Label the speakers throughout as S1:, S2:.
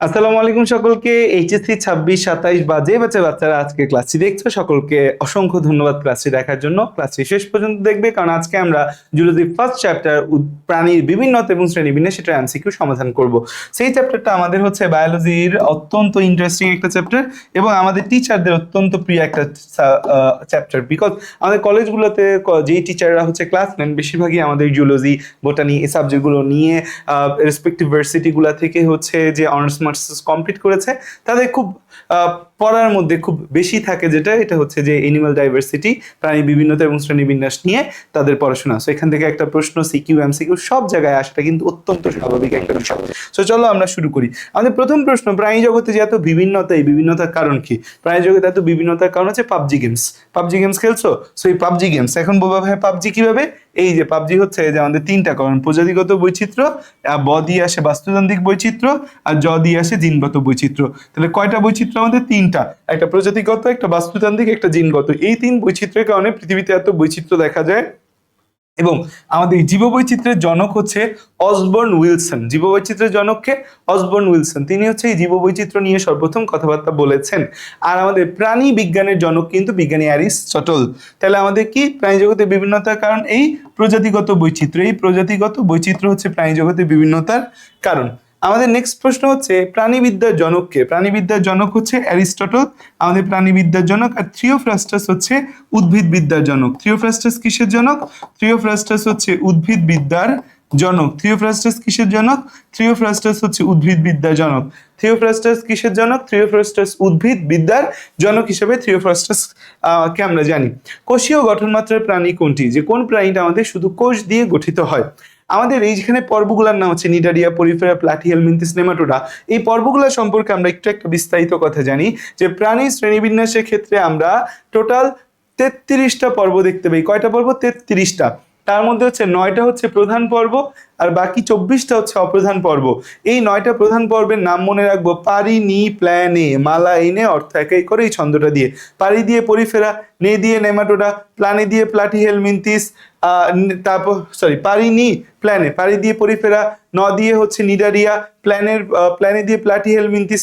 S1: আসসালামু আলাইকুম সকলকে। এইচএসসি 26-27 বা যে বাচ্চারা আজকে ক্লাসটি দেখছো সকলকে অসংখ্য ধন্যবাদ ক্লাসটি দেখার জন্য। ক্লাসটি শেষ পর্যন্ত দেখবে, কারণ আজকে আমরা জুলজি ফার্স্ট চ্যাপ্টার প্রাণীর বিভিন্নতা এবং শ্রেণীবিন্যাস সেটার এমসিকিউ সমাধান করব। সেই চ্যাপ্টারটা আমাদের হচ্ছে বায়োলজির অত্যন্ত ইন্টারেস্টিং একটা চ্যাপ্টার এবং আমাদের টিচারদের অত্যন্ত প্রিয় একটা চ্যাপ্টার, বিকজ আমাদের কলেজগুলোতে যেই টিচাররা হচ্ছে ক্লাস নেন বেশিরভাগই আমাদের জুলজি, বোটানি এই সাবজেক্টগুলো নিয়ে রেসপেক্টিভ ভার্সিটিগুলো থেকে হচ্ছে যে অনার্স মাস্টার্স কমপ্লিট করেছে তাদের খুব পড়ার মধ্যে খুব বেশি থাকে, যেটা এটা হচ্ছে যে এনিম্যাল ডাইভার্সিটি, প্রাণী বিভিন্নতা এবং শ্রেণীবিন্যাস নিয়ে তাদের পড়াশোনা। সো এখান থেকে একটা প্রশ্ন সিকিউ এমসিকিউ সব জায়গায় আসাটা কিন্তু অত্যন্ত স্বাভাবিক একটা বিষয়। সো চলো আমরা শুরু করি। আমাদের প্রথম প্রশ্ন, প্রাণী জগতে যে এত বিভিন্নতা, এই বিভিন্নতার কারণ কি? প্রাণী জগতে এত বিভিন্নতার কারণ হচ্ছে পাবজি গেমস। পাবজি গেমস খেলছো? সো এই পাবজি গেমস, এখন বলবো ভাই পাবজি কিভাবে? এই যে পাবজি হচ্ছে যে আমাদের তিনটা কারণ, প্রজাতিগত বৈচিত্র্য, ব দিয়ে আসে বাস্তুতান্ত্রিক বৈচিত্র্য, আর জ দিয়ে আসে জিনগত বৈচিত্র্য। তাহলে কয়টা বৈচিত্র্য আমাদের? তিনটা, একটা প্রজাতিগত, একটা বাস্তুতান্ত্রিক, একটা জিনগত। এই তিন বৈচিত্র্যের কারণে পৃথিবীতে এত বৈচিত্র্য দেখা যায়। এবং আমাদের জীববৈচিত্র্যের জনক হচ্ছে অসবর্ন উইলসন। জীববৈচিত্র্যের জনককে অসবর্ন উইলসন, তিনি হচ্ছে এই জীববৈচিত্র্য নিয়ে সর্বপ্রথম কথাবার্তা বলেছেন। আর আমাদের প্রাণী বিজ্ঞানের জনক কিন্তু বিজ্ঞানী অ্যারিস্টটল। তাহলে আমাদের কি প্রাণী জগতের বিভিন্নতার কারণ এই প্রজাতিগত বৈচিত্র্য। এই প্রজাতিগত বৈচিত্র্য হচ্ছে প্রাণী জগতের বিভিন্নতার কারণ। আমাদের নেক্সট প্রশ্ন হচ্ছে প্রাণীবিদ্যার জনককে? প্রাণীবিদ্যার জনক হচ্ছে অ্যারিস্টটল, আমাদের প্রাণীবিদ্যার জনক। আর থিওফ্রাস্টাস হচ্ছে উদ্ভিদবিদ্যার জনক। থিওফ্রাস্টাস কিসের জনক? থিওফ্রাস্টাস হচ্ছে উদ্ভিদবিদ্যার জনক। থিওফ্রাস্টাস কিসের জনক? থিওফ্রাস্টাস হচ্ছে উদ্ভিদবিদ্যার জনক। থিওফ্রাস্টাস কিসের জনক? থিওফ্রাস্টাস উদ্ভিদবিদ্যার জনক হিসেবে থিওফ্রাস্টাস কে আমরা জানি। কোষীয় গঠনমাত্রার প্রাণী কোনটি? যে কোন প্রাণীটা আমাদের শুধু কোষ দিয়ে গঠিত হয়? আমাদের এইখানে পর্বগুলোর নাম হচ্ছে নিডারিয়া, পরিফেরা, প্লাটিহেলমিনথিস, নেমাটোডা। এই পর্বগুলো সম্পর্কে আমরা একটু একটা বিস্তারিত কথা জানি যে প্রাণী শ্রেণীবিন্যাসের ক্ষেত্রে আমরা টোটাল 33টা পর্ব দেখতে পাই। কয়টা পর্ব? 33টা। তার মধ্যে হচ্ছে 9টা হচ্ছে প্রধান পর্ব আর বাকি 24টা হচ্ছে অপ্রধান পর্ব। এই 9টা প্রধান পর্বের নাম মনে রাখবো: পারি, নি, প্ল্যানে, মালা, এনে, অর্থ একাই করে এই ছন্দটা দিয়ে। পারি দিয়ে পরিফেরা, নে দিয়ে নেমাটোডা, প্লানে দিয়ে প্লাটিহেলমিনথিস, তারপর পারি, নি, প্ল্যানে, পারি দিয়ে পরিফেরা, ন দিয়ে হচ্ছে নিডারিয়া, প্ল্যানে দিয়ে প্লাটিহেলমিনথিস,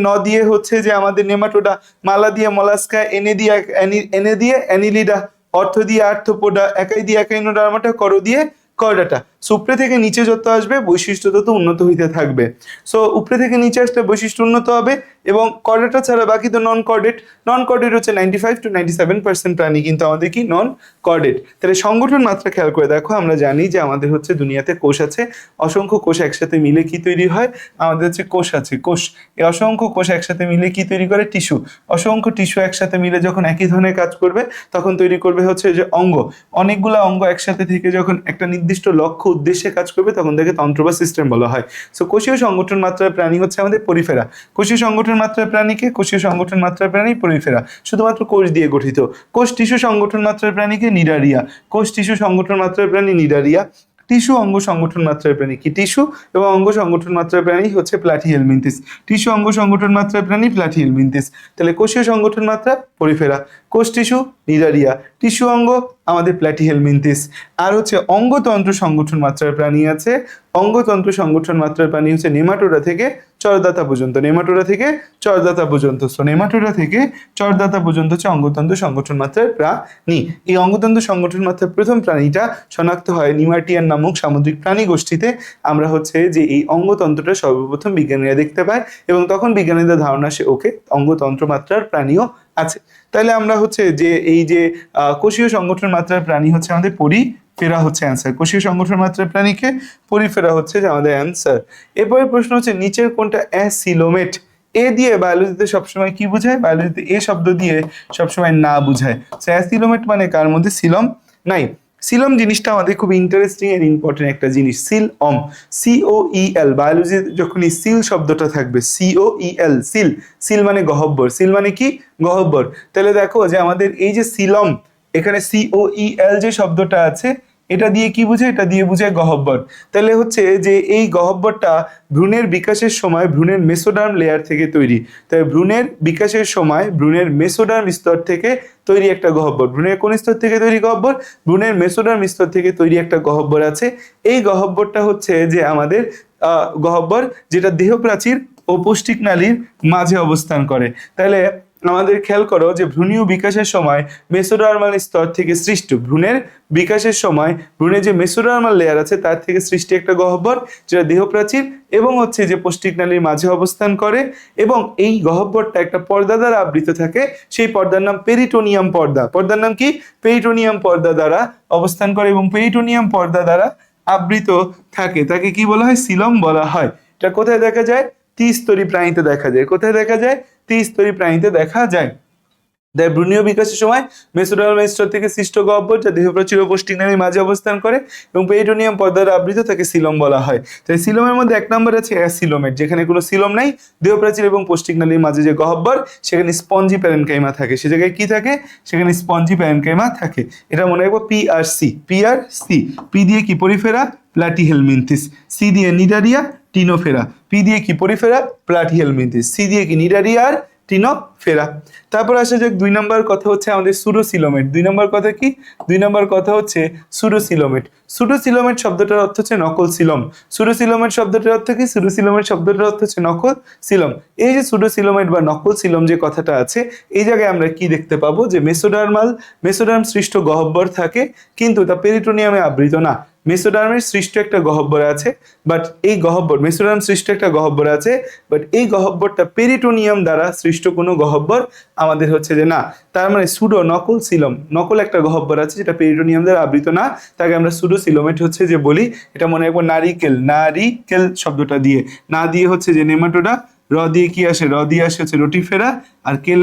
S1: ন দিয়ে হচ্ছে যে আমাদের নেমাটোডা, মালা দিয়ে মলাস্কা, এনে দিয়ে অ্যানিলিডা, অর্থ দিয়ে আর্থ্রোপোডা, একাই দিয়ে একাইনোডার্মাটা, কর দিয়ে কর্ডাটা। সো উপরে থেকে নিচে যত আসবে বৈশিষ্ট্য তত উন্নত হইতে থাকবে। সো উপরে থেকে নিচে আসলে বৈশিষ্ট্য উন্নত হবে এবং কর্ডাটা ছাড়া বাকি তো নন কর্ডেট। নন কর্ডেট হচ্ছে 95-97% প্রাণী কিন্তু আমাদের কি নন কর্ডেট। তাহলে সংগঠন মাত্রা খেয়াল করে দেখো, আমরা জানি যে আমাদের হচ্ছে দুনিয়াতে কোষ আছে, অসংখ্য কোষ একসাথে মিলে কি তৈরি হয়? আমাদের হচ্ছে কোষ আছে। কোষ, এই অসংখ্য কোষ একসাথে মিলে কি তৈরি করে? টিস্যু। অসংখ্য টিস্যু একসাথে মিলে যখন একই ধরনের কাজ করবে তখন তৈরি করবে হচ্ছে যে অঙ্গ। অনেকগুলা অঙ্গ একসাথে থেকে যখন একটা নির্দিষ্ট লক্ষ্য উদ্দেশ্যে কাজ করবে তখন তাকে তন্ত্র বা সিস্টেম বলা হয়। সো কোষীয় সংগঠন মাত্রার প্রাণী হচ্ছে আমাদের পরিফেরা। কোষীয় সংগঠন মাত্রার প্রাণীকে কোষীয় সংগঠন মাত্রার প্রাণী পরিফেরা, শুধুমাত্র কোষ দিয়ে গঠিত। কোষ টিস্যু সংগঠন মাত্রার প্রাণীকে নিডারিয়া। কোষ টিস্যু সংগঠন মাত্রার প্রাণী নিডারিয়া। টিস্যু অঙ্গ সংগঠন মাত্রার প্রাণী কি? টিস্যু এবং অঙ্গ সংগঠন মাত্রার প্রাণী হচ্ছে প্লাটিহেলমিনথিস। টিস্যু অঙ্গ সংগঠন মাত্রার প্রাণী প্লাটিহেলমিনথিস। তাহলে কোষীয় সংগঠন মাত্রা পরিফেরা, কোষ টিস্যু নিডারিয়া, টিস্যু অঙ্গ আমাদের প্লাটিহেলমিনথিস। আর হচ্ছে অঙ্গতন্ত্র সংগঠন মাত্রার প্রাণী আছে। অঙ্গতন্ত্র সংগঠন মাত্রার প্রাণী হচ্ছে নেমাটোডা থেকে চরদাতা পর্যন্ত। নেমাটোডা থেকে চরদাতা পর্যন্ত। সো নেমাটোডা থেকে চরদাতা পর্যন্ত হচ্ছে অঙ্গতন্ত্র সংগঠন মাত্রার প্রাণী। এই অঙ্গতন্ত্র সংগঠন মাত্রার প্রথম প্রাণীটা শনাক্ত হয় নিমার্টিয়ান নামক সামুদ্রিক প্রাণী গোষ্ঠীতে। আমরা হচ্ছে যে এই অঙ্গতন্ত্রটা সর্বপ্রথম বিজ্ঞানীরা দেখতে পায় এবং তখন বিজ্ঞানীদের ধারণা আসে ওকে অঙ্গতন্ত্র মাত্রার প্রাণীও আছে। তাহলে আমরা হচ্ছে যে এই যে কোষীয় সংগঠন মাত্রার প্রাণী হচ্ছে আমাদের পরিফেরা হচ্ছে অ্যান্সার। কোষীয় সংগঠন মাত্রার প্রাণীকে পরিফেরা হচ্ছে যে আমাদের অ্যান্সার। এরপরে প্রশ্ন হচ্ছে নিচের কোনটা অ্যাসিলোমেট? এ দিয়ে বায়োলজিতে সবসময় কি বোঝায়? বায়োলজিতে এ শব্দ দিয়ে সবসময় না বোঝায়। অ্যাসিলোমেট মানে কার মধ্যে সিলম নাই। সিলম জিনিসটা আমাদের খুব ইন্টারেস্টিং এন্ড ইম্পর্টেন্ট একটা জিনিস। সিলম, COEL, বায়োলজি যখন এই সিল শব্দটা থাকবে, COEL, সিল। সিল মানে গহ্বর। সিল মানে কি? গহ্বর। তাহলে দেখো যে আমাদের এই যে সিলম, এখানে COEL যে শব্দটা আছে, এটা দিয়ে কি বুঝে? এটা দিয়ে বুঝে গহ্বর। তাহলে হচ্ছে যে এই গহ্বরটা ভ্রূণের বিকাশের সময় ভ্রূণের মেসোডার্ম লেয়ার থেকে তৈরি। তাই ভ্রূণের বিকাশের সময় ভ্রূণের মেসোডার্ম স্তর থেকে তৈরি একটা গহ্বর। ভ্রূণের কোন স্তর থেকে তৈরি গহ্বর? ভ্রূণের মেসোডার্ম স্তর থেকে তৈরি একটা গহ্বর আছে। এই গহ্বরটা হচ্ছে যে আমাদের গহ্বর, যেটা দেহপ্রাচীর ও পৌষ্টিক নালীর মাঝে অবস্থান করে। তাহলে আমাদের খেয়াল করো যে ভ্রূণীয় বিকাশের সময় মেসোডার্মাল স্তর থেকে সৃষ্ট, ভ্রূণের বিকাশের সময় ভ্রূণের যে মেসোডার্মাল লেয়ার আছে তার থেকে সৃষ্টি একটা গহ্বর, যেটা দেহপ্রাচীর এবং হচ্ছে যে পৌষ্টিক নালীর মাঝে অবস্থান করে, এবং এই গহ্বরটা একটা পর্দা দ্বারা আবৃত থাকে। সেই পর্দার নাম পেরিটোনিয়াম পর্দা। পর্দার নাম কি? পেরিটোনিয়াম পর্দা দ্বারা অবস্থান করে এবং পেরিটোনিয়াম পর্দা দ্বারা আবৃত থাকে। তাকে কি বলা হয়? সিলম বলা হয়। এটা কোথায় দেখা যায়? ত্রিস্তরী প্রাণীতে দেখা যায়। কোথায় দেখা যায়? ত্রিস্তরী প্রাণীতে দেখা যায়। তাই ভ্রূণীয় বিকাশের সময় মেসোডার্মাল স্তর থেকে সৃষ্ট গহ্বর, যা দেহপ্রাচীর ও পৌষ্টিক নালীর মাঝে অবস্থান করে এবং পেরিটোনিয়াম পর্দা দ্বারা আবৃত, তাকে সিলম বলা হয়। তাই সিলমের মধ্যে এক নম্বর আছে অ্যাসিলোমেট, যেখানে কোনো সিলম নাই। দেহপ্রাচীর এবং পৌষ্টিক নালীর মাঝে যে গহ্বর, সেখানে স্পঞ্জি প্যারেনকাইমা থাকে। সে জায়গায় কি থাকে? সেখানে স্পঞ্জি প্যারেনকাইমা থাকে। এটা মনে রাখবো, P R C. P R C. P দিয়ে কি? পরিফেরা, প্ল্যাটিহেলমিনথিস। সি দিয়ে নিডারিয়া, টিনোফেরা। পি দিয়ে কি? পরিফেরা, প্ল্যাটিহেলমিনথিস। সি দিয়ে কি? নিডারিয়া আর টিনোফেরা। তারপর আসা যাক 2 নম্বর কথা হচ্ছে আমাদের সুডোসিলোমেট। 2 নম্বর কথা কি? 2 নম্বর কথা হচ্ছে সুডোসিলোমেট। সুডোসিলোমেট শব্দটার অর্থ হচ্ছে নকল সিলম। সুডোসিলোমেট শব্দটার অর্থ কি? সুডোসিলোমেট শব্দটার অর্থ হচ্ছে নকল সিলম। এই যে সুডোসিলোমেট বা নকল সিলম যে কথাটা আছে, এই জায়গায় আমরা কি দেখতে পাবো? যে মেসোডার্ম সৃষ্ট গহ্বর থাকে, কিন্তু তা পেরিটোনিয়ামে আবৃত না। মেসোডার্মের সৃষ্ট একটা গহ্বর আছে, বাট এই গহ্বর, মেসোডার্ম সৃষ্ট একটা গহ্বর আছে, বাট এই গহ্বরটা পেরিটোনিয়াম দ্বারা সৃষ্ট কোনো গহ্বর আমাদের হচ্ছে যে না। তার মানে সুডো, নকল সিলম, নকল একটা গহ্বর আছে যেটা পেরিটোনিয়াম দ্বারা আবৃত না, তাকে আমরা সুডো সিলোমেট হচ্ছে যে বলি। এটা মনে রাখবো নারিকেল, নারিকেল শব্দটা দিয়ে। না দিয়ে হচ্ছে যে নেমাটোডা, র দিয়ে কি আসে? র দিয়ে আসে হচ্ছে রোটিফেরা, আর কেল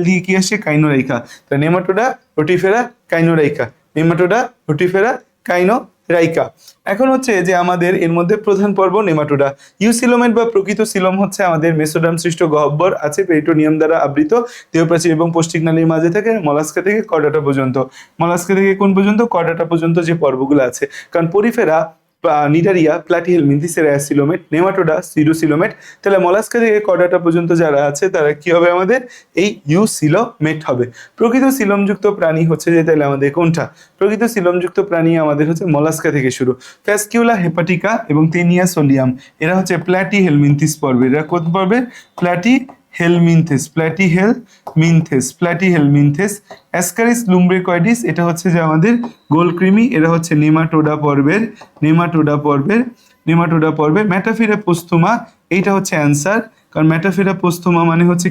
S1: দিয়ে কি আসে? কাইনোরাইকা। তো নেমাটোডা, রোটিফেরা, কাইনোরাইকা। নেমাটোডা, রোটিফেরা, কাইনোরাইকা। এখন হচ্ছে যে আমাদের এর মধ্যে প্রধান পর্ব নেমাটোডা। ইউসিলোমেট বা প্রকৃত সিলম হচ্ছে আমাদের মেসোডার্ম সৃষ্ট গহ্বর আছে, পেরিটোনিয়াম দ্বারা আবৃত, দেহপ্রাচীর এবং পৌষ্টিক নালীর মাঝে থাকে, মলাস্কা থেকে কর্ডাটা পর্যন্ত। মলাস্কা থেকে কোন পর্যন্ত? কর্ডাটা পর্যন্ত যে পর্বগুলো আছে। কারণ পরিফেরা, নিডারিয়া, প্ল্যাটিহেলমিনথিস এর অ্যাসিলোমেট, নেমাটোডা সিডোসিলোমেট। তাহলে মলাস্কা থেকে কর্ডাটা পর্যন্ত যারা আছে তারা কি হবে? আমাদের এই ইউসিলোমেট হবে। প্রকৃত সিলমযুক্ত প্রাণী হচ্ছে যে, তাহলে আমাদের কোনটা? প্রকৃত সিলমযুক্ত প্রাণী আমাদের হচ্ছে মলাস্কা থেকে শুরু। ফ্যাসকিউলা হেপাটিকা এবং তেনিয়া সোলিয়াম, এরা হচ্ছে প্ল্যাটিহেলমিনথিস পর্বের। এরা কোন পর্বের? প্ল্যাটিহেলমিনথেস। অ্যাসকারিস লুম্ব্রিকয়েডিস, এটা হচ্ছে যে আমাদের গোলকৃমি। এরা হচ্ছে নেমাটোডা পর্বের। ম্যাটাফিরা পোস্তোমা, এইটা হচ্ছে অ্যান্সার, কারণ ম্যাটাফিরা পোস্তোমা মানে হচ্ছে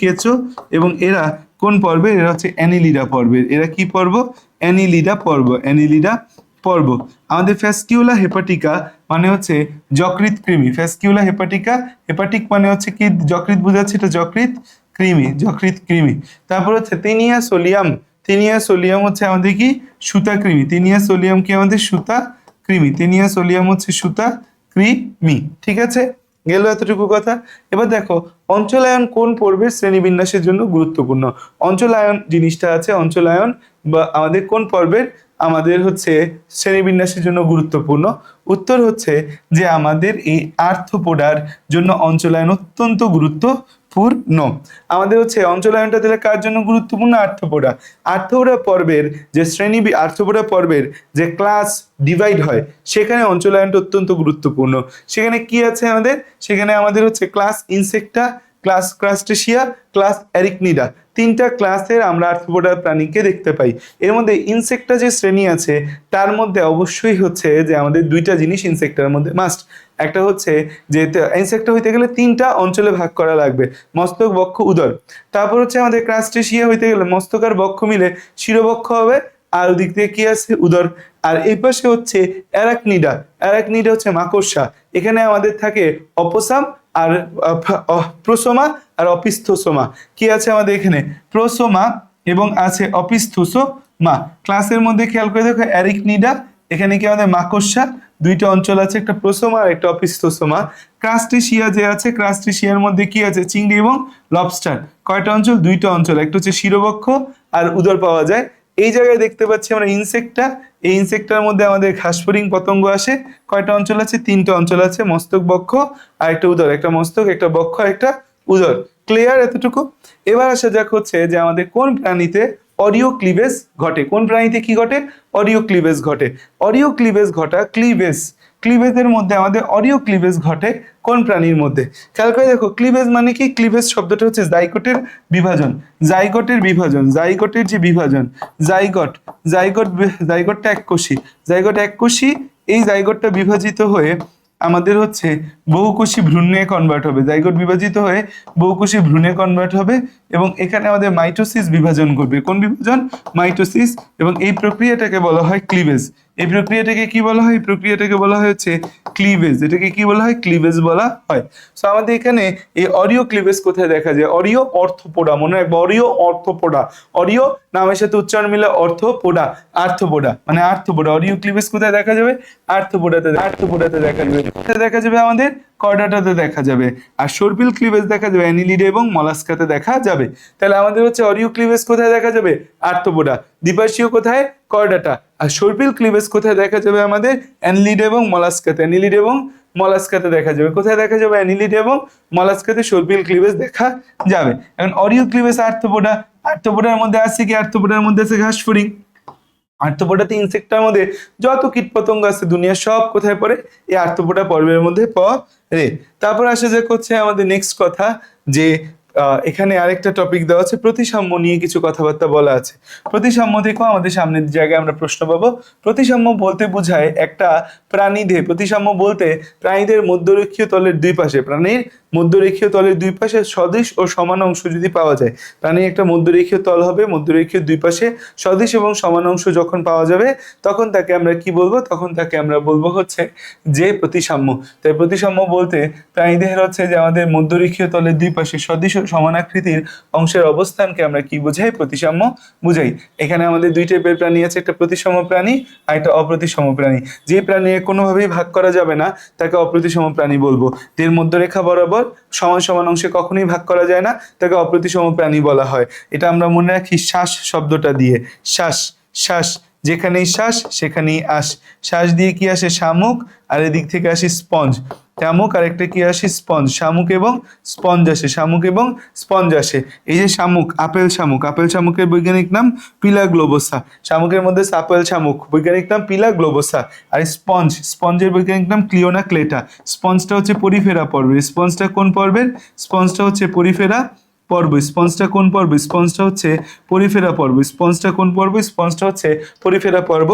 S1: কেঁচো। এবং এরা কোন পর্বের? এরা হচ্ছে অ্যানিলিডা পর্বের। এরা কি পর্ব? অ্যানিলিডা পর্ব। আমাদের ফ্যাসকিউলা হেপাটিকা মানে হচ্ছে যকৃৎ কৃমি। ফ্যাসকিউলা হেপাটিকা, হেপাটিক মানে হচ্ছে কি? যকৃৎ বোঝাচ্ছে, এটা যকৃৎ কৃমি। তারপর হচ্ছে তেনিয়া সোলিয়াম হচ্ছে আমাদের কি? সুতা কৃমি। তেনিয়া সোলিয়াম কি? আমাদের সুতা কৃমি। ঠিক আছে, গেল এতটুকু কথা। এবার দেখো অঞ্চলায়ন কোন পর্বের শ্রেণীবিন্যাসের জন্য গুরুত্বপূর্ণ। অঞ্চলায়ন জিনিসটা আছে, অঞ্চলায়ন বা আমাদের কোন পর্বের আমাদের হচ্ছে শ্রেণীবিন্যাসের জন্য গুরুত্বপূর্ণ? উত্তর হচ্ছে যে আমাদের এই আর্থ্রোপোডার জন্য অঞ্চলায়ন অত্যন্ত গুরুত্বপূর্ণ। আমাদের হচ্ছে অঞ্চলায়নটা তাহলে কার জন্য গুরুত্বপূর্ণ? আর্থ্রোপোডা পর্বের যে আর্থ্রোপোডা পর্বের যে ক্লাস ডিভাইড হয়, সেখানে অঞ্চলায়নটা অত্যন্ত গুরুত্বপূর্ণ। সেখানে কি আছে আমাদের? সেখানে আমাদের হচ্ছে ক্লাস ইনসেক্টা, ক্লাস ক্রাস্টেশিয়া, ক্লাস অ্যারিকনিডা, 3টা ক্লাসের আমরা আর্থ্রোপোডা প্রাণীকে দেখতে পাই। এর মধ্যে ইনসেক্টা যে শ্রেণী আছে, তার মধ্যে অবশ্যই হচ্ছে যে আমাদের 2টা জিনিস ইনসেক্টার মধ্যে মাস্ট। একটা হচ্ছে যে ইনসেক্টা হইতে গেলে 3টা অঞ্চলে ভাগ করা লাগবে, মস্তক, বক্ষ, উদর। তারপর হচ্ছে আমাদের ক্রাস্টেশিয়া হইতে গেলে মস্তক আর বক্ষ মিলে শিরোবক্ষ হবে, আর ওদিক দিয়ে কি আছে? উদর। আর এই পাশে হচ্ছে অ্যারাকনিডা হচ্ছে মাকড়সা। এখানে আমাদের থাকে অপসাম আর প্রোসোমা আর অপিস্থোসোমা। কি আছে আমাদের এখানে? প্রোসোমা এবং আছে অপিস্থোসোমা। ক্লাসের মধ্যে খেয়াল করে দেখো, অ্যারিকনিডা, এখানে কি আমাদের মাকড়সা, 2টা অঞ্চল আছে, একটা প্রোসোমা আর একটা অপিস্থোসোমা। ক্রাস্টেশিয়া যে আছে, ক্রাস্টেশিয়ার মধ্যে কি আছে? চিংড়ি এবং লবস্টার। কয়টা অঞ্চল? 2টা অঞ্চল, একটা হচ্ছে শিরোবক্ষ আর উদর পাওয়া যায়। এই জায়গায় দেখতে পাচ্ছি আমরা ইনসেক্টা, এই ইনসেক্টার মধ্যে আমাদের ঘাসফড়িং পতঙ্গ আসে। কয়টা অঞ্চল আছে? 3টে অঞ্চল আছে, মস্তক, বক্ষ আর একটা উদর। একটা মস্তক, একটা বক্ষ, একটা উদর। ক্লিয়ার এতটুকু? এবার আসা যাক হচ্ছে যে আমাদের কোন প্রাণীতে অডিও ক্লিভেজ ঘটে। কোন প্রাণীতে কি ঘটে? অডিও ক্লিভেজ ঘটে। অডিও ক্লিভেজ ঘটা, ক্লিভেজের মধ্যে আমাদের অডিও ক্লিভেজ ঘটে কোন প্রাণীর মধ্যে? খেয়াল করে দেখো, ক্লিভেজ মানে কি? ক্লিভেজ শব্দটা হচ্ছে জাইগোটের বিভাজন, জাইগোটের যে বিভাজন, জাইগোটটা এককোষী, জাইগোট এককোষী। এই জাইগোটটা বিভাজিত হয়ে আমাদের হচ্ছে বহুকোষী ভ্রূণে কনভার্ট হবে, জাইগোট বিভাজিত হয়ে বহুকোষী ভ্রূণে কনভার্ট হবে এবং এখানে আমাদের মাইটোসিস বিভাজন করবে। কোন বিভাজন? মাইটোসিস। এবং এই প্রক্রিয়াটাকে বলা হয় ক্লিভেজ। এই প্রক্রিয়াটাকে কি বলা হয়? এই প্রক্রিয়াটাকে বলা হয় হচ্ছে ক্লিভেজ। এটাকে কি বলা হয়? ক্লিভেজ বলা হয়। সো আমাদের এখানে এই অডিও ক্লিভেজ কোথায় দেখা যায়? অডিও অর্থোপোডা, মনে রাখবো, অডিও অর্থোপোডা। অডিও নামের সাথে উচ্চারণ মিলে অর্থোপোডা, আর্থোপোডা মানে আর্থোপোডা। অডিও ক্লিভেজ কোথায় দেখা যাবে? আর্থোপোডাতে দেখা যাবে। কোথায় দেখা যাবে? আমাদের কর্ডাটাতে দেখা যাবে। আর সর্পিল ক্লিভেজ দেখা যাবে অ্যানিলিডে এবং মলাস্কাতে দেখা যাবে। তাহলে আমাদের হচ্ছে অডিও ক্লিভেজ কোথায় দেখা যাবে? আর্থোপোডা। দ্বিপার্শ্বীয় কোথায়? কর্ডাটা। আর সর্পিল ক্লিভেজ কোথায় দেখা যাবে? আমাদের অ্যানিলিডে এবং মলাস্কাতে, অ্যানিলিডে এবং মলাস্কাতে দেখা যাবে। কোথায় দেখা যাবে? অ্যানিলিডে এবং মলাস্কাতে সর্পিল ক্লিভেজ দেখা যাবে। এখন অডিও ক্লিভেজ আর্থোপোডা, আর্থোপোডার মধ্যে আছে কি? আর্থোপোডার মধ্যে আছে ঘাসফড়িং। আর্থোপোডাতে ইনসেক্টার মধ্যে যত কীটপতঙ্গ আছে দুনিয়া সব কোথায় পড়ে? এই আর্থোপোডা পর্বের মধ্যে পড়ে। তারপর আসা যাক হচ্ছে আমাদের নেক্সট কথা, যে এখানে আরেকটা টপিক দেওয়া আছে, প্রতিসাম্য নিয়ে কিছু কথাবার্তা বলা আছে। প্রতিসাম্য দেখো, আমাদের সামনের জায়গায় আমরা প্রশ্ন পাবো। প্রতিসাম্য বলতে বোঝায় একটা প্রাণীদেহ, প্রতিসাম্য বলতে প্রাণীদের মধ্যরেখীয় তলের দুই পাশে, প্রাণীর মধ্যরেখীয় তলের দুই পাশে সদৃশ ও সমান অংশ যদি পাওয়া যায়, প্রাণীর একটা মধ্যরেখীয় তল হবে, মধ্যরেখীয় দুই পাশে সদৃশ এবং সমান অংশ যখন পাওয়া যাবে তখন তাকে আমরা কি বলবো? তখন তাকে আমরা বলবো হচ্ছে যে প্রতিসাম্য। তাই প্রতিসাম্য বলতে প্রাণীদেহের হচ্ছে যে আমাদের মধ্যরেখীয় তলের দুই পাশে সদৃশ ও সমান আকৃতির অংশের অবস্থানকে আমরা কি বোঝাই? প্রতিসাম্য বুঝাই। এখানে আমাদের দুই টাইপের প্রাণী আছে, একটা প্রতিসম প্রাণী আর একটা অপ্রতিসম প্রাণী। যে প্রাণী কোনোভাবেই ভাগ করা যাবে না তাকে অপ্রতিসম প্রাণী বলবো। দেহের মধ্যরেখা বরাবর সমান সমান অংশে কখনোই ভাগ করা যায় না, তাকে অপ্রতিসম প্রাণী বলা হয়। এটা আমরা মনে রাখি শ্বাস শব্দটা দিয়ে। শ্বাস, শ্বাস, যেখানেই শ্বাস সেখানেই আস। শ্বাস দিয়ে কি আসে? শামুক। আর এদিক থেকে আসে স্পঞ্জ। শামুক আর একটা কি আসে? স্পঞ্জ। শামুক এবং স্পঞ্জ আসে, শামুক এবং স্পঞ্জ আসে। এই যে শামুক, আপেল শামুক, আপেল শামুকের বৈজ্ঞানিক নাম পিলা গ্লোবোসা। শামুকের মধ্যে আপেল শামুক, বৈজ্ঞানিক নাম পিলা গ্লোবোসা। আর স্পঞ্জ, স্পঞ্জের বৈজ্ঞানিক নাম ক্লিওনা ক্লেটা। স্পঞ্জটা হচ্ছে পরিফেরা পর্বের। স্পঞ্জটা কোন পর্বের? স্পঞ্জটা হচ্ছে পরিফেরা পর্ব। স্পঞ্জটা কোন পর্ব? স্পঞ্জটা হচ্ছে পরিফেরা পর্ব। স্পঞ্জটা কোন পর্ব? স্পঞ্জটা হচ্ছে পরিফেরা পর্ব।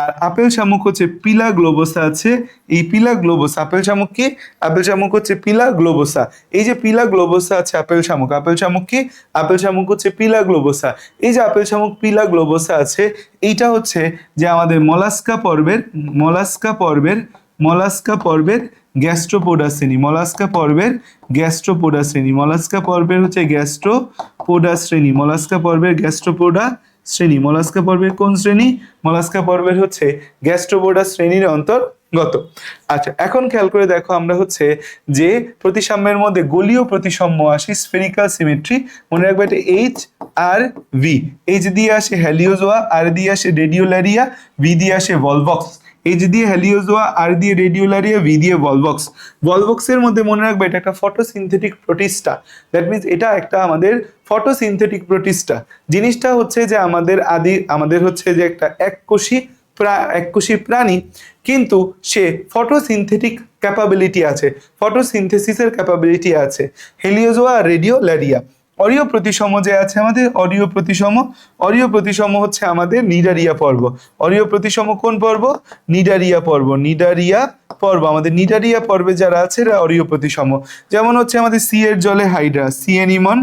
S1: আর আপেল শামুক হচ্ছে পিলা গ্লোবোসা আছে। এই পিলা গ্লোবোসা, আপেল শামুক কি? আপেল শামুক হচ্ছে পিলা গ্লোবোসা। এই যে পিলা গ্লোবোসা আছে আপেল শামুক, আপেল শামুক কি? আপেল শামুক হচ্ছে পিলা গ্লোবোসা। এই যে আপেল শামুক পিলা গ্লোবোসা আছে, এইটা হচ্ছে যে আমাদের মলাস্কা পর্বের, মলাস্কা পর্বের গ্যাস্ট্রোপোডা শ্রেণী। মলাস্কা পর্বের গ্যাস্ট্রোপোডা শ্রেণী। মলাস্কা পর্বের হচ্ছে গ্যাস্ট্রোপোডা শ্রেণী। মলাস্কা পর্বের গ্যাস্ট্রোপোডা শ্রেণী। মলাস্কা পর্বের কোন শ্রেণী? মলাস্কা পর্বের হচ্ছে গ্যাস্ট্রোপোডা শ্রেণীর অন্তর্গত। আচ্ছা, এখন খেয়াল করে দেখো, আমরা হচ্ছে যে প্রতিসাম্যের মধ্যে গলীয় প্রতিসাম্য আসে, স্ফেরিক্যাল সিমেট্রি। মনে রাখবে এটা এইচ আর ভি। এইচ দিয়ে আসে হ্যালিওজোয়া, আর দিয়ে আসে রেডিওলারিয়া, ভি দিয়ে আসে ভলভক্স। এইচ দিয়ে হ্যালিওজোয়া, আর দিয়ে রেডিওলারিয়া, ভি দিয়ে ভলভক্স। ভলভক্সের মধ্যে মনে রাখবে এটা একটা ফটোসিনথেটিক প্রোটিস্টা। দ্যাট মিনস এটা একটা আমাদের ফটোসিনথেটিক প্রোটিস্টা। জিনিসটা হচ্ছে যে আমাদের হচ্ছে যে একটা এককোষী প্রাণী, কিন্তু সে ফটোসিনথেটিক ক্যাপাবিলিটি আছে, ফটোসিনথেসিসের ক্যাপাবিলিটি আছে। হেলিওজোয়া আর রেডিওলারিয়া। অরীয় প্রতিসম যে আছে আমাদের, অরীয় প্রতিসম হচ্ছে আমাদের নিডারিয়া পর্ব। অরীয় প্রতিসম কোন পর্ব? নিডারিয়া পর্ব। আমাদের নিডারিয়া পর্বে যারা আছে এরা অরীয় প্রতিসম। যেমন হচ্ছে আমাদের সি এর জলে hydra, sea anemone,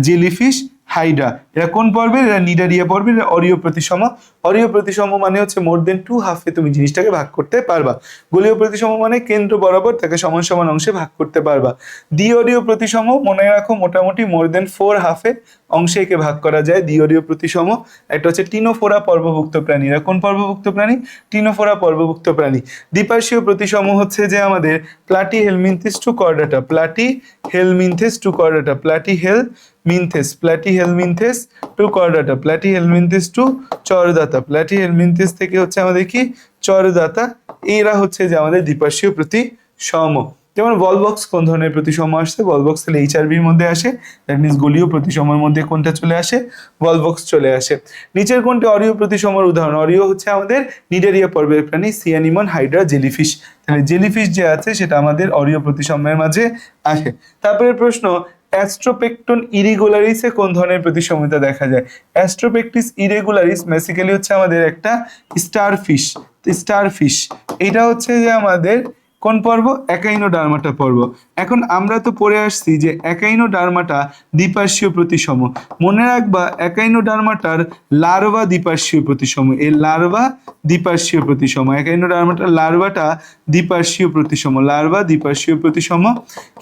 S1: jellyfish, hydra, এরা কোন পর্বের? এরা নিডারিয়া পর্বের, অরীয় প্রতিসম। অরীয় প্রতিসম মানে হচ্ছে মোর দেন 2 হাফে তুমি জিনিসটাকে ভাগ করতে পারবা। গলীয় প্রতিসম মানে কেন্দ্র বরাবর তাকে সমান সমান অংশে ভাগ করতে পারবা। দ্বিঅরীয় প্রতিসম মনে রাখো মোটামুটি মোর দেন 4 হাফে অংশে একে ভাগ করা যায়। দ্বিঅরীয় প্রতিসম। একটা হচ্ছে টিনোফোরা পর্বভুক্ত প্রাণী। এরা কোন পর্বভুক্ত প্রাণী? টিনোফোরা পর্বভুক্ত প্রাণী। দ্বিপার্শ্বীয় প্রতিসম হচ্ছে যে আমাদের Platyhelminthes to Chordata, Platyhelminthes to Chordata, মিনথেস, Platyhelminthes to Chordata, Platyhelminthes to Chordata, Platyhelminthes থেকে হচ্ছে আমাদের কি চরদাতা, এরা হচ্ছে যে আমাদের দ্বিপার্শ্বীয় প্রতিসম। যেমন ভলবক্স কোন ধরনের প্রতিসম আসছে, ভলবক্স তাহলে এইচআরভির মধ্যে আসে, দ্যাট মিনস গলীয় প্রতিসমের মধ্যে কোনটা চলে আসে, ভলবক্স চলে আসে। নিচের কোনটি অরীয় প্রতিসমের উদাহরণ, অরীয় হচ্ছে আমাদের নিডারিয়া পর্বের প্রাণী, সি অ্যানিমন, হাইড্রা, জেলিফিশ, তাহলে জেলিফিশ যে আছে সেটা আমাদের অরীয় প্রতিসমের মাঝে আসে। তারপরে প্রশ্ন, অ্যাস্ট্রোপেকটন ইরেগুলারিসে কোন ধরনের প্রতিসমতা দেখা যায়, অ্যাস্ট্রোপেকটিস ইরেগুলারিস বেসিক্যালি হচ্ছে আমাদের একটা স্টারফিশ, স্টারফিশ, এটা হচ্ছে যে আমাদের কোন পর্ব, একাইনোডার্মাটা পর্ব। এখন আমরা তো পড়ে আসছি যে একাইনোডার্মাটা দ্বিপার্শ্বীয় প্রতিসম, মনে রাখবা একাইনোডার্মাটার লার্ভা দ্বিপার্শ্বীয় প্রতিসম, এই লার্ভা দ্বিপার্শ্বীয় প্রতিসম, একাইনোডার্মাটার লার্ভাটা দ্বিপার্শ্বীয় প্রতিসম, লার্ভা দ্বিপার্শ্বীয় প্রতিসম।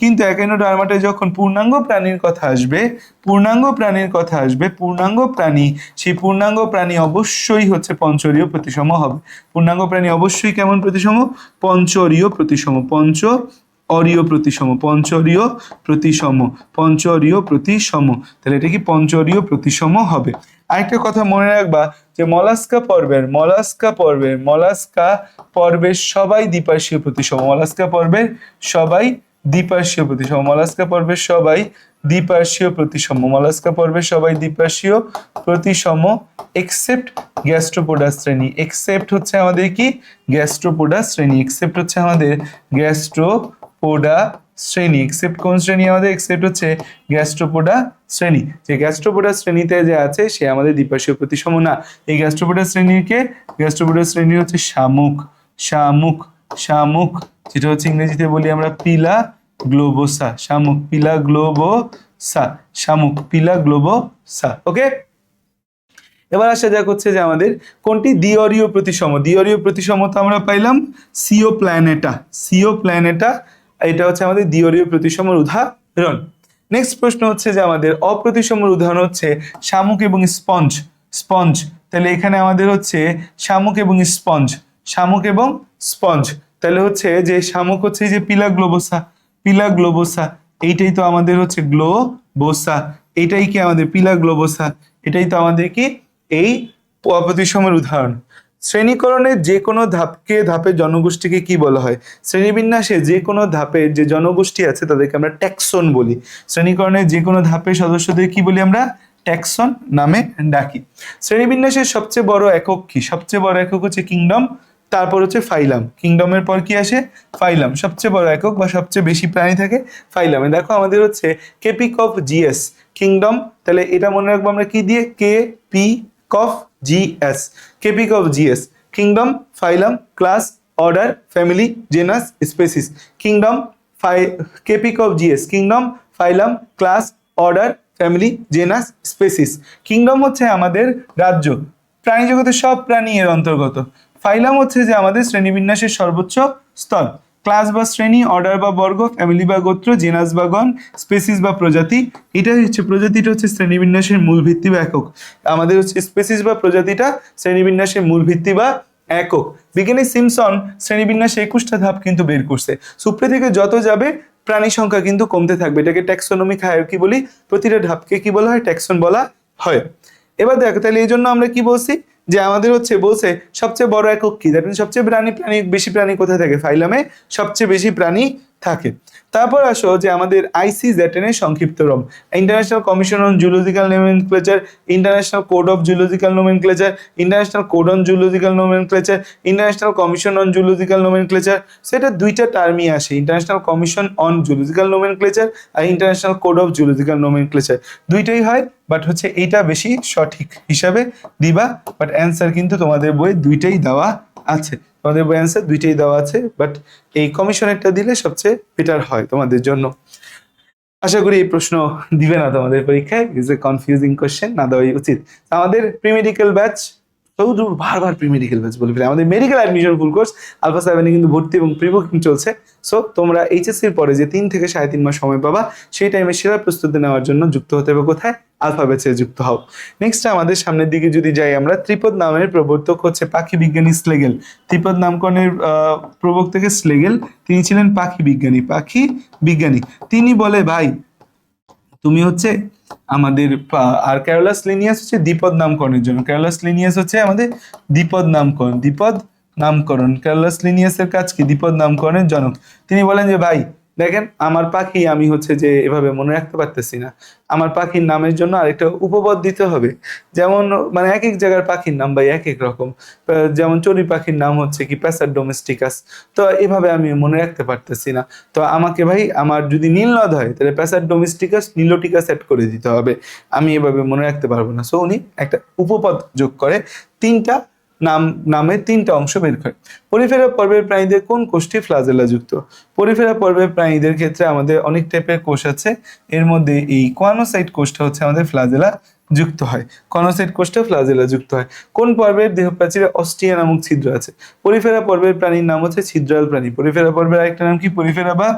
S1: কিন্তু একাইনোডার্মাটা যখন পূর্ণাঙ্গ প্রাণীর কথা আসবে, পূর্ণাঙ্গ প্রাণীর কথা আসবে, পূর্ণাঙ্গ প্রাণী, সেই পূর্ণাঙ্গ প্রাণী অবশ্যই হচ্ছে পঞ্চরীয় প্রতিসম হবে, পূর্ণাঙ্গ প্রাণী অবশ্যই কেমন প্রতিসম, পঞ্চরীয় প্রতিসম, পঞ্চ অরীয় প্রতিসম, পঞ্চরীয় প্রতিসম, পঞ্চরীয় প্রতিসম, তাহলে এটা কি পঞ্চরীয় প্রতিসম হবে। আরেকটা কথা মনে রাখবা যে মলাস্কা পর্বের, মলাস্কা পর্বের সবাই দ্বিপার্শ্বীয় প্রতিসম, মলাস্কা পর্বের সবাই দ্বিপার্শ্বীয় প্রতিসম, মলাস্কা পর্বের সবাই দ্বিপার্শ্বীয় প্রতিসম, মলাস্কা পর্বের সবাই দ্বিপার্শ্বীয় প্রতিসম এক্সেপ্ট গ্যাস্ট্রোপোডা শ্রেণী, এক্সেপ্ট হচ্ছে আমাদের কি গ্যাস্ট্রোপোডা শ্রেণী, এক্সেপ্ট হচ্ছে আমাদের গ্যাস্ট্রোপোডা শ্রেণী, এক্সেপ্ট কোন শ্রেণী আমাদের, এক্সেপ্ট হচ্ছে গ্যাস্ট্রোপোডা শ্রেণী, যে গ্যাস্ট্রোপোডা শ্রেণীতে যে আছে সে আমাদের দ্বিপার্শ্বীয় প্রতিসম না। এই গ্যাস্ট্রোপোডা শ্রেণীকে, গ্যাস্ট্রোপোডা শ্রেণী হচ্ছে শামুক, শামুক, শামুক, যেটা হচ্ছে ইংরেজিতে বলি আমরা পিলা গ্লোবোসা, শামুক পিলা গ্লোবোসা, শামুক পিলা গ্লোবোসা। ওকে, এবার আসা যাক হচ্ছে যে আমাদের কোনটি দ্বিঅরীয় প্রতিসম, দ্বিঅরীয় প্রতিসম তো আমরা পাইলাম সিও প্ল্যানেটা, সিও প্ল্যানেটা, এটা হচ্ছে আমাদের দ্বিঅরীয় প্রতিসমের উদাহরণ। নেক্সট প্রশ্ন হচ্ছে যে আমাদের অপ্রতিসমের উদাহরণ হচ্ছে শামুক এবং স্পঞ্জ, স্পঞ্জ, তাহলে এখানে আমাদের হচ্ছে শামুক এবং স্পঞ্জ, শামুক এবং স্পঞ্জ, তাহলে হচ্ছে যে শামুক হচ্ছে যে পিলা গ্লোবোসা, পিলা গ্লোবোসা, এইটাই তো আমাদের হচ্ছে গ্লোবোসা, এটাই কি আমাদের পিলা গ্লোবোসা, এটাই তো আমাদের কি এই অপ্রতিসমের উদাহরণ। শ্রেণীকরণের যে কোনো ধাপের জনগোষ্ঠীকে কি বলা হয়, শ্রেণীবিন্যাসে যে কোনো ধাপের যে জনগোষ্ঠী আছে তাদেরকে আমরা ট্যাক্সন বলি, শ্রেণীকরণের যে কোনো ধাপের সদস্যদের কি বলি আমরা, ট্যাক্সন নামে ডাকি। শ্রেণীবিন্যাসের সবচেয়ে বড় একক কি, সবচেয়ে বড় একক হচ্ছে কিংডম, তারপর হচ্ছে ফাইলাম, কিংডমের পর কি আসে ফাইলাম, সবচেয়ে বড় একক বা সবচেয়ে বেশি প্রাণী থাকে ফাইলামে। দেখো আমাদের হচ্ছে কেপিক অফ জিএস, কিংডম, তাহলে এটা মনে রাখবো আমরা কি দিয়ে, K P C of GS, KPC of GS, kingdom, phylum, class, order, family, genus, species, kingdom, KPC of GS, kingdom, phylum, class, order, family, genus, species. Kingdom হচ্ছে আমাদের রাজ্য, প্রাণী জগতের সব প্রাণী এর অন্তর্গত। ফাইলাম হচ্ছে যে আমাদের শ্রেণীবিন্যাসের সর্বোচ্চ স্তর, ক্লাস বা শ্রেণী, অর্ডার বা বর্গ, ফ্যামিলি বা গোত্র, জেনাস বা গণ, স্পেসিস বা প্রজাতি, এটাই হচ্ছে প্রজাতিটা হচ্ছে শ্রেণীবিন্যাসের মূল ভিত্তি বা একক, আমাদের হচ্ছে স্পেসিস বা প্রজাতিটা শ্রেণীবিন্যাসের মূল ভিত্তি বা একক। বিজ্ঞানী সিমসন শ্রেণীবিন্যাসে 21টা ধাপ কিন্তু বের করছে, সুপ্রে থেকে যত যাবে প্রাণী সংখ্যা কিন্তু কমতে থাকবে, এটাকে ট্যাক্সোনমিক হায়ারার্কি বলি, প্রতিটা ধাপকে কি বলা হয়, ট্যাক্সন বলা হয়। এবার দেখো তাহলে এই জন্য আমরা কি বলছি যে আমাদের হচ্ছে বলছে সবচেয়ে বড় একক কি, দ্যাট মিনস সবচেয়ে বেশি প্রাণী কোথায় থাকে, ফাইলামে সবচেয়ে বেশি প্রাণী থাকে। তারপর আসো যে আমাদের আইসিজেডএন সংক্ষিপ্ত রূপ, International Commission on Zoological Nomenclature, International Code of Zoological Nomenclature, International Code on Zoological Nomenclature, International Commission on Zoological Nomenclature, সেটা দুইটা টার্মই আসে, International Commission on Zoological Nomenclature আর International Code of Zoological Nomenclature, দুইটাই হয়, but হচ্ছে এইটা বেশি সঠিক হিসাবে দিবা, বাট অ্যান্সার কিন্তু তোমাদের বইয়ে দুইটাই দেওয়া আছে, তোমাদের বই অ্যান্সার দুইটাই দেওয়া আছে, বাট এই কমিশনেরটা দিলে সবচেয়ে বেটার হয় তোমাদের জন্য। আশা করি এই প্রশ্ন দিবে না তোমাদের পরীক্ষায়, ইজ এ কনফিউজিং কোশ্চেন, না দেওয়াই উচিত। আমাদের প্রি মেডিকেল ব্যাচ, বারবার প্রি মেডিকেল ব্যাচ বলে ফেলে, আমাদের medical admission full course alpha 7 কিন্তু ভর্তি এবং প্রি বুকিং চলছে। সো তোমরা এইচএসসির পরে যে 3 থেকে 3.5 মাস সময় পাবা, সেই টাইমে সেরা প্রস্তুতি নেওয়ার জন্য যুক্ত হতে হবে কোথায়, আলফা ব্যাচে যুক্ত হও। নেক্সট আমাদের সামনের দিকে যদি যাই আমরা, ত্রিপদ নামের প্রবর্তক হচ্ছে পাখি বিজ্ঞানী স্লেগেল, ত্রিপদ নামকরণের প্রবর্তক স্লেগেল, তিনি ছিলেন পাখি বিজ্ঞানী, পাখি বিজ্ঞানী। তিনি বলে ভাই তুমি হচ্ছে আমাদের আর ক্যারোলাস লিনিয়াস হচ্ছে দ্বিপদ নামকরণের জন্য। ক্যারোলাস লিনিয়াস হচ্ছে আমাদের দ্বিপদ নামকরণ, দ্বিপদ নামকরণ। ক্যারোলাস লিনিয়াসের কাজ কি? দ্বিপদ নামকরণের জনক। তিনি বলেন যে ভাই দেখেন আমার পাখি আমি হচ্ছে যে এভাবে মনে রাখতে পারতেছি না, আমার পাখির নামের জন্য আরেকটা উপপদ দিতে হবে। যেমন মানে এক এক জায়গার পাখির নাম ভাই এক এক রকম। যেমন চড়ুই পাখির নাম হচ্ছে কি প্যাসার ডোমেস্টিকাস, তো এভাবে আমি মনে রাখতে পারতেছি না। তো আমাকে ভাই আমার যদি নীলনদ হয় তাহলে প্যাসার ডোমেস্টিকাস নিলোটিকাস সেট করে দিতে হবে, আমি এভাবে মনে রাখতে পারবো না। সো উনি একটা উপপদ যোগ করে তিনটা নামে তিনটা অংশ বের করে। পরিফেরা পর্বের প্রাণীদের কোন কোষটি ফ্লাজেলা যুক্ত? পরিফেরা পর্বের প্রাণীদের ক্ষেত্রে আমাদের অনেক টাইপের কোষ আছে, এর মধ্যে এই কোয়ানোসাইট কোষটা হচ্ছে আমাদের ফ্লাজেলা যুক্ত হয়। কনোসাইট কোষটা ফ্লাজেলা যুক্ত হয়। কোন পর্বের দেহপ্রাচীরে অস্টিয়া নামক ছিদ্র আছে? পরিফেরা পর্বের প্রাণীর নাম হচ্ছে ছিদ্রাল প্রাণী। পরিফেরা পর্বের আরেকটা নাম কি? পরিফেরা বা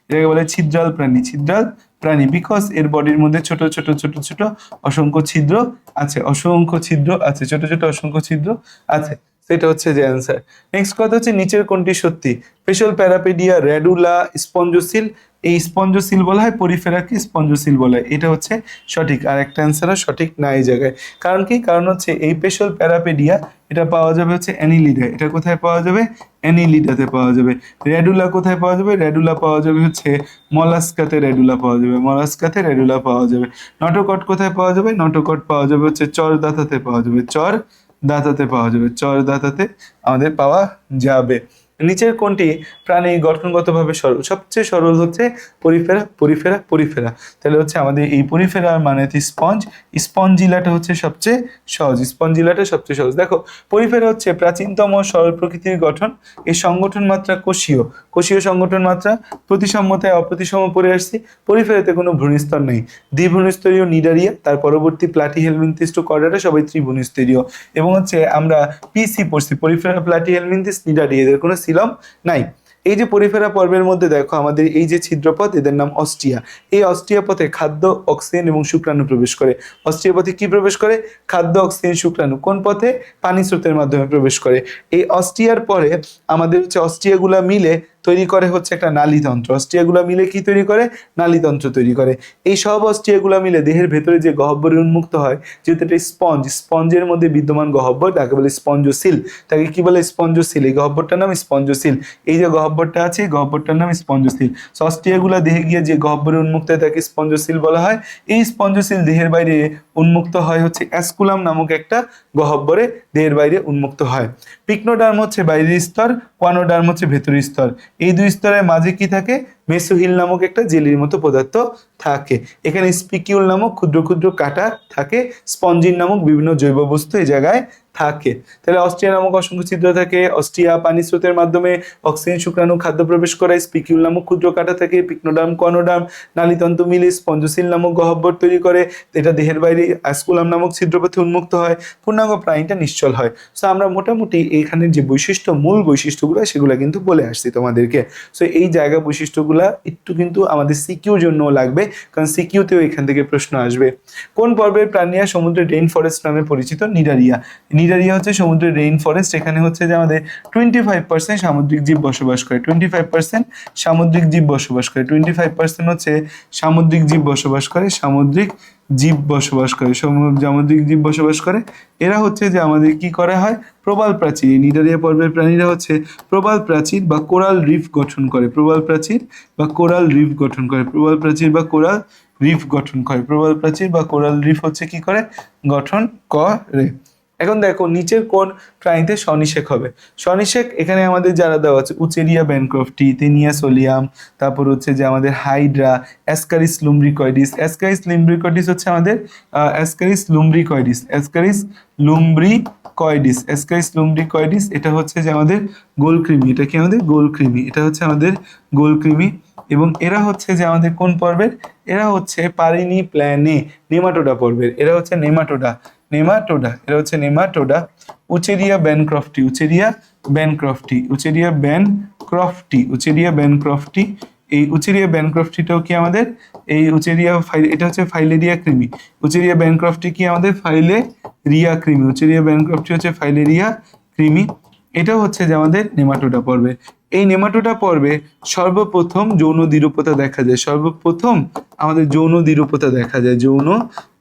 S1: এটাকে বলে ছিদ্রাল প্রাণী। ছিদ্রাল প্রাণী বিকজ এর বডির মধ্যে ছোট ছোট ছোট ছোট অসংখ্য ছিদ্র আছে, অসংখ্য ছিদ্র আছে, ছোট ছোট অসংখ্য ছিদ্র আছে। সেটা হচ্ছে যে অ্যান্সার। নেক্সট কথা হচ্ছে নিচের কোনটি সত্যি? ফেশিয়াল প্যারাপেডিয়া, রেডুলা, স্পঞ্জোসিল। এই স্পঞ্জোসিল বলা হয়, পরিফেরাকে স্পঞ্জোসিল বলা হয়, এটা হচ্ছে সঠিক। আর একটা অ্যান্সারও সঠিক না এই জায়গায়। কারণ কি? কারণ হচ্ছে এই ফেশিয়াল প্যারাপেডিয়া এটা পাওয়া যাবে হচ্ছে অ্যানিলিডা। এটা কোথায় পাওয়া যাবে? অ্যানিলিডাতে পাওয়া যাবে। রেডুলা কোথায় পাওয়া যাবে? রেডুলা পাওয়া যাবে হচ্ছে মলাস্কাতে, রেডুলা পাওয়া যাবে মলাস্কাতে, রেডুলা পাওয়া যাবে। নটোকট কোথায় পাওয়া যাবে? নটোকট পাওয়া যাবে হচ্ছে চরদাতাতে পাওয়া যাবে, চরদাতাতে পাওয়া যাবে, চরদাতাতে আমাদের পাওয়া যাবে। নিচের কোনটি প্রাণী গঠনগতভাবে সরল? সবচেয়ে সরল হচ্ছে পরিফেরা, পরিফেরা, পরিফেরা। তাহলে হচ্ছে আমাদের এই পরিফেরা মানে হচ্ছে স্পঞ্জ, স্পঞ্জিলাটা হচ্ছে সবচেয়ে সহজ, স্পঞ্জিলাটা সবচেয়ে সহজ। দেখো পরিফেরা হচ্ছে প্রাচীনতম সরল প্রকৃতির গঠন। এই সংগঠন মাত্রা কোষীয়, কোষীয় সংগঠন মাত্রা প্রতিসম্যতায় অপ্রতিসম পড়ে আসছে। পরিফেরাতে কোনো ভ্রূণস্তর নেই। দ্বিভ্রূণস্তরীয় নিডারিয়া, তার পরবর্তী প্লাটিহেলমিনথিস টু কর্ডাটা সবাই ত্রিভ্রূণস্তরীয়। এবং হচ্ছে আমরা পিসি পড়ছি, পরিফেরা প্লাটিহেলমিনথিস নিডারিয়া, এদের কোনো সিলম নাই। এই যে পরিফেরা পর্বের মধ্যে দেখো আমাদের এই যে ছিদ্রপথ, এদের নাম অস্টিয়া। এই অস্টিয়া পথে খাদ্য, অক্সিজেন এবং শুক্রাণু প্রবেশ করে। অস্টিয়া পথে কি প্রবেশ করে? খাদ্য, অক্সিজেন, শুক্রাণু। কোন পথে? পানি স্রোতের মাধ্যমে প্রবেশ করে। এই অস্টিয়ার পরে আমাদের হচ্ছে অস্টিয়াগুলা মিলে তৈরি করে হচ্ছে একটা নালীতন্ত্র। অস্টিয়াগুলা মিলে কি তৈরি করে? নালীতন্ত্র তৈরি করে। এই সব অস্টিয়াগুলা মিলে দেহের ভেতরে যে গহ্বরে উন্মুক্ত হয়, যেহেতু এটা স্পঞ্জ, স্পঞ্জের মধ্যে বিদ্যমান গহ্বর, তাকে বলে স্পঞ্জোসিল। তাকে কি বলে? স্পঞ্জোসিল। এই গহ্বরটার নাম স্পঞ্জোসিল। এই যে গহ্বরটা আছে এই গহ্বরটার নাম স্পঞ্জোসিল। অস্টিয়াগুলা দেহে গিয়ে যে গহ্বরে উন্মুক্ত হয় তাকে স্পঞ্জোসিল বলা হয়। এই স্পঞ্জোসিল দেহের বাইরে উন্মুক্ত হয় হচ্ছে অ্যাসকুলাম নামক একটা গহ্বরে, দেহের বাইরে উন্মুক্ত হয়। পিকনোডার্ম হচ্ছে বাইরের স্তর, কোয়ানোডার্ম হচ্ছে ভেতরের স্তর। এই দুই স্তরের মাঝে কি থাকে? মেসোহিল নামক একটা জেলির মতো পদার্থ থাকে। এখানে স্পিকিউল নামক ক্ষুদ্র ক্ষুদ্র কাঁটা থাকে। স্পঞ্জিন নামক বিভিন্ন জৈব বস্তু এই জায়গায় থাকে। তাহলে অস্ট্রিয়া নামক অসংখ্য ছিদ্র থাকে। অস্ট্রিয়া পানি স্রোতের মাধ্যমে অক্সিজেন, শুক্রাণু, খাদ্য প্রবেশ করায়। স্পিকিউল নামক ক্ষুদ্র কাঁটা থাকে। পিকনোডার্ম, কনোডার্ম নালীতন্তু মিলে স্পঞ্জোসিল নামক গহ্বর তৈরি করে। এটা দেহের বাইরে অ্যাসকুলাম নামক ছিদ্রপথে উন্মুক্ত হয়। পূর্ণাঙ্গ প্রাণীটা নিশ্চল হয়। সো আমরা মোটামুটি এখানে যে বৈশিষ্ট্য, মূল বৈশিষ্ট্যগুলো সেগুলো কিন্তু বলে আসছি তোমাদেরকে। সো এই জায়গা বৈশিষ্ট্যগুলা একটু কিন্তু আমাদের সিকিউর জন্য লাগবে, কারণ সিকিউতেও এখান থেকে প্রশ্ন আসবে। কোন পর্বের প্রাণীরা সমুদ্রের রেইন ফরেস্ট নামে পরিচিত? নিডারিয়া। নিডারিয়া হচ্ছে সমুদ্রের রেইন ফরেস্ট। এখানে হচ্ছে যে আমাদের 25% সামুদ্রিক জীব বসবাস করে। 25% সামুদ্রিক জীব বসবাস করে। 25% হচ্ছে সামুদ্রিক জীব বসবাস করে। সামুদ্রিক জীব বসবাস করে, সামুদ্রিক জীব বসবাস করে। এরা হচ্ছে যে আমাদের কি করা হয়? প্রবাল প্রাচীর। নিডারিয়া পর্বের প্রাণীরা হচ্ছে প্রবাল প্রাচীর বা কোরাল রিফ গঠন করে। প্রবাল প্রাচীর বা কোরাল রিফ গঠন করে। প্রবাল প্রাচীর বা কোরাল রিফ গঠন করে। প্রবাল প্রাচীর বা কোরাল রিফ হচ্ছে কি করে? গঠন করে। এখন দেখো নিচের কোন প্রাণীতে সনিষেক হবে? সনিষেক এখানে আমাদের যারা দেওয়া আছে উচেরিয়া ব্যানক্রফটি, তেনিয়া সোলিয়াম, তারপর হচ্ছে যে আমাদের হাইড্রা, অ্যাসকারিস লুম্ব্রিকয়েডিস। অ্যাসকারিস লুম্ব্রিকয়েডিস হচ্ছে আমাদের অ্যাসকারিস লুম্ব্রিকয়েডিস, অ্যাসকারিস লুম্ব্রিকয়েডিস, অ্যাসকারিস লুম্ব্রিকয়েডিস। এটা হচ্ছে যে আমাদের গোলকৃমি। এটা কি আমাদের গোলকৃমি? এটা হচ্ছে আমাদের গোলকৃমি। এবং এরা হচ্ছে যে আমাদের কোন পর্বের? এরা হচ্ছে পারিনি প্ল্যানে, নেমাটোডা পর্বের। এরা হচ্ছে নেমাটোডা, নেমাটোডা। এরা হচ্ছে নেমাটোডা। উচেরিয়া ব্যানক্রফটি, উচেরিয়া ব্যানক্রফটি, উচেরিয়া ব্যানক্রফটি, উচেরিয়া ব্যানক্রফটি। এই উচেরিয়া ব্যানক্রফটিটাও কি আমাদের এই উচেরিয়া এটা হচ্ছে ফাইলেরিয়া কৃমি। উচেরিয়া ব্যানক্রফটি কি আমাদের? ফাইলেরিয়া কৃমি। উচেরিয়া ব্যানক্রফটি হচ্ছে ফাইলেরিয়া কৃমি। এটাও হচ্ছে যে আমাদের নেমাটোডা পর্বে। এই নেমাটোডা পর্বে সর্বপ্রথম যৌন দ্বিরূপতা দেখা যায়, সর্বপ্রথম আমাদের যৌন দ্বিরূপতা দেখা যায়, যৌন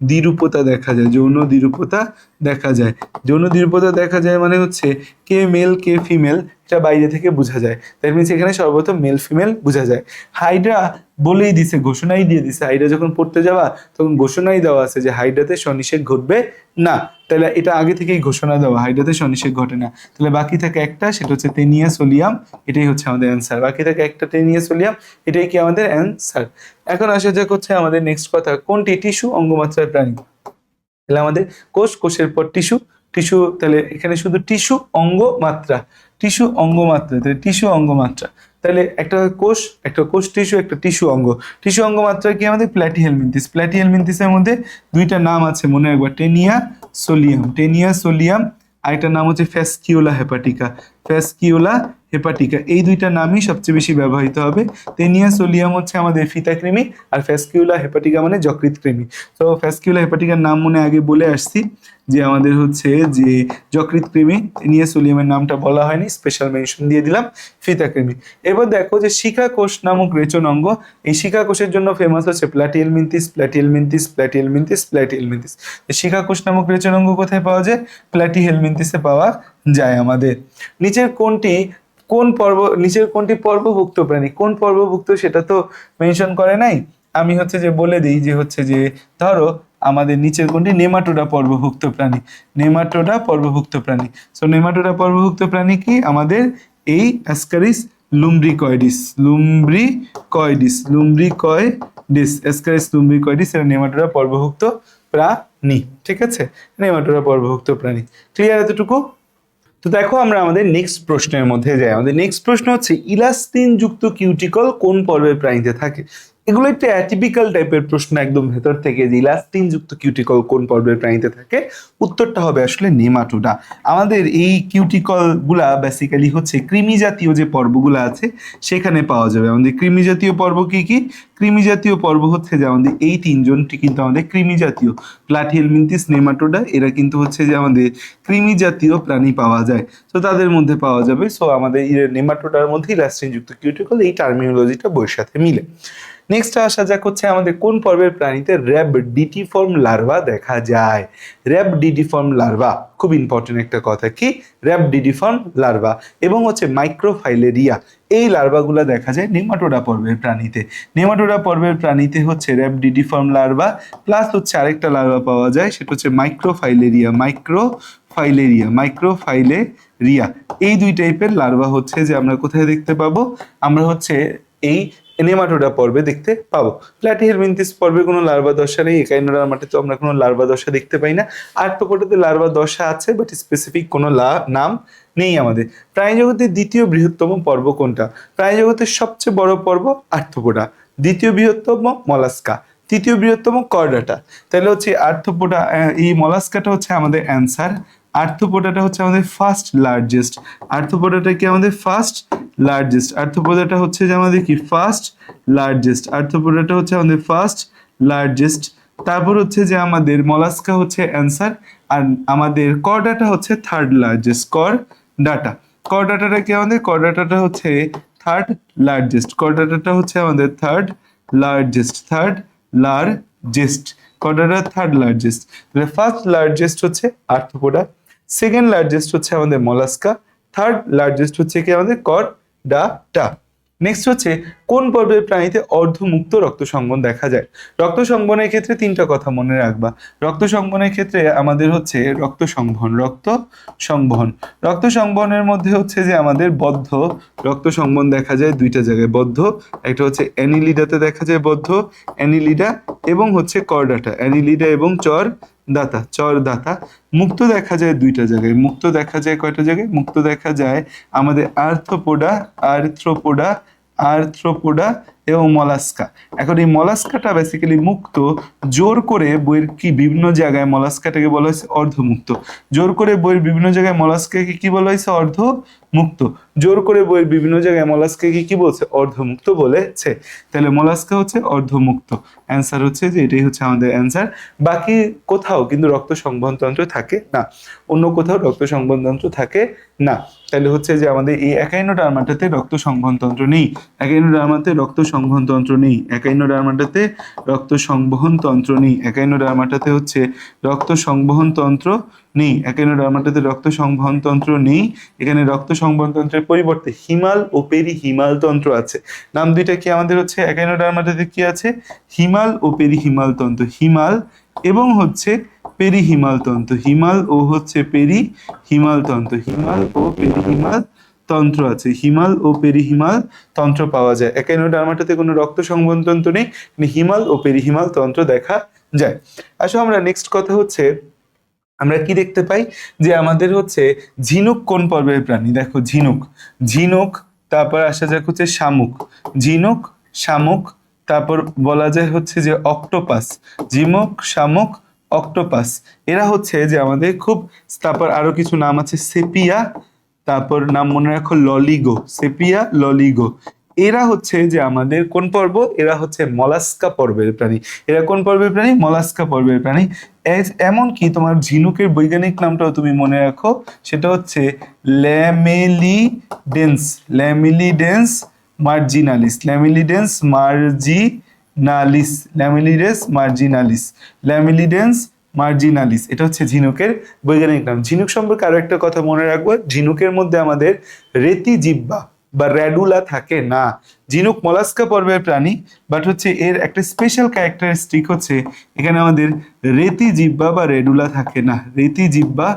S1: দ্বিরূপতা দেখা যায়, যৌন দ্বিরূপতা দেখা যায়। যৌন দ্বিরূপতা দেখা যায় মানে হচ্ছে কে মেল কে ফিমেল এটা বাইরে থেকে বোঝা যায়, দ্যাট মিনস এখানে সর্বপ্রথম মেল ফিমেল বোঝা যায়। হাইড্রা বলেই দিছে, ঘোষণাই দিয়ে দিছে, হাইড্রা যখন পড়তে যাওয়া তখন ঘোষণাই দেওয়া আছে যে হাইড্রাতে সন্নিষেধ ঘটবে না, তাহলে এটা আগে থেকেই ঘোষণা দেওয়া হাইড্রাতে সন্নিষেধ ঘটে না। তাহলে বাকি থাকে একটা, সেটা হচ্ছে টেনিয়া সোলিয়াম, এটাই হচ্ছে আমাদের অ্যান্সার। বাকি থাকে একটা টেনিয়া সোলিয়াম, এটাই কি আমাদের অ্যান্সার। এখন আসা যাক হচ্ছে আমাদের নেক্সট কথা, কোনটি টিস্যু অঙ্গমাত্রার প্রাণী? তাহলে আমাদের কোষ, কোষের পর টিস্যু, টিস্যু, তাহলে এখানে শুধু টিস্যু অঙ্গ মাত্রা, টিস্যু অঙ্গ মাত্রা, তাহলে টিস্যু অঙ্গ মাত্রা, তাহলে একটা কোষ টিস্যু, একটা টিস্যু অঙ্গ। টিস্যু অঙ্গ মাত্রা কি আমাদের প্ল্যাটিহেলমিনথিস। প্ল্যাটিহেলমিনথিসের মধ্যে দুইটা নাম আছে মনে রাখবা, টেনিয়া সোলিয়াম, টেনিয়া সোলিয়াম, আরেকটা নাম হচ্ছে ফ্যাসকিওলা হেপাটিকা, ফ্যাসকিওলা হেপাটিকা, এই দুইটা নামই সবচেয়ে বেশি ব্যবহৃত হবে। টেনিয়া সোলিয়াম হচ্ছে আমাদের ফিতাকৃমি, আর ফ্যাসকিওলা হেপাটিকা মানে যকৃৎকৃমি। তো ফ্যাসকিওলা হেপাটিকার নাম মনে আগে বলে আসছি যে আমাদের হচ্ছে যে যকৃৎকৃমি, টেনিয়া সোলিয়ামের নামটা বলা হয়নি, স্পেশাল মেনশন দিয়ে দিলাম, ফিতাকৃমি। এবার দেখো যে শিখা কোষ নামক রেচন অঙ্গ, এই শিখা কোষের জন্য ফেমাস হচ্ছে প্ল্যাটিহেলমিনথিস, প্ল্যাটিহেলমিনথিস, প্ল্যাটিহেলমিনথিস, প্ল্যাটিহেলমিনথিস। শিখা কোষ নামক রেচন অঙ্গ কোথায় পাওয়া যায়? প্ল্যাটিহেলমিনথিসে পাওয়া যায় আমাদের। নিচের কোনটি পর্বভুক্ত প্রাণী? কোন পর্বভুক্ত সেটা তো মেনশন করে নাই, আমি হচ্ছে যে বলে দিই যে হচ্ছে যে ধরো আমাদের নিচের কোনটি নেমাটোডা পর্বভুক্ত প্রাণী, নেমাটোডা পর্বভুক্ত প্রাণী। সো নেমাটোডা পর্বভুক্ত প্রাণী কি আমাদের? এই অ্যাসকারিস লুম্ব্রিকয়েডিস, অ্যাসকারিস লুম্ব্রিকয়েডিস, এটা নেমাটোডা পর্বভুক্ত প্রাণী। ঠিক আছে, নেমাটোডা পর্বভুক্ত প্রাণী। ক্লিয়ার এতটুকু? তো দেখো আমরা আমাদের নেক্সট প্রশ্নের মধ্যে যাই। আমাদের নেক্সট প্রশ্ন হচ্ছে ইলাস্টিন যুক্ত কিউটিকল কোন পর্বের প্রাণীতে থাকে? এগুলো একটা অ্যাটিপিক্যাল টাইপের প্রশ্ন একদম ভেতর থেকে, যে ইলাস্টিন যুক্ত কিউটিকল কোন পর্বের প্রাণীতে থাকে, উত্তরটা হবে আসলে নেমাটোডা। আমাদের এই কিউটিকল গুলা বেসিক্যালি হচ্ছে কৃমি জাতীয় যে পর্বগুলো আছে সেখানে পাওয়া যাবে। আমাদের কৃমি জাতীয় পর্ব কি কি? কৃমি জাতীয় পর্ব হচ্ছে যে আমাদের এই তিনজনটি কিন্তু আমাদের কৃমি জাতীয়, প্ল্যাটিহেলমিনথিস, নেমাটোডা, এরা কিন্তু হচ্ছে যে আমাদের কৃমি জাতীয় প্রাণী পাওয়া যায়, তো তাদের মধ্যে পাওয়া যাবে। সো আমাদের নেমাটোডার মধ্যে ইলাস্টিন যুক্ত কিউটিকল, এই টার্মিনোলজিটা বইয়ের সাথে মিলে। নেক্সট আসা যাক হচ্ছে আমাদের কোন পর্বের প্রাণীতে র‍্যাবডিটিফর্ম লার্ভা দেখা যায়? র‍্যাবডিটিফর্ম লার্ভা খুব ইম্পর্টেন্ট একটা কথা, কি র‍্যাবডিটিফর্ম লার্ভা এবং হচ্ছে মাইক্রোফাইলেরিয়া, এই লার্ভাগুলো দেখা যায় নেমাটোডা পর্বের প্রাণীতে। নেমাটোডা পর্বের প্রাণীতে হচ্ছে র‍্যাবডিটিফর্ম লার্ভা প্লাস হচ্ছে আরেকটা লার্ভা পাওয়া যায়, সেটা হচ্ছে মাইক্রোফাইলেরিয়া। এই দুই টাইপের লার্ভা হচ্ছে যে আমরা কোথায় দেখতে পাবো? আমরা হচ্ছে এই নেমাটোডা পর্বে দেখতে পাবো। প্ল্যাটিহেলমিনথিস পর্বে কোনো লার্ভা দশা নেই, একাইনোডার মাঠে তো আমরা কোনো লার্ভা দশা দেখতে পাই না। আর্থ্রোপোডাতে লার্ভা দশা আছে, বাট স্পেসিফিক কোনো নাম নেই আমাদের। প্রাণীজগতের দ্বিতীয় বৃহত্তম পর্ব কোনটা? প্রাণীজগতের সবচেয়ে বড় পর্ব আর্থ্রোপোডা, দ্বিতীয় বৃহত্তম মলাস্কা, তৃতীয় বৃহত্তম করডাটা। তাহলে হচ্ছে আর্থ্রোপোডা, এই মলাস্কাটা হচ্ছে আমাদের অ্যান্সার। আর্থ্রোপোডাটা হচ্ছে আমাদের ফার্স্ট লার্জেস্ট, আর্থ্রোপোডাটা কি আমাদের ফার্স্ট লার্জেস্ট, আর্থ্রোপোডাটা হচ্ছে যে আমাদের কি ফার্স্ট লার্জেস্ট, আর্থ্রোপোডাটা হচ্ছে আমাদের ফার্স্ট লার্জেস্ট। তারপর হচ্ছে যে আমাদের মলাস্কা হচ্ছে অ্যান্সার, আর আমাদের করডাটা হচ্ছে থার্ড লার্জেস্ট, করডাটাটা কি আমাদের? করডাটাটা হচ্ছে থার্ড লার্জেস্ট, করডাটাটা হচ্ছে আমাদের third largest, Chordata third largest. তাহলে ফার্স্ট লার্জেস্ট হচ্ছে আর্থ্রোপোডা, সেকেন্ড লার্জেস্ট হচ্ছে আমাদের মলাস্কা, থার্ড লার্জেস্ট হচ্ছে কি আমাদের করডাটা। নেক্সট হচ্ছে কোন পর্বের প্রাণীতে অর্ধমুক্ত রক্ত সংবহন দেখা যায়? রক্ত সংবহনের ক্ষেত্রে তিনটা কথা মনে রাখবা। রক্ত সংবহনের ক্ষেত্রে আমাদের হচ্ছে রক্ত সংবহনের মধ্যে হচ্ছে যে আমাদের বদ্ধ রক্ত সংবহন দেখা যায় দুইটা জায়গায়, বদ্ধ, একটা হচ্ছে অ্যানিলিডাতে দেখা যায় বদ্ধ অ্যানিলিডা, এবং হচ্ছে করডাটা, অ্যানিলিডা এবং চরদাতা। মুক্ত দেখা যায় দুইটা জায়গায়, মুক্ত দেখা যায় কয়টা জায়গায়? মুক্ত দেখা যায় আমাদের আর্থ্রোপোডা এবং মলাস্কা। এখন এই মলাস্কাটা বেসিক্যালি মুক্ত, জোর করে বইয়ের কি বিভিন্ন জায়গায় মলাস্কাটাকে বলা হয়েছে অর্ধমুক্ত, জোর করে বইয়ের বিভিন্ন জায়গায় মলাস্কাকে কি বলা হয়েছে? অর্ধমুক্ত, জোর করে বইয়ের বিভিন্ন জায়গায় মলাস্কাকে কি বলছে? অর্ধমুক্ত বলেছে। তাহলে মলাস্কা হচ্ছে অর্ধমুক্ত, অ্যান্সার হচ্ছে যে এটাই হচ্ছে আমাদের অ্যান্সার। বাকি কোথাও কিন্তু রক্ত সংবহন তন্ত্র থাকে না, অন্য কোথাও রক্ত সংবহন তন্ত্র থাকে না। তাহলে হচ্ছে যে আমাদের এই একাইনোডার্মাটাতে রক্ত সংবহন তন্ত্র নেই। একাইনোডার্মাতে রক্ত সংবহন তন্ত্র নেই। একাইনোডার্মাটাতে রক্ত সংবহন তন্ত্র নেই। একাইনোডার্মাটাতে হচ্ছে রক্ত সংবহন তন্ত্র নেই। একাইনোডার্মাটাতে রক্ত সংবহন তন্ত্র নেই। এখানে রক্ত সংবহন তন্ত্রের পরিবর্তে হিমাল ও পেরিহিমাল তন্ত্র আছে। নাম দুইটা কি আমাদের হচ্ছে একাইনোডার্মাটাতে কি আছে? হিমাল ও পেরিহিমাল তন্ত্র। হিমাল এবং হচ্ছে পেরিহিমাল তন্ত্র। হিমাল ও হচ্ছে পেরিহিমাল তন্ত্র। হিমাল ও পেরিহিমাল তন্ত্র আছে। হিমাল ও পেরিহিমাল তন্ত্র পাওয়া যায়। একাইনোডার্মাটাতে কোনো রক্ত সংবহন তন্ত্র নেই, কিন্তু হিমাল ও পেরিহিমাল তন্ত্র দেখা যায়। আসো আমরা নেক্সট কথা হচ্ছে আমরা কি দেখতে পাই যে আমাদের হচ্ছে ঝিনুক কোন পর্বের প্রাণী? দেখো ঝিনুক, ঝিনুক, তারপর আসা যাক হচ্ছে শামুক, ঝিনুক, শামুক, তারপর বলা যায় হচ্ছে যে অক্টোপাস, ঝিনুক, শামুক, অক্টোপাস, এরা হচ্ছে যে আমাদের খুব, তারপর আরো কিছু নাম আছে সেপিয়া, তারপর নাম মনে রাখো ললিগো, সেপিয়া, ললিগো, এরা হচ্ছে যে আমাদের কোন পর্ব? এরা হচ্ছে মলাস্কা পর্বের প্রাণী। এরা কোন পর্বের প্রাণী? মলাস্কা পর্বের প্রাণী। এমনকি তোমার ঝিনুকের বৈজ্ঞানিক নামটাও তুমি মনে রাখো, সেটা হচ্ছে ল্যামেলিডেন্স, ল্যামেলিডেন্স মার্জিনালিস, ল্যামেলিডেন্স মার্জিনালিস, ল্যামেলিডেন্স মার্জিনালিস, ল্যামেলিডেন্স মার্জিনালিস, এটা হচ্ছে ঝিনুকের বৈজ্ঞানিক নাম। ঝিনুক সম্পর্কে আরো একটা কথা মনে রাখবো, ঝিনুকের মধ্যে আমাদের রেতি জিহ্বা বা র্যাডুলা থাকে না। ঝিনুক মলাস্কা পর্বের প্রাণী, বাট হচ্ছে এর একটা স্পেশাল ক্যারেক্টারিস্টিক হচ্ছে এখানে আমাদের রেতি জিহ্বা বা রেডুলা থাকে না। রেতি জিহ্বা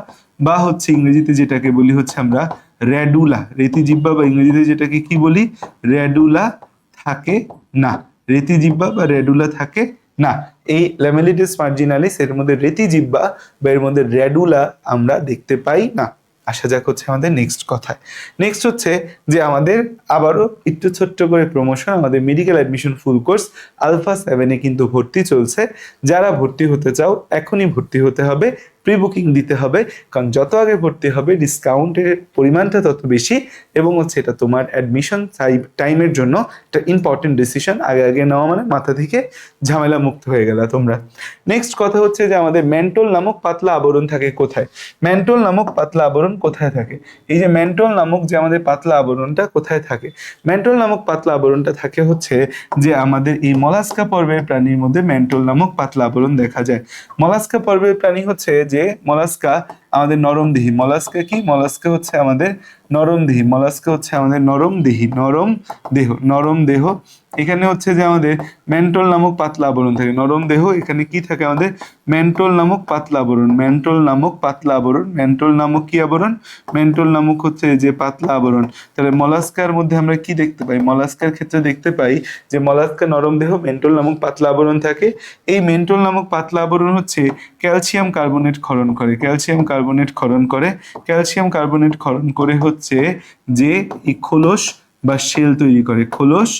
S1: বা হচ্ছে ইংরেজিতে যেটাকে বলি হচ্ছে আমরা র্যাডুলা, রেতি জিহ্বা বা ইংরেজিতে যেটাকে কি বলি? র্যাডুলা থাকে না। রেতি জিহ্বা বা র্যাডুলা থাকে না। এই ল্যামেলিডিস মার্জিনালিস এর মধ্যে রেতি জিহ্বা বা এর মধ্যে র্যাডুলা আমরা দেখতে পাই না। আসা যাক হচ্ছে আমাদের নেক্সট কথায়। নেক্সট হচ্ছে যে আমাদের আবারও একটু ছোট্ট করে প্রমোশন, আমাদের medical admission full course alpha 7-এ কিন্তু ভর্তি চলছে। যারা ভর্তি হতে চাও এখনই ভর্তি হতে হবে, প্রি বুকিং দিতে হবে, কারণ যত আগে ভর্তি হবে ডিসকাউন্টের পরিমাণটা তত বেশি, এবং হচ্ছে এটা তোমার অ্যাডমিশন টাইমের জন্য একটা ইম্পর্টেন্ট ডিসিশন। আগে আগে নেওয়া মানে মাথা থেকে ঝামেলা মুক্ত হয়ে গেল তোমরা। নেক্সট কথা হচ্ছে যে আমাদের মেন্টল নামক পাতলা আবরণ থাকে কোথায়? মেন্টল নামক পাতলা আবরণ কোথায় থাকে? এই যে মেন্টল নামক যে আমাদের পাতলা আবরণটা কোথায় থাকে? মেন্টল নামক পাতলা আবরণটা থাকে হচ্ছে যে আমাদের এই মলাস্কা পর্বের প্রাণীর মধ্যে মেন্টল নামক পাতলা আবরণ দেখা যায়। মলাস্কা পর্বের প্রাণী হচ্ছে যে মলাস্কা আমাদের নরমদেহী। মলাস্কা কি? মলাস্কা হচ্ছে আমাদের নরমদেহী। মলাস্কা হচ্ছে আমাদের নরমদেহী, নরম দেহ, নরম দেহ। এখানে হচ্ছে যে আমাদের মেন্টল নামক পাতলা আবরণ থাকে। নরম দেহ, এখানে কি থাকে আমাদের? মেন্টল নামক পাতলা আবরণ, মেন্টল নামক পাতলা আবরণ। মেন্টল নামক কি আবরণ? মেন্টল নামক হচ্ছে যে পাতলা আবরণ। তাহলে মলাস্কার মধ্যে আমরা কি দেখতে পাই? মলাস্কার ক্ষেত্রে দেখতে পাই যে মলাস্কা নরম দেহ, মেন্টল নামক পাতলা আবরণ থাকে। এই মেন্টল নামক পাতলা আবরণ হচ্ছে ক্যালসিয়াম কার্বনেট ক্ষরণ করে, ক্যালসিয়াম কার্বনেট ক্ষরণ করে, ক্যালসিয়াম কার্বনেট ক্ষরণ করে হচ্ছে যে এই খোলস বা শেল তৈরি করে, খোলস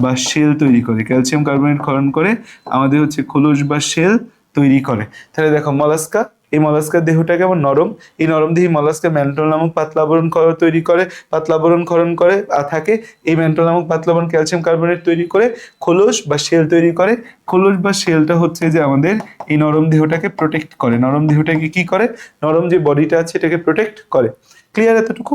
S1: বা শেল তৈরি করে। ক্যালসিয়াম কার্বনেট ক্ষরণ করে আমাদের হচ্ছে খোলস বা শেল তৈরি করে। তাহলে দেখো মলাস্কা, এই মলাস্কার দেহটা কেমন? নরম। এই নরমদেহী মলাস্কা মেন্টল নামক পাতলা আবরণ তৈরি করে, পাতলা আবরণ ক্ষরণ করে থাকে। এই মেন্টল নামক পাতলা আবরণ ক্যালসিয়াম কার্বনেট তৈরি করে খোলস বা শেল তৈরি করে। খোলস বা শেলটা হচ্ছে যে আমাদের এই নরম দেহটাকে প্রোটেক্ট করে। নরম দেহটাকে কি করে? নরম যে বডিটা আছে এটাকে প্রোটেক্ট করে। ক্লিয়ার এতটুকু?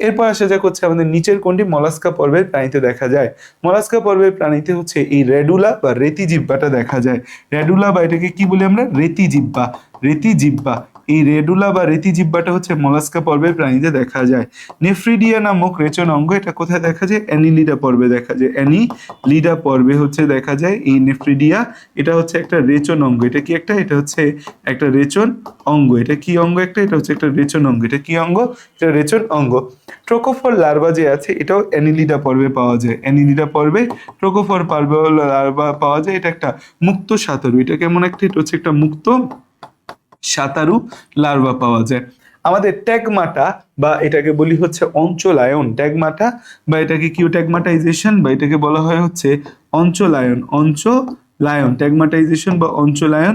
S1: এরপর আসা যাক হচ্ছে আমাদের নিচের কোনটি মলাস্কা পর্বের প্রাণীতে দেখা যায়? মলাস্কা পর্বের প্রাণীতে হচ্ছে এই রেডুলা বা রেতি জিহ্বাটা দেখা যায়। রেডুলা বা এটাকে কি বলি আমরা? রেতি জিহ্বা, রেতি জিহ্বা। এই রেডুলা বা রেতি জিহ্বাটা হচ্ছে মলাস্কা পর্বের প্রাণীতে দেখা যায়। নেফ্রিডিয়া নামক রেচন অঙ্গ, এটা কোথায় দেখা যায়? অ্যানিলিডা পর্বে দেখা যায়। অ্যানিলিডা পর্বে হচ্ছে দেখা যায় এই নেফ্রিডিয়া। এটা হচ্ছে একটা রেচন অঙ্গ। এটা কি একটা? এটা হচ্ছে একটা রেচন অঙ্গ। এটা কি অঙ্গ একটা? এটা হচ্ছে একটা রেচন অঙ্গ। এটা কি অঙ্গ? এটা রেচন অঙ্গ। ট্রোকোফর লার্ভা যে আছে এটাও অ্যানিলিডা পর্বে পাওয়া যায়। অ্যানিলিডা পর্বে ট্রোকোফর লার্ভা পাওয়া যায়। এটা একটা মুক্ত সাঁতারু। এটা কেমন একটা? এটা হচ্ছে একটা মুক্ত সাঁতারু লার্ভা পাওয়া যায়। আমাদের ট্যাগমাটা বা এটাকে বলি হচ্ছে অঞ্চলায়ন, ট্যাগমাটা বা এটাকে কিউট্যাগমাটাইজেশন বা এটাকে বলা হয় হচ্ছে অঞ্চলায়ন, অঞ্চলায়ন, ট্যাগমাটাইজেশন বা অঞ্চলায়ন।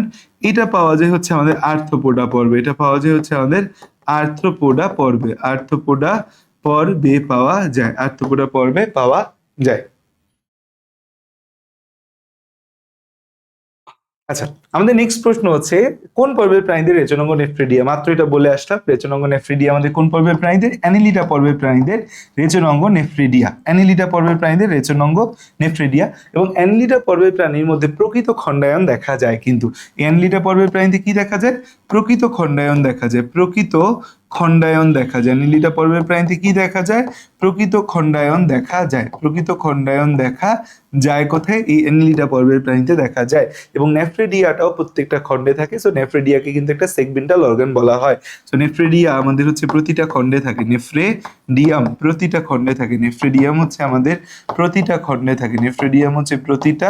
S1: এটা পাওয়া যায় হচ্ছে আমাদের আর্থ্রোপোডা পর্বে। এটা পাওয়া যায় হচ্ছে আমাদের আর্থ্রোপোডা পর্বে, আর্থ্রোপোডা পর্বে পাওয়া যায়, আর্থ্রোপোডা পর্বে পাওয়া যায়। আচ্ছা, আমাদের নেক্সট প্রশ্ন হচ্ছে কোন পর্বের প্রাণীদের রেচনাঙ্গ নেফ্রিডিয়া? মাত্র এটা বলে আসলাম, রেচনাঙ্গ নেফ্রিডিয়া আমাদের কোন পর্বের প্রাণীদের? অ্যানিলিডা পর্বের প্রাণীদের রেচনাঙ্গ নেফ্রিডিয়া। অ্যানিলিডা পর্বের প্রাণীদের রেচনাঙ্গ নেফ্রিডিয়া। এবং অ্যানিলিডা পর্বের প্রাণীর মধ্যে প্রকৃত খণ্ডায়ন দেখা যায়, কিন্তু অ্যানিলিডা পর্বের প্রাণীতে কি দেখা যায়? প্রকৃত খণ্ডায়ন দেখা যায়, প্রকৃত খণ্ডায়ন দেখা যায়। অ্যানিলিডা পর্বের প্রাণীতে কি দেখা যায়? প্রকৃত খণ্ডায়ন দেখা যায়, প্রকৃত খণ্ডায়ন দেখা যায় কোথায়? এই অ্যানিলিডা পর্বের প্রাণীতে দেখা যায়। এবং নেফ্রিডিয়াটাও প্রত্যেকটা খণ্ডে থাকে, সো নেফ্রিডিয়াকে কিন্তু একটা সেগমেন্টাল অর্গান বলা হয়। সো নেফ্রিডিয়া আমাদের হচ্ছে প্রতিটা খণ্ডে থাকে, নেফ্রিডিয়াম প্রতিটা খণ্ডে থাকে, নেফ্রিডিয়াম হচ্ছে আমাদের প্রতিটা খণ্ডে থাকে, নেফ্রিডিয়াম হচ্ছে প্রতিটা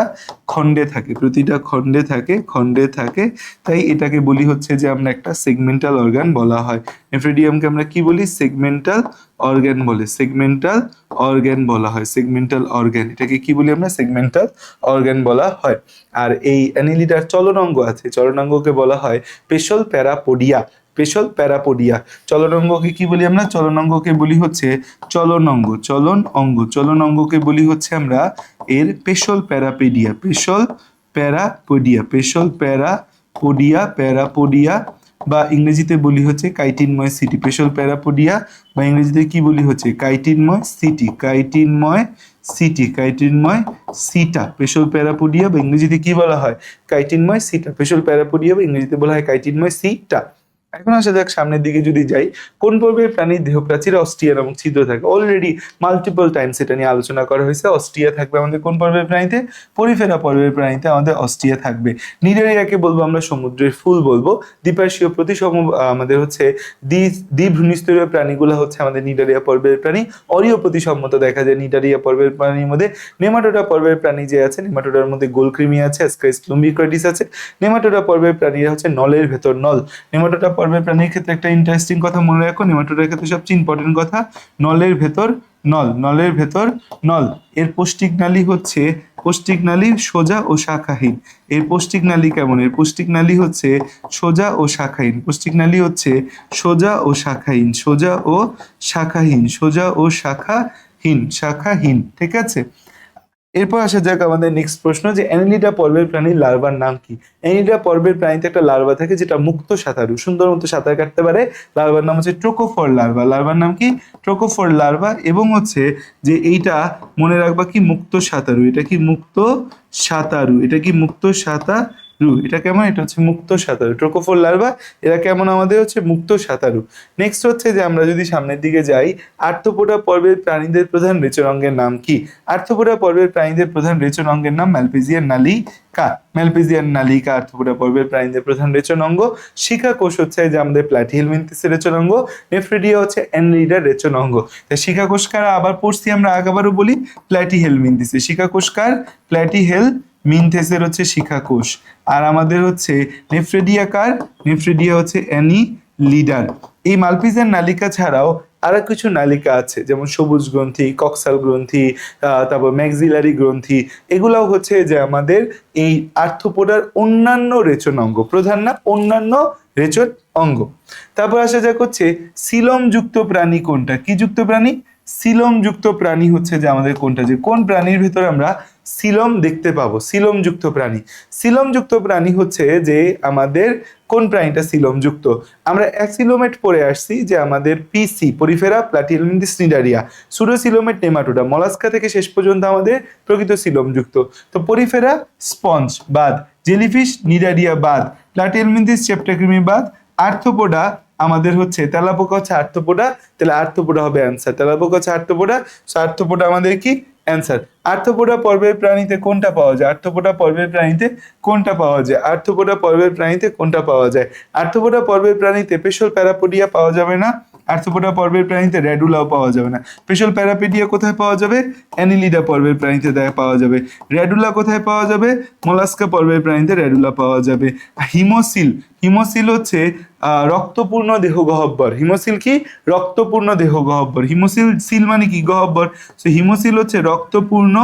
S1: খণ্ডে থাকে, প্রতিটা খণ্ডে থাকে, খণ্ডে থাকে। তাই এটাকে বলি হচ্ছে যে আমরা একটা সেগমেন্টাল অর্গান বলা হয়। নেফ্রিডিয়ামকে আমরা কি বলি? সেগমেন্টাল অর্গান বলে, সেগমেন্টাল অর্গান বলা হয়, সেগমেন্টাল অর্গান। এটাকে কি বলি আমরা? সেগমেন্টাল অর্গান বলা হয়। আর এই অ্যানিলিডার চলনাঙ্গ আছে, চলনাঙ্গকে বলা হয় পেশল প্যারাপোডিয়া, পেশল প্যারাপোডিয়া। চলনাঙ্গকে কি বলি আমরা? চলনাঙ্গকে বলি হচ্ছে চলনাঙ্গ, চলন অঙ্গ, চলনাঙ্গকে বলি হচ্ছে আমরা এর পেশল প্যারাপেডিয়া, পেশল প্যারাপোডিয়া, পেশল প্যারাপোডিয়া, প্যারাপোডিয়া বা ইংরেজিতে বলি হচ্ছে কাইটিনময় সিটি, পেশল প্যারাপোডিয়া বা ইংরেজিতে কি বলি হচ্ছে কাইটিনময় সিটি, কাইটিনময় সিটি, কাইটিনময় সিটা, পেশল প্যারাপোডিয়া বা ইংরেজিতে কি বলা হয়? কাইটিনময় সিটা, পেশল প্যারাপোডিয়া বা ইংরেজিতে বলা হয় কাইটিনময় সিটা। এখন আসা যাক সামনের দিকে যদি যাই, কোন পর্বের প্রাণীর দেহপ্রাচীর অস্ট্রিয়া এবং ছিদ্র থাকে? অলরেডি মাল্টিপল টাইমস এটা নিয়ে আলোচনা করা হয়েছে। অস্ট্রিয়া থাকবে আমাদের কোন পর্বের প্রাণীতে? পরিফেরা পর্বের প্রাণীতে আমাদের অস্ট্রিয়া থাকবে। নিডারিয়াকে বলবো আমরা সমুদ্রের ফুল বলবো। দ্বিপার্শ্বীয় প্রতিসম আমাদের হচ্ছে দ্বিভ্রূণস্তরীয় প্রাণীগুলো হচ্ছে আমাদের নিডারিয়া পর্বের প্রাণী। অরীয় প্রতিসম্মত দেখা যায় নিডারিয়া পর্বের প্রাণীর মধ্যে। নেমাটোডা পর্বের প্রাণী যে আছে, নেমাটোডার মধ্যে গোলকৃমি আছে, অ্যাসকারিস লুম্বিক্রেটিস আছে। নেমাটোডা পর্বের প্রাণীরা হচ্ছে নলের ভেতর নল। নেমাটোডা পর্বের প্রাণীর ক্ষেত্রে একটা ইন্টারেস্টিং কথা মনে রাখো, নেমাটোডার ক্ষেত্রে সবচেয়ে ইম্পর্টেন্ট কথা, নলের ভেতর নল, নলের ভেতর নল। এর পৌষ্টিক নালী হচ্ছে পৌষ্টিক নালী সোজা ও শাখাহীন। এর পৌষ্টিক নালী কেমন? এর পৌষ্টিক নালী হচ্ছে সোজা ও শাখাহীন, পৌষ্টিক নালী হচ্ছে সোজা ও শাখাহীন, সোজা ও শাখাহীন, সোজা ও শাখাহীন, শাখাহীন। ঠিক আছে, এরপর আসা যাক আমাদের নেক্সট প্রশ্ন যে অ্যানিলিডা পর্বের প্রাণীর লার্ভার নাম কি? অ্যানিলিডা পর্বের প্রাণীতে একটা লার্ভা থাকে যেটা মুক্ত সাঁতারু, সুন্দর মতো সাঁতার কাটতে পারে। লার্ভার নাম হচ্ছে ট্রোকোফোর লার্ভা, লার্ভার নাম কি? ট্রোকোফোর লার্ভা। এবং হচ্ছে যে এইটা মনে রাখবা কি মুক্ত সাঁতারু, এটা কি মুক্ত সাঁতারু, এটা কি মুক্ত সাঁতারু, এটা কেমন? এটা হচ্ছে মুক্ত সাঁতারু, ট্রোকোফোর লার্ভা। এরা কেমন? আমাদের হচ্ছে মুক্ত সাঁতারু। নেক্সট হচ্ছে যে আমরা যদি সামনের দিকে যাই, আর্থ্রোপোডা পর্বের প্রাণীদের প্রধান রেচন অঙ্গের নাম কি? আর্থ্রোপোডা পর্বের প্রাণীদের প্রধান রেচন অঙ্গের নাম ম্যালপিজিয়ান নালিকা, ম্যালপিজিয়ান নালিকা আর্থ্রোপোডা পর্বের প্রাণীদের প্রধান রেচন অঙ্গ। শিখা কোষ হচ্ছে যে আমাদের প্ল্যাটিহেলমিনথেসের রেচন অঙ্গ। নেফ্রিডিয়া হচ্ছে অ্যানিলিডার রেচন অঙ্গ। তাই শিখা কোষ কারা? আবার পড়ছি আমরা, আবারও বলি, প্ল্যাটিহেলমিনথেসের। শিখা কোষ কার? প্ল্যাটিহেলমিনথেসের হচ্ছে শিখা কোষ। আর আমাদের হচ্ছে নেফ্রিডিয়া কার? নেফ্রিডিয়া হচ্ছে অ্যানিলিডার। এই মালপিজিয়ান নালিকা ছাড়াও আরো কিছু নালিকা আছে, যেমন সবুজ গ্রন্থি, কক্সাল গ্রন্থি, তারপর ম্যাক্সিলারি গ্রন্থি। এগুলাও হচ্ছে যে আমাদের এই আর্থ্রোপোডার অন্যান্য রেচন অঙ্গ, প্রধান না, অন্যান্য রেচন অঙ্গ। তারপর আসা যাক হচ্ছে সিলম যুক্ত প্রাণী কোনটা? কি যুক্ত প্রাণী? সিলম যুক্ত প্রাণী হচ্ছে যে আমাদের কোনটা, যে কোন প্রাণীর ভিতরে আমরা সিলম দেখতে পাবো? সিলম যুক্ত প্রাণী, সিলম যুক্ত প্রাণী হচ্ছে যে আমাদের কোন প্রাণীটা সিলম যুক্ত? আমরা অ্যাসিলোমেট পড়ে আসছি যে আমাদের পিসি, Porifera Platyhelminthes Cnidaria, সুডোসিলোমেট nematoda, mollusca থেকে শেষ পর্যন্ত আমাদের প্রকৃত সিলম যুক্ত। তো পরিফেরা স্পঞ্জ বাদ, জেলিফিশ নিডারিয়া বাদ, প্ল্যাটিহেলমিনথেস চেপ্টাকৃমি বাদ, আর্থ্রোপোডা আমাদের হচ্ছে, তেলাপোকা হচ্ছে আর্থ্রোপোডা, তাহলে আর্থ্রোপোডা হবে অ্যান্সার। তেলাপোকা হচ্ছে আর্থ্রোপোডা, সো আর্থ্রোপোডা আমাদের কি? অ্যান্সার। আর্থ্রোপোডা পর্বের প্রাণীতে কোনটা পাওয়া যায়? আর্থ্রোপোডা পর্বের প্রাণীতে কোনটা পাওয়া যায়? আর্থ্রোপোডা পর্বের প্রাণীতে কোনটা পাওয়া যায়? আর্থ্রোপোডা পর্বের প্রাণীতে পেশল প্যারাপোডিয়া পাওয়া যাবে না। আর্থ্রোপোডা পর্বের প্রাণীতে র্যাডুলাও পাওয়া যাবে না। পেশল প্যারাপেডিয়া কোথায় পাওয়া যাবে? অ্যানিলিডা পর্বের প্রাণীতে পাওয়া যাবে। র্যাডুলা কোথায় পাওয়া যাবে? মোলাস্কা পর্বের প্রাণীতে র্যাডুলা পাওয়া যাবে। হিমোসিল, হিমোসিল হচ্ছে রক্তপূর্ণ দেহ গহ্বর। হিমোসিল কি? রক্তপূর্ণ দেহ গহ্বর। হিমোসিল, সিল মানে কি? গহ্বর। সো হিমোসিল হচ্ছে রক্তপূর্ণ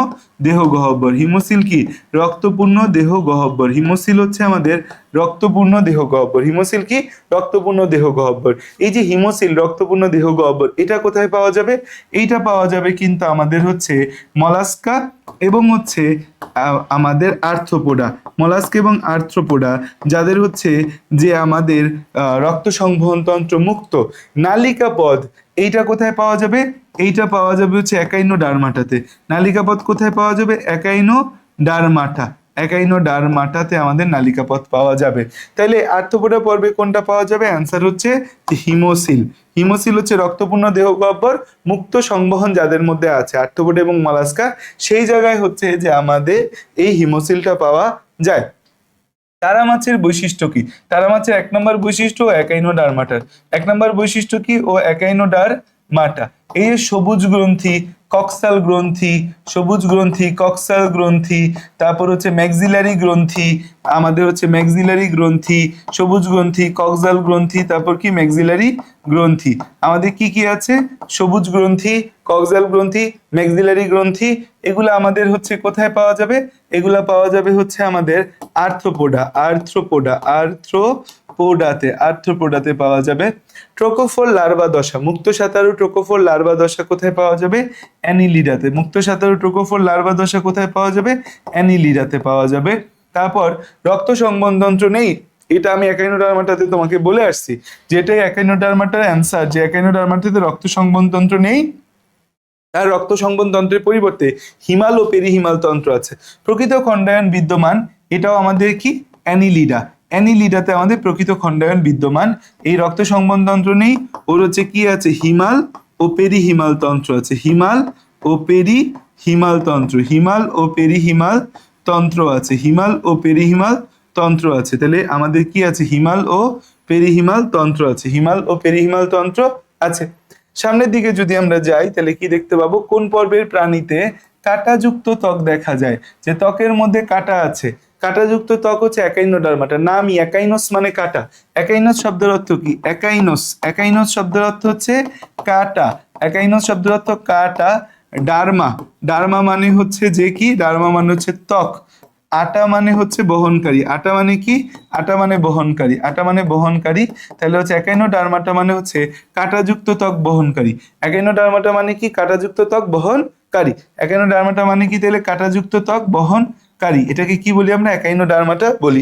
S1: দেহ গহ্বর। হিমোসিল কি? রক্তপূর্ণ দেহ গহ্বর। হিমোসিল হচ্ছে আমাদের রক্তপূর্ণ দেহ গহ্বর। হিমোসিল কি? রক্তপূর্ণ দেহ গহ্বর। এই যে হিমোসিল রক্তপূর্ণ দেহ গহ্বর, এটা কোথায় পাওয়া যাবে? এইটা পাওয়া যাবে কিন্তু আমাদের হচ্ছে মলাস্কা এবং হচ্ছে আমাদের আর্থ্রোপোডা, মলাস্ক এবং আর্থ্রোপোডা যাদের হচ্ছে যে আমাদের রক্ত সংবহন তন্ত্র মুক্ত। নালিকাপদ এইটা কোথায় পাওয়া যাবে? এইটা পাওয়া যাবে হচ্ছে একাইনোডার্মাটাতে। নালিকাপদ কোথায় পাওয়া যাবে? একাইনোডার্মাটা, একাইনোডার্মাটাতে আমাদের নালিকাপদ পাওয়া যাবে। তাহলে আর্থ্রোপোডা পর্বে কোনটা পাওয়া যাবে? অ্যান্সার হচ্ছে হিমোসিল। হিমোসিল হচ্ছে রক্তপূর্ণ দেহ গহ্বর মুক্ত সংবহন যাদের মধ্যে আছে আর্থ্রোপোডা এবং মলাস্কা, সেই জায়গায় হচ্ছে যে আমাদের এই হিমোসিলটা পাওয়া যায়। তারা মাছের বৈশিষ্ট্য কি? তারা মাছের 1 নম্বর বৈশিষ্ট্য একাইনোডার্মাটার। 1 নম্বর বৈশিষ্ট্য কি? ও একাইনোডার্মাটা। এই যে সবুজ গ্রন্থি, কক্সাল গ্রন্থি, সবুজ গ্রন্থি, কক্সাল গ্রন্থি, তারপর হচ্ছে ম্যাক্সিলারি গ্রন্থি, আমাদের হচ্ছে ম্যাক্সিলারি গ্রন্থি, সবুজ গ্রন্থি, কক্সাল গ্রন্থি, তারপর কি ম্যাক্সিলারি গ্রন্থি। আমাদের কি কি আছে? সবুজ গ্রন্থি, কক্সাল গ্রন্থি, ম্যাক্সিলারি গ্রন্থি, এগুলো আমাদের হচ্ছে কোথায় পাওয়া যাবে? এগুলা পাওয়া যাবে হচ্ছে আমাদের আর্থ্রোপোডা, আর্থ্রোপোডা, আর্থ্রোপোডাতে, আর্থ্রোপোডাতে পাওয়া যাবে। ট্রোকোফোর লার্ভা দশা, মুক্ত সাঁতারু ট্রোকোফোর লার্ভা দশা কোথায় পাওয়া যাবে? অ্যানিলিডাতে। মুক্ত সাঁতারু ট্রোকোফোর লার্ভা দশা কোথায় পাওয়া যাবে? অ্যানিলিডাতে পাওয়া যাবে। তারপর রক্ত সংবহনতন্ত্র নেই, এটা আমি একাইনোডার্মাটাতে তোমাকে বলে আসছি, যেটাই একাইনোডার্মাটার অ্যান্সার, যে একাইনোডার্মাটাতে রক্ত সংবহনতন্ত্র নেই, তার রক্ত সংবহনতন্ত্রের পরিবর্তে হিমাল ও পেরিহিমাল তন্ত্র আছে। প্রকৃত খণ্ডায়ন বিদ্যমান, এটাও আমাদের কি? অ্যানিলিডা। অ্যানিলিডাতে আমাদের প্রকৃত খণ্ডায়ন বিদ্যমান। এই রক্ত সংবহনতন্ত্র নেই, ওর হচ্ছে কি আছে? হিমাল ও পেরিহিমাল তন্ত্র আছে। হিমাল ও পেরিহিমাল তন্ত্র, হিমাল ও পেরিহিমাল তন্ত্র আছে, হিমাল ও পেরিহিমাল তন্ত্র আছে। তাহলে আমাদের কি আছে? হিমাল ও পেরিহিমাল তন্ত্র আছে, হিমাল ও পেরিহিমাল তন্ত্র আছে। সামনের দিকে যদি আমরা যাই তাহলে কি দেখতে পাবো? কোন পর্বের প্রাণীতে কাঁটাযুক্ত ত্বক দেখা যায়? যে ত্বকের মধ্যে কাঁটা আছে, কাঁটাযুক্ত ত্বক হচ্ছে একাইনোডার্মাটা। নামই একাইনোস মানে কাঁটা। একাইনোস শব্দের অর্থ কি? একাইনোস, একাইনোস শব্দের অর্থ হচ্ছে কাঁটা। একাইনোস শব্দের অর্থ কাঁটা। ডার্মা, ডার্মা মানে হচ্ছে যে কি? ডার্মা মানে হচ্ছে ত্বক। আটা মানে হচ্ছে বহনকারী। আটা মানে কি? আটা মানে বহনকারী, আটা মানে বহনকারী। তাহলে হচ্ছে একাইনোডার্মাটা মানে হচ্ছে কাঁটাযুক্ত ত্বক বহনকারী। একাইনোডার্মাটা মানে কি? কাঁটাযুক্ত ত্বক বহনকারী। একাইনোডার্মাটা মানে কি? তাহলে কাঁটাযুক্ত ত্বক বহনকারী, এটাকে কি বলি আমরা? একাইনোডার্মাটা বলি।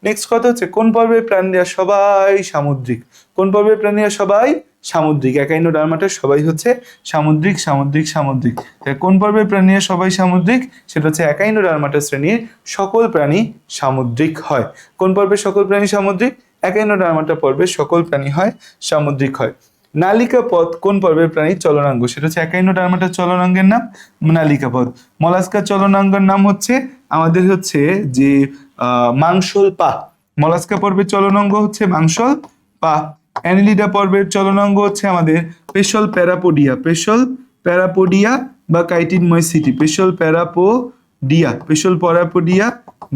S1: নেক্সট কথা হচ্ছে কোন পর্বের প্রাণীরা সবাই সামুদ্রিক? কোন পর্বের প্রাণীরা সবাই সামুদ্রিক? একাইনোডার্মাটা সবাই হচ্ছে সামুদ্রিক, সামুদ্রিক, সামুদ্রিক। কোন পর্বের প্রাণীরা সবাই সামুদ্রিক? সেটা হচ্ছে একাইনোডার্মাটা শ্রেণীর সকল প্রাণী সামুদ্রিক হয়। কোন পর্বের সকল প্রাণী সামুদ্রিক? একাইনোডার্মাটা পর্বের সকল প্রাণী হয় সামুদ্রিক হয়। নালিকাপদ কোন পর্বের প্রাণীর চলনাঙ্গ? সেটা হচ্ছে একাইনোডার্মাটার চলনাঙ্গের নাম নালিকাপদ। মলাস্কার চলনাঙ্গের নাম হচ্ছে আমাদের হচ্ছে যে মাংসল পা। মলাস্কা পর্বের চলনাঙ্গ হচ্ছে মাংসল পা। অ্যানিলিডা পর্বের চলনাঙ্গ হচ্ছে আমাদের পেশল প্যারাপোডিয়া, পেশল প্যারাপোডিয়া বা কাইটিনময়সিটি, পেশল প্যারাপোডিয়া, পেশল প্যারাপোডিয়া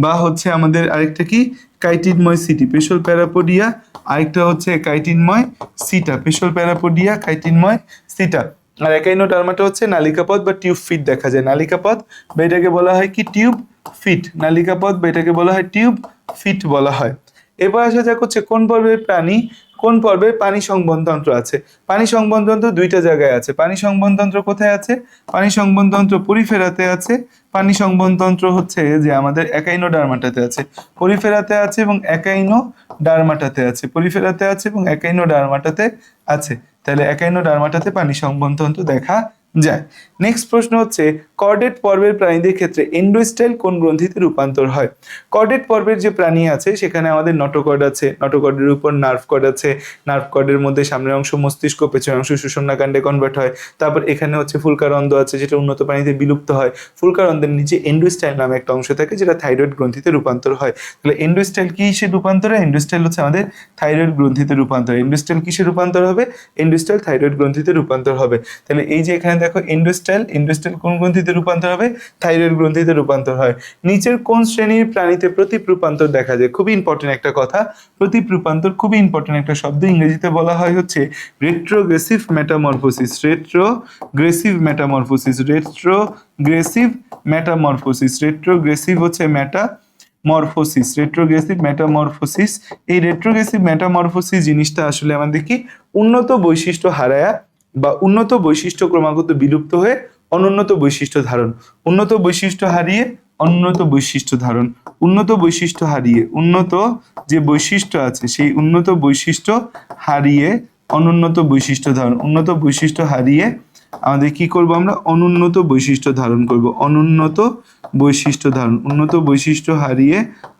S1: বা হচ্ছে আমাদের আরেকটা কি? কাইটিনময়সিটি, পেশল প্যারাপোডিয়া, আরেকটা হচ্ছে কাইটিনময় সিটা, পেশল প্যারাপোডিয়া, কাইটিনময় সিটা। আর একাইনোডার্মাটা হচ্ছে নালিকাপদ বা টিউব ফিট দেখা যায়। নালিকাপদ বা এটাকে বলা হয় কি? Tube fit. নালিকাপদ বা এটাকে বলা হয় টিউব ফিট বলা হয়। এবার আসা যাক হচ্ছে কোন পর্বের প্রাণী, কোন পর্বে পানি সংবহনতন্ত্র আছে? পানি সংবহনতন্ত্র দুইটা জায়গায় আছে। পানি সংবহনতন্ত্র কোথায় আছে? পানি সংবহনতন্ত্র পরিফেরাতে আছে। পানি সংবহনতন্ত্র হচ্ছে যে আমাদের একাইনোডার্মাটাতে আছে, পরিফেরাতে আছে এবং একাইনোডার্মাটাতে আছে, পরিফেরাতে আছে এবং একাইনোডার্মাটাতে আছে। তাহলে একাইনোডার্মাটাতে পানি সংবহনতন্ত্র দেখা যায়। নেক্সট প্রশ্ন হচ্ছে কর্ডেট পর্বের প্রাণীদের ক্ষেত্রে এন্ডোস্টাইল কোন গ্রন্থিতে রূপান্তর হয়? কর্ডেট পর্বের যে প্রাণী আছে সেখানে আমাদের নটোকর্ড আছে, নটোকর্ডের উপর নার্ভ কর্ড আছে, নার্ভ কর্ডের মধ্যে সামনের অংশ মস্তিষ্ক, পেছনের অংশ সুষুম্নাকাণ্ডে কনভার্ট হয়। তারপর এখানে হচ্ছে ফুলকারন্দ আছে যেটা উন্নত প্রাণীতে বিলুপ্ত হয়। ফুলকারন্দের নিচে এন্ডোস্টাইল নামে একটা অংশ থাকে যেটা থাইরয়েড গ্রন্থিতে রূপান্তর হয়। তাহলে এন্ডোস্টাইল কিসে রূপান্তর হয়? এন্ডোস্টাইল হচ্ছে আমাদের থাইরয়েড গ্রন্থিতে রূপান্তর। এন্ডোস্টাইল কিসে রূপান্তর হবে? এন্ডোস্টাইল থাইরয়েড গ্রন্থিতে রূপান্তর হবে। তাহলে এই যে এখানে দেখো এন্ডোস্টাইল, এন্ডোস্টাইল কোন গ্রন্থিতে রূপান্তর হবে? থাইরয়েড গ্রন্থিতে রূপান্তর হয়। নিচের কোন শ্রেণীর প্রাণীতে প্রতীপ রূপান্তর দেখা যায়? খুবই ইম্পর্টেন্ট একটা কথা, প্রতীপ রূপান্তর খুবই ইম্পর্টেন্ট একটা শব্দ। ইংরেজিতে বলা হয় হচ্ছে retrogressive metamorphosis, retrogressive metamorphosis, retrogressive metamorphosis, retrogressive হচ্ছে মেটামরফোসিস, রেট্রোগ্রেসিভ মেটামরফোসিস। এই রেট্রোগ্রেসিভ মেটামরফোসিস জিনিসটা আসলে আমাদের কি? উন্নত বৈশিষ্ট্য হারায়া বা উন্নত বৈশিষ্ট্য ক্রমাগত বিলুপ্ত হয়ে অনুন্নত বৈশিষ্ট্য ধারণ, উন্নত বৈশিষ্ট্য হারিয়ে অনুন্নত বৈশিষ্ট্য ধারণ, উন্নত বৈশিষ্ট্য হারিয়ে উন্নত যে বৈশিষ্ট্য আছে সেই উন্নত বৈশিষ্ট্য হারিয়ে অনুন্নত বৈশিষ্ট্য ধারণ, উন্নত বৈশিষ্ট্য হারিয়ে আমাদের কি করব আমরা অনুন্নত বৈশিষ্ট্য ধারণ করব, অনুন্নত বৈশিষ্ট্য ধারণ, উন্নত বৈশিষ্ট্য হারিয়ে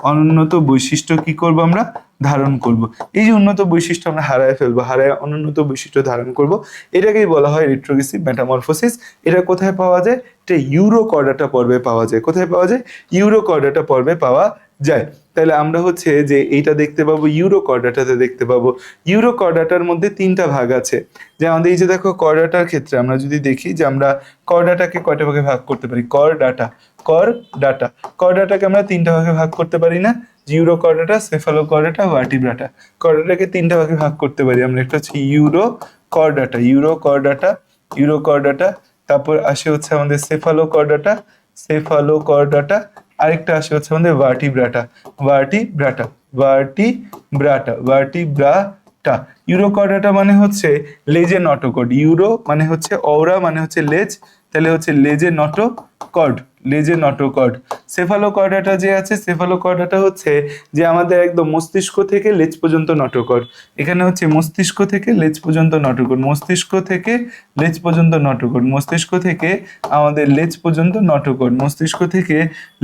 S1: অনুন্নত বৈশিষ্ট্য কি করব আমরা ধারণ করব। এই যে উন্নত বৈশিষ্ট্য আমরা হারায় ফেলবো, হারায় অনুন্নত বৈশিষ্ট্য ধারণ করব, এটাকেই বলা হয় রেট্রোগ্রেসিভ মেটামরফোসিস। এটা কোথায় পাওয়া যায়? এটা ইউরোকর্ডাটা পর্বে পাওয়া যায়। কোথায় পাওয়া যায়? ইউরোকর্ডাটা পর্বে পাওয়া যায়। তাহলে আমরা হচ্ছে যে এইটা দেখতে পাবো ইউরোকর্ডাটাতে দেখতে পাবো। ইউরোকর্ডাটার মধ্যে তিনটা ভাগ আছে। যে আমাদের এই যে দেখো করডাটার ক্ষেত্রে আমরা যদি দেখি যে আমরা করডাটাকে কয়টা ভাগে ভাগ করতে পারি, করডাটাকে আমরা তিনটা ভাগে ভাগ করতে পারি না, ইউরোকর্ডাটা, সেফালোকর্ডাটা, ভার্টিব্রাটা। করডাটাকে তিনটা ভাগে ভাগ করতে পারি আমরা, একটা হচ্ছে ইউরোকর্ডাটা, তারপর আসে হচ্ছে আমাদের সেফালোকর্ডাটা, আরেকটা আসে হচ্ছে আমাদের ভার্টিব্রাটা। ইউরোকর্ডাটা মানে হচ্ছে লেজে নটোকর্ড, ইউরো মানে হচ্ছে অওরা মানে হচ্ছে লেজ, তাহলে হচ্ছে লেজে নটোকর্ড। সেফালোকর্ডাটা যে আছে, সেফালোকর্ডাটা হচ্ছে যে আমাদের একদম মস্তিষ্ক থেকে লেজ পর্যন্ত নটোকর্ড। এখানে হচ্ছে মস্তিষ্ক থেকে লেজ পর্যন্ত নটোকর্ড, মস্তিষ্ক থেকে লেজ পর্যন্ত নটোকর্ড, মস্তিষ্ক থেকে আমাদের লেজ পর্যন্ত নটোকর্ড, মস্তিষ্ক থেকে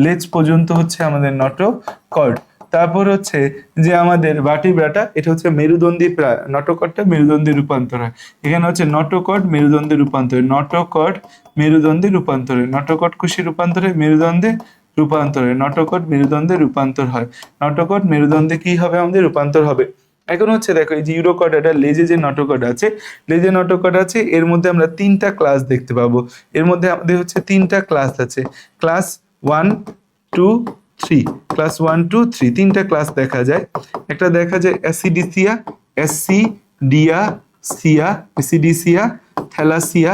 S1: লেজ পর্যন্ত হচ্ছে আমাদের নটোকর্ড। তারপর হচ্ছে যে আমাদের ভার্টিব্রাটা, এটা হচ্ছে মেরুদণ্ডী প্রায়, নটোকর্ডটা মেরুদণ্ডী রূপান্তর হয়। এখানে হচ্ছে নটোকর্ড মেরুদণ্ডী রূপান্তর, নটোকর্ড মেরুদণ্ডী রূপান্তরে, নটোকর্ড কোষী রূপান্তরে মেরুদণ্ডে রূপান্তরে, নটোকর্ড মেরুদণ্ডে রূপান্তর হয়, নটোকর্ড মেরুদণ্ডে কি হবে আমাদের রূপান্তর হবে। এখন হচ্ছে দেখো এই যে ইউরোকর্ডাটা, লেজে যে নটোকর্ড আছে, এর মধ্যে আমরা তিনটা ক্লাস দেখতে পাবো। এর মধ্যে আমাদের হচ্ছে তিনটা ক্লাস আছে, ক্লাস 1, 2, 3, ক্লাস 1, 2, 3 তিনটা ক্লাস দেখা যায়। একটা দেখা যায় অ্যাসিডিসিয়া, অ্যাসিডিসিয়া, থ্যালাসিয়া,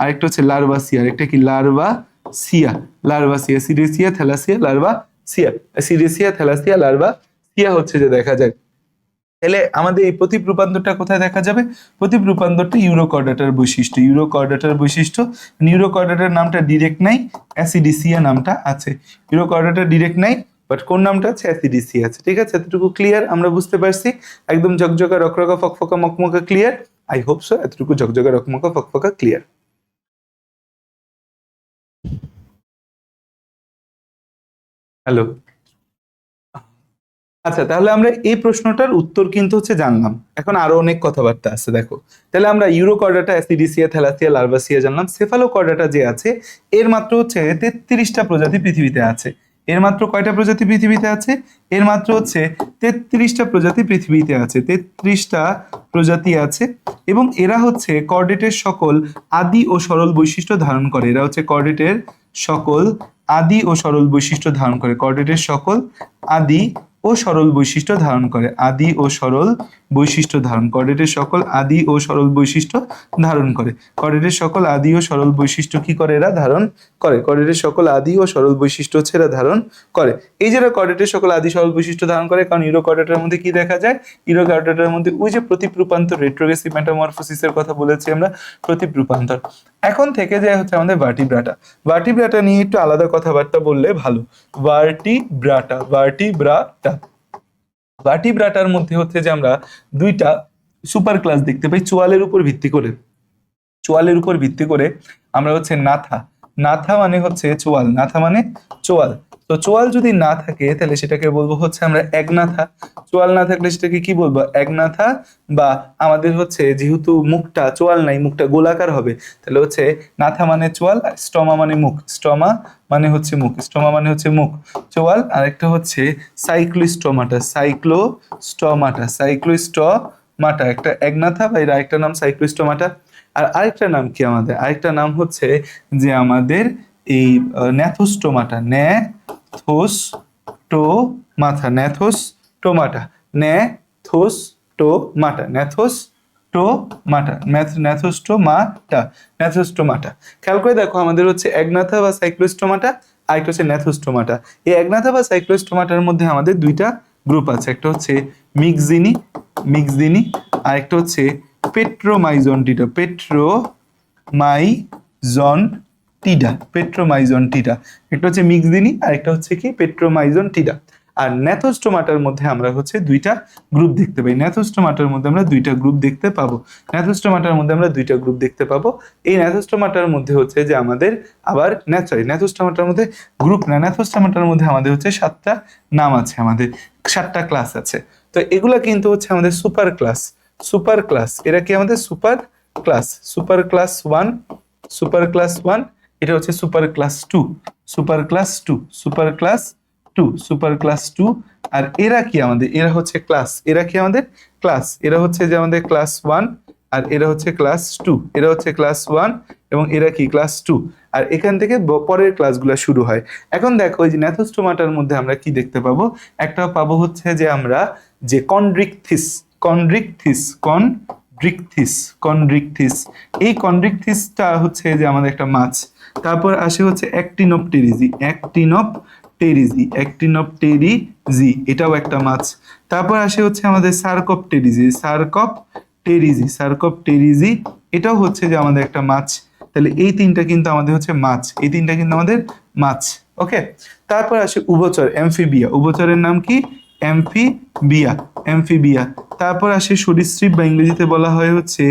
S1: আরেকটা হচ্ছে লার্ভাসিয়া, আরেকটা কি লার্ভাসিয়া, অ্যাসিডিসিয়া, থ্যালাসিয়া, লার্ভাসিয়া হচ্ছে যে দেখা যায়। তাহলে আমাদের এই প্রতীপ রূপান্তরটা কোথায় দেখা যাবে? প্রতীপ রূপান্তরটা ইউরোকর্ডাটার বৈশিষ্ট্য, ইউরোকর্ডাটার নামটা ডিরেক্ট নাই, অ্যাসিডিসিয়া নামটা আছে। ইউরোকর্ডাটা ডিরেক্ট নাই, বাট কোন নামটা আছে? অ্যাসিডিসিয়া আছে। ঠিক আছে, এতটুকু ক্লিয়ার? আমরা বুঝতে পারছি একদম ঝকঝকা রকরকা ফকফকা মকমকা ক্লিয়ার? আই হোপ সো এতটুকু ঝকঝকা রকমকা ফকফকা ক্লিয়ার। হ্যালো, আচ্ছা, তাহলে আমরা এই প্রশ্নটার উত্তর কিন্তু হচ্ছে জানলাম। এখন আরো অনেক কথাবার্তা আছে দেখো। তাহলে আমরা ইউরোকর্ডাটা, অ্যাসিডিসিয়া, থ্যালাসিয়া, লার্ভাসিয়া জানলাম। সেফালোকর্ডাটা যে আছে এর মাত্র হচ্ছে 33টা প্রজাতি পৃথিবীতে আছে। এর মাত্র কয়টা প্রজাতি পৃথিবীতে আছে? এর মাত্র হচ্ছে 33টা প্রজাতি পৃথিবীতে আছে, 33টা প্রজাতি আছে। এবং এরা হচ্ছে কর্ডেটের সকল আদি ও সরল বৈশিষ্ট্য ধারণ করে। এরা হচ্ছে কর্ডেটের সকল আদি ও সরল বৈশিষ্ট্য ধারণ করে, কর্ডেটের সকল আদি ও সরল বৈশিষ্ট্য ধারণ করে, আদি ও সরল বৈশিষ্ট্য ধারণ, কর্ডেটের সকল আদি ও সরল বৈশিষ্ট্য ধারণ করে, কর্ডেটের সকল আদি ও সরল বৈশিষ্ট্য কি করে? এরা ধারণ করে, কর্ডেটের সকল আদি ও সরল বৈশিষ্ট্য হচ্ছে এরা ধারণ করে। এই যে কর্ডেটের সকল আদি সরল বৈশিষ্ট্য ধারণ করে, কারণ ইউরোকর্ডেটের মধ্যে কি দেখা যায়? ইউরোকর্ডেটের মধ্যে ওই যে প্রতীপ রূপান্তর, রেট্রোগ্রেসিভ মেটামরফোসিসের কথা বলেছি আমরা, প্রতীপ রূপান্তর। এখন থেকে যায় হচ্ছে আমাদের ভার্টিব্রাটা নিয়ে একটু আলাদা কথাবার্তা বললে ভালো। ভার্টিব্রাটার মধ্যে হচ্ছে যে আমরা দুইটা সুপার ক্লাস দেখতে পাই চোয়ালের উপর ভিত্তি করে আমরা হচ্ছে নাথা মানে হচ্ছে চোয়াল, চোয়াল। তো চোয়াল যদি না থাকে তাহলে সেটাকে বলবো হচ্ছে আমরা একনাথা। চোয়াল না থাকলে সেটাকে কি বলবো? একনাথা। বা আমাদের হচ্ছে যেহেতু মুখটা চোয়াল নাই, মুখটা গোলাকার হবে, তাহলে হচ্ছে নাথা মানে চোয়াল, স্টমা মানে মুখ, স্টমা মানে হচ্ছে মুখ, চোয়াল। আরেকটা হচ্ছে সাইক্লোস্টমাটা, একটা একনাথা, বা এর আরেকটা নাম সাইক্লোস্টমাটা। আর আরেকটা নাম কি আমাদের? আরেকটা নাম হচ্ছে যে আমাদের এই ন্যাথোস্টোমাটা, ন্যাথোস্টোমাটা। খেয়াল করে দেখো আমাদের হচ্ছে একনাথা বা সাইক্লোস্টোমাটা, আরেকটা হচ্ছে ন্যাথোস্টোমাটা। এই একনাথা বা সাইক্লোস্টোমাটার মধ্যে আমাদের দুইটা গ্রুপ আছে, একটা হচ্ছে মিক্সিনি, আর একটা হচ্ছে পেট্রোমাইজনটিডা, পেট্রোমাইজনটিডা। একটা হচ্ছে মিক্সদিনি আর একটা হচ্ছে কি পেট্রোমাইজনটিডা। আর ন্যাথোস্টোমাটার মধ্যে আমরা হচ্ছে দুইটা গ্রুপ দেখতে পাই। ন্যাথোস্টোমাটার মধ্যে আমরা দুইটা গ্রুপ দেখতে পাবো। এই ন্যাথোস্টোমাটার মধ্যে হচ্ছে যে আমাদের আবার ন্যাথোস্টোমাটার মধ্যে গ্রুপ না, ন্যাথোস্টোমাটার মধ্যে আমাদের হচ্ছে 7টা নাম আছে, আমাদের 7টা ক্লাস আছে। তো এগুলা কিন্তু হচ্ছে আমাদের সুপার ক্লাস। এরা কি আমাদের সুপার ক্লাস 1, এটা হচ্ছে সুপার ক্লাস 2, আর এরা কি আমাদের, এরা হচ্ছে ক্লাস, এরা হচ্ছে যে আমাদের ক্লাস 1 আর এরা হচ্ছে ক্লাস 2, এবং এরা কি ক্লাস 2। আর এখান থেকে পরের ক্লাসগুলো শুরু হয়। এখন দেখো এই যে ন্যাথোস্টোমাটার মধ্যে আমরা কি দেখতে পাবো, একটা পাবো হচ্ছে যে আমরা যে কন্ড্রিকথিস, এই কন্ড্রিকথিসটা হচ্ছে যে আমাদের একটা মাছ। তারপর আসে হচ্ছে অ্যাক্টিনোপটেরিজি, এটাও একটা মাছ। তারপর আসে হচ্ছে আমাদের সার্কোপটেরিজি, এটাও হচ্ছে যে আমাদের একটা মাছ। তাহলে এই তিনটা কিন্তু আমাদের হচ্ছে মাছ, ওকে। তারপর আসে উভচর, অ্যামফিবিয়া, উভচরের নাম কি অ্যামফিবিয়া। তারপর আসে সরীসৃপ বা ইংরেজিতে বলা হয় হচ্ছে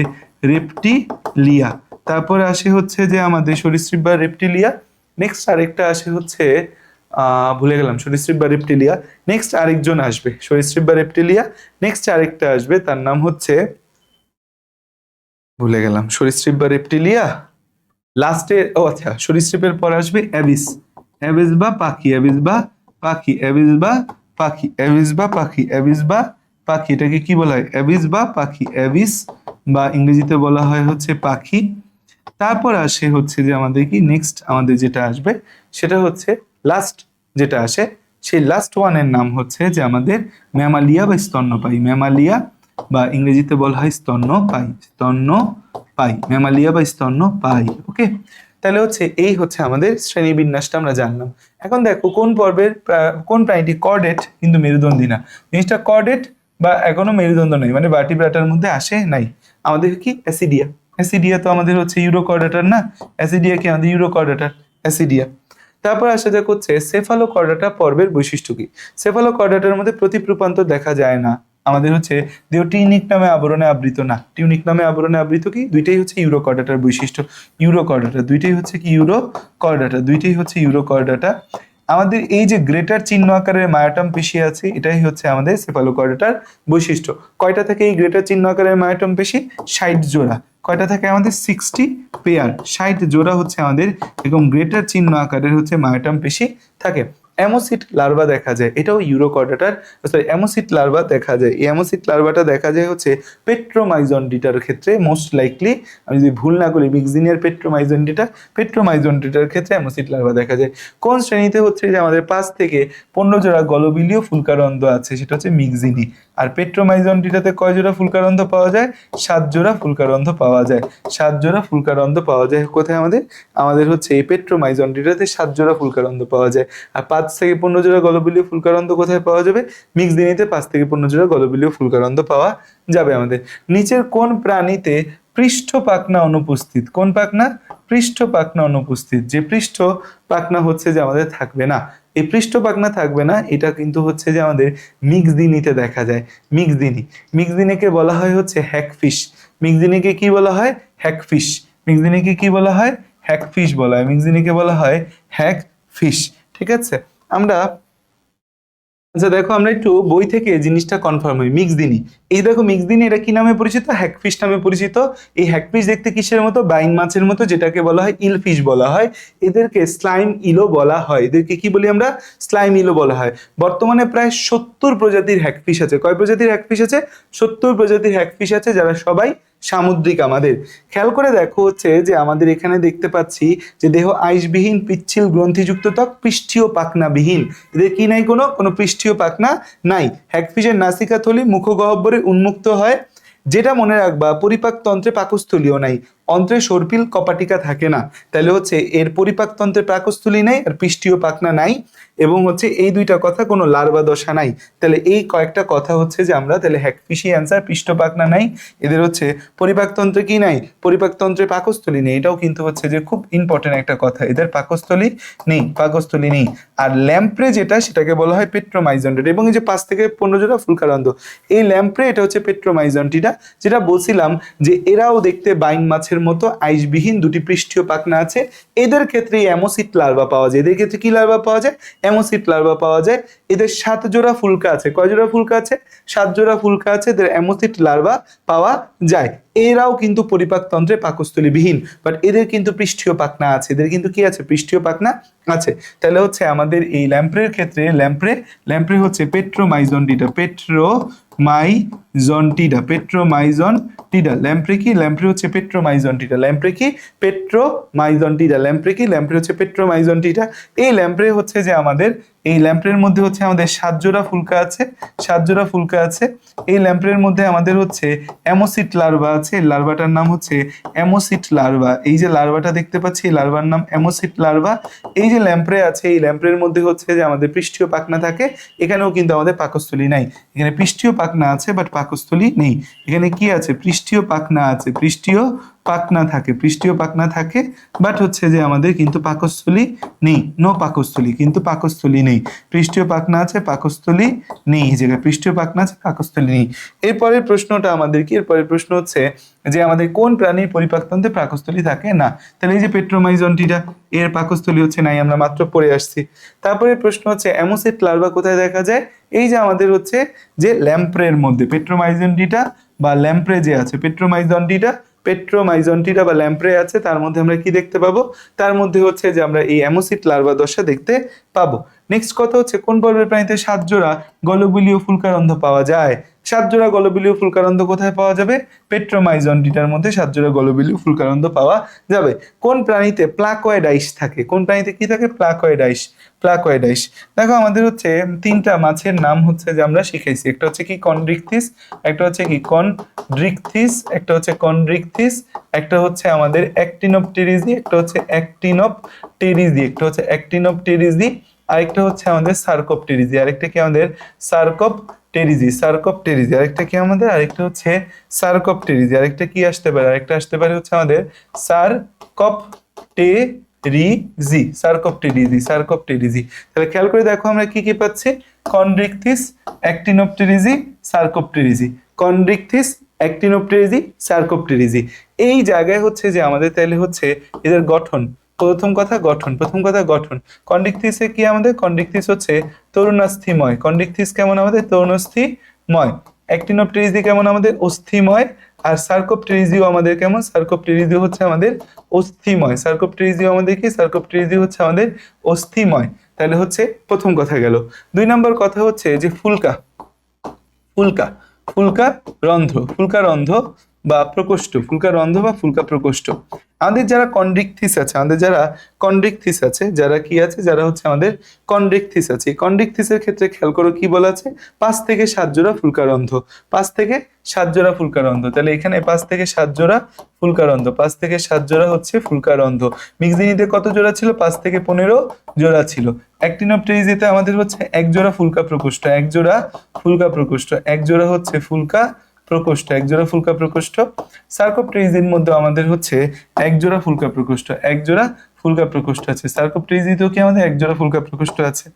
S1: রেপটিলিয়া। তারপর আসে হচ্ছে যে আমাদের সরীসৃপ বা রেপটিলিয়া। নেক্সট আরেকটা আসে হচ্ছে ভুলে গেলাম, সরীসৃপ বা রেপটিলিয়া। নেক্সট আরেকজন আসবে সরীসৃপ বা রেপটিলিয়া, নেক্সট আরেকটা আসবে, তার নাম হচ্ছে ভুলে গেলাম, সরীসৃপ বা রেপটিলিয়া। লাস্টে আচ্ছা, সরীসৃপের পর আসবে অ্যাবিস, বা পাখি, এটাকে কি বলা হয়, অ্যাবিস বা ইংরেজিতে বলা হয় হচ্ছে পাখি। তারপর আসে হচ্ছে যে আমাদের কি নেক্সট আমাদের যেটা আসবে সেটা হচ্ছে লাস্ট যেটা আসে, সেই লাস্ট ওয়ানের নাম হচ্ছে যে আমাদের ম্যামালিয়া বা স্তন্যপায়ী, বা ইংরেজিতে বলা হয় স্তন্যপায়ী, ম্যামালিয়া বা স্তন্যপায়ী, ওকে। তাহলে হচ্ছে এই হচ্ছে আমাদের শ্রেণীবিন্যাসটা আমরা জানলাম। এখন দেখো কোন পর্বের কোন প্রাণীটি কর্ডেট কিন্তু মেরুদণ্ডী না। জিনিসটা কর্ডেট বা এখনো মেরুদণ্ড নেই, মানে ভার্টিব্রাটার মধ্যে আসে নাই। আমাদের কি অ্যাসিডিয়া তো আমাদের হচ্ছে ইউরোকর্ডাটার না, অ্যাসিডিয়া কি আমাদের ইউরোকর্ডাটার, অ্যাসিডিয়া। তারপর আসা যাক হচ্ছে সেফালোকর্ডাটা পর্বের বৈশিষ্ট্য কি। সেফালোকর্ডাটার মধ্যে প্রতিপ্রূপান্তর দেখা যায় না। আমাদের হচ্ছে দেহ টিউনিক নামে আবরণে আবৃত না, কি দুইটাই হচ্ছে ইউরোকর্ডাটার বৈশিষ্ট্য, দুইটাই হচ্ছে ইউরোকর্ডাটা। আমাদের এই যে গ্রেটার চিহ্ন আকারের মায়োটম পেশি আছে, এটাই হচ্ছে আমাদের সেফালোকর্ডাটার বৈশিষ্ট্য। কয়টা থাকে এই গ্রেটার চিহ্ন আকারের মায়োটম পেশি, 60 জোড়া। কয়টা থাকে আমাদের 60 পেয়ার, 60 জোড়া হচ্ছে আমাদের এবং গ্রেটার চিহ্ন আকারের হচ্ছে মায়োটম পেশি থাকে। অ্যামোসিট লার্ভা দেখা যায়, এটাও ইউরোকর্ডাটার, সরি অ্যামোসিট লার্ভা দেখা যায়। এই অ্যামোসিট লার্ভাটা দেখা যায় হচ্ছে পেট্রোমাইজনডিটার ক্ষেত্রে, মোস্ট লাইকলি আমি যদি ভুল না করি মিক্সিনিয়ার পেট্রোমাইজনডিটার ক্ষেত্রে অ্যামোসিট লার্ভা দেখা যায়। কোন শ্রেণীতে হচ্ছে যে আমাদের 5 থেকে 15 জোড়া গলবিলীয় ফুলকারন্ধ্র আছে, সেটা হচ্ছে মিক্সিনি। আর পেট্রোমাইজনডিটাতে কয় জোড়া ফুলকারন্ধ্র পাওয়া যায়, 7 জোড়া ফুলকারন্ধ্র পাওয়া যায়। কোথায় আমাদের হচ্ছে এই পেট্রোমাইজনডিটাতে 7 জোড়া ফুলকারন্ধ্র পাওয়া যায়। আর 5 থেকে 15 জোড়া গলবিলীয় ফুলকারন্ধ্র কোথায় পাওয়া যাবে, মিক্সদিনিতে 5 থেকে 15 জোড়া গলবিলীয় ফুলকারন্ধ্র পাওয়া যাবে আমাদের। নিচের কোন প্রাণীতে পৃষ্ঠ পাখনা অনুপস্থিত, যে পৃষ্ঠ পাখনা হচ্ছে যে আমাদের থাকবে না, এই পৃষ্ঠ পাখনা থাকবে না, এটা কিন্তু হচ্ছে যে আমাদের মিক্সদিনিতে দেখা যায়। মিক্সদিনিকে বলা হয় হচ্ছে হ্যাগফিশ, মিক্সদিনিকে কি বলা হয়, হ্যাগফিশ, মিক্সদিনিকে বলা হয় হ্যাগফিশ। ঠিক আছে, আমরা আচ্ছা দেখো আমরা একটু বই থেকে জিনিসটা কনফার্ম হই। মিক্সদিনি, এই দেখো মিক্সদিনি এটা কি নামে পরিচিত, হ্যাগফিশ নামে পরিচিত। এই হ্যাগফিশ দেখতে কিসের মতো, বাইন মাছের মতো, যেটাকে বলা হয় ইলফিশ বলা হয়। এদেরকে স্লাইম ইলো বলা হয়, এদেরকে কি বলি আমরা, স্লাইম ইলো বলা হয়। বর্তমানে প্রায় 70 প্রজাতির হ্যাগফিশ আছে। কয় প্রজাতির হ্যাগফিশ আছে, 70 প্রজাতির হ্যাগফিশ আছে, যারা সবাই সামুদ্রিক। আমাদের খেয়াল করে দেখো হচ্ছে যে আমাদের এখানে দেখতে পাচ্ছি যে দেহ আইসবিহীন পিচ্ছিল গ্রন্থিযুক্ত ত্বক, পৃষ্ঠীয় পাখনাবিহীন। এদের কি নাই, কোনো পৃষ্ঠীয় পাখনা নাই। হ্যাগফিশের নাসিকা থলি মুখগহ্বরে উন্মুক্ত হয়, যেটা মনে রাখবা পরিপাকতন্ত্রে পাকস্থলীও নাই। অন্ত্রে সর্পিল কপাটিকা থাকে না, তাহলে হচ্ছে এর পরিপাকতন্ত্রে পাকস্থলী নেই আর পৃষ্ঠীয় পাখনা নাই, এবং হচ্ছে এই দুইটা কথা কোনো লার্ভা দশা নাই। তাহলে এই কয়েকটা কথা হচ্ছে যে আমরা তাহলে হ্যাকফিশি অ্যান্সার, পৃষ্ঠ পাখনা নাই, এদের হচ্ছে পরিপাকতন্ত্রে কি নাই, পরিপাকতন্ত্রে পাকস্থলী নেই, এটাও কিন্তু হচ্ছে যে খুব ইম্পর্টেন্ট একটা কথা, এদের পাকস্থলী নেই, পাকস্থলী নেই। আর ল্যাম্প্রে যেটা সেটাকে বলা হয় পেট্রোমাইজন্টিডা, এবং এই যে 5 থেকে 15 জোড়া ফুলকারন্ধ, এই ল্যাম্প্রে এটা হচ্ছে পেট্রোমাইজন্টিডা, যেটা বলছিলাম যে এরাও দেখতে বাইং মাছের মতো আইসবিহীন দুটি পৃষ্ঠীয় পাখনা আছে। এদের ক্ষেত্রে অ্যামোসিট লার্ভা পাওয়া যায়, এদের ক্ষেত্রে কি লার্ভা পাওয়া যায়, অ্যামোসিট লার্ভা পাওয়া যায়। এদের 7 জোড়া ফুলকা আছে, কয় জোড়া ফুলকা আছে, 7 জোড়া ফুলকা আছে, এদের অ্যামোসিট লার্ভা পাওয়া যায়। এরাও কিন্তু পরিপাকতন্ত্রে পাকস্থলীবিহীন, বাট এদের কিন্তু পৃষ্ঠীয় পাখনা আছে, এদের কিন্তু কি আছে, পৃষ্ঠীয় পাখনা আছে। তাহলে হচ্ছে আমাদের এই ল্যাম্প্রের ক্ষেত্রে ল্যাম্প্রে হচ্ছে পেট্রোমাইজন্টিডা, পেট্রোমাইজন্টিডা। ল্যাম্প্রে কি, ল্যাম্প্রে হচ্ছে পেট্রোমাইজন্টিডা, ল্যাম্প্রে কি, পেট্রোমাইজন্টিডা, ল্যাম্প্রে কি, ল্যাম্প্রে হচ্ছে পেট্রোমাইজন্টিডা। এই ল্যাম্প্রে হচ্ছে যে আমাদের এই ল্যাম্প্রের মধ্যে হচ্ছে আমাদের 7 জোড়া ফুলকা আছে, 7 জোড়া ফুলকা আছে। এই ল্যাম্প্রের মধ্যে আমাদের হচ্ছে অ্যামোসিট লার্ভা আছে, লার্ভাটার নাম হচ্ছে অ্যামোসিট লার্ভা। এই যে লার্ভাটা দেখতে পাচ্ছি, এই লার্ভার নাম অ্যামোসিট লার্ভা। এই যে ল্যাম্প্রে আছে, এই ল্যাম্প্রের মধ্যে হচ্ছে যে আমাদের পৃষ্ঠীয় পাখনা থাকে, এখানেও কিন্তু আমাদের পাকস্থলী নাই, এখানে পৃষ্ঠীয় পাখনা আছে বাট পাকস্থলী নেই। এখানে কি আছে, পৃষ্ঠীয় পাখনা আছে, পৃষ্ঠীয় পাখনা থাকে, পৃষ্ঠীয় পাখনা থাকে, বাট হচ্ছে যে আমাদের কিন্তু পাকস্থলী নেই, নো পাকস্থলী, কিন্তু পাকস্থলী নেই, পৃষ্ঠীয় পাখনা আছে, পাকস্থলী নেই, এই জায়গায় পৃষ্ঠীয় পাখনা আছে, পাকস্থলী নেই। এরপরের প্রশ্নটা আমাদের কি, এরপরের প্রশ্ন হচ্ছে যে আমাদের কোন প্রাণীর পরিপাকতন্ত্রে পাকস্থলী থাকে না। তাহলে এই যে পেট্রোমাইজন্টিডা, এর পাকস্থলী হচ্ছে নাই, আমরা মাত্র পড়ে আসছি। তারপরে প্রশ্ন হচ্ছে অ্যামোসিট লার্ভা কোথায় দেখা যায়, এই যে আমাদের হচ্ছে যে ল্যাম্প্রের মধ্যে, পেট্রোমাইজন্টিডা বা ল্যাম্প্রে যে আছে, পেট্রোমাইজন্টিডা বা ল্যাম্প্রে আছে, তার মধ্যে আমরা কি দেখতে পাবো, তার মধ্যে হচ্ছে যে আমরা এই অ্যামোসিট লার্ভা দশা দেখতে পাবো। নেক্সট কথা হচ্ছে কোন পর্বের প্রাণীতে 7 জোড়া গলবিলীয় ফুলকারন্ধ পাওয়া যায়। 7 জোড়া গলবিলীয় ফুলকারন্ধ কোথায় পাওয়া যাবে, পেট্রোমাইজন্টিডার মধ্যে 7 জোড়া গলবিলীয় ফুলকারন্ধ পাওয়া যাবে। কোন প্রাণীতে প্লাকয়েড আইস থাকে, কোন প্রাণীতে কি থাকে, প্লাকয়েড আইস, প্লাকয়েড আইস। দেখো আমাদের হচ্ছে 3টা মাছের নাম হচ্ছে যে আমরা শিখাইছি, একটা হচ্ছে কি কন্ড্রিকথিস, একটা হচ্ছে কি কন্ড্রিকথিস, একটা হচ্ছে কন্ড্রিকথিস, একটা হচ্ছে আমাদের অ্যাক্টিনোপটেরিজি, একটা হচ্ছে অ্যাক্টিনোপটেরিজি, একটা হচ্ছে অ্যাক্টিনোপটেরিজি, আরেকটা হচ্ছে আমাদের সার্কোপটেরিজি, আরেকটা কি আমাদের সার্কোপটেরিজি, আরেকটা কি আমাদের, আরেকটা হচ্ছে সার্কোপটেরিজি, আরেকটা কি আসতে পারে, আরেকটা আসতে পারে হচ্ছে আমাদের সার্কোপটেরিজি। তাহলে খেয়াল করে দেখো আমরা কি কি পাচ্ছি, Chondrichthyes, Actinopterygii, Sarcopterygii, Chondrichthyes, Actinopterygii, Sarcopterygii. এই জায়গায় হচ্ছে যে আমাদের তাহলে হচ্ছে এদের গঠন, প্রথম কথা গঠন। কন্ড্রিকথিসে কি আমাদের, কন্ড্রিকথিস হচ্ছে তরুণাস্থিময়, কন্ড্রিকথিস কেমন আমাদের, তরুণাস্থিময়। অ্যাক্টিনোপটেরিজি কেমন আমাদের, অস্থিময়। আর সার্কোপটেরিজিও আমাদের কেমন, সার্কোপটেরিজিও হচ্ছে আমাদের অস্থিময়, সার্কোপটেরিজিও আমাদের কি, সার্কোপটেরিজিও হচ্ছে আমাদের অস্থিময়। তাহলে হচ্ছে প্রথম কথা গেল। 2 নম্বর কথা হচ্ছে যে ফুলকা রন্ধ্র বা প্রকোষ্ঠ, ফুলকা রন্ধ্র বা ফুলকা প্রকোষ্ঠ। আমাদের যারা কন্ড্রিকথিস আছে, যারা কি আছে, যারা হচ্ছে আমাদের কন্ড্রিকথিস আছে, কন্ড্রিকথিসের ক্ষেত্রে খেয়াল করো কি বলা আছে, 5 থেকে 7 জোড়া ফুলকারন্ধ, 5 থেকে 7 জোড়া ফুলকারন্ধ। তাহলে এখানে 5 থেকে 7 জোড়া ফুলকারন্ধ, 5 থেকে 7 জোড়া হচ্ছে ফুলকারন্ধ। মিক্সিনিতে কত জোড়া ছিল, 5 থেকে 15 জোড়া ছিল। অ্যাক্টিনোপটেরিজিতে আমাদের হচ্ছে 1 জোড়া ফুলকা প্রকোষ্ঠ, 1 জোড়া ফুলকা প্রকোষ্ঠ, 1 জোড়া হচ্ছে ফুলকা প্রকোষ্ঠ, 1 জোড়া ফুলকা প্রকোষ্ঠ। সার্কোপটেরিজির মধ্যে আমাদের হচ্ছে 1 জোড়া ফুলকা প্রকোষ্ঠ, 1 জোড়া ফুলকা প্রকোষ্ঠ আছে। সার্কোপটেরিজিতেও কি আমাদের 1 জোড়া ফুলকা প্রকোষ্ঠ আছে।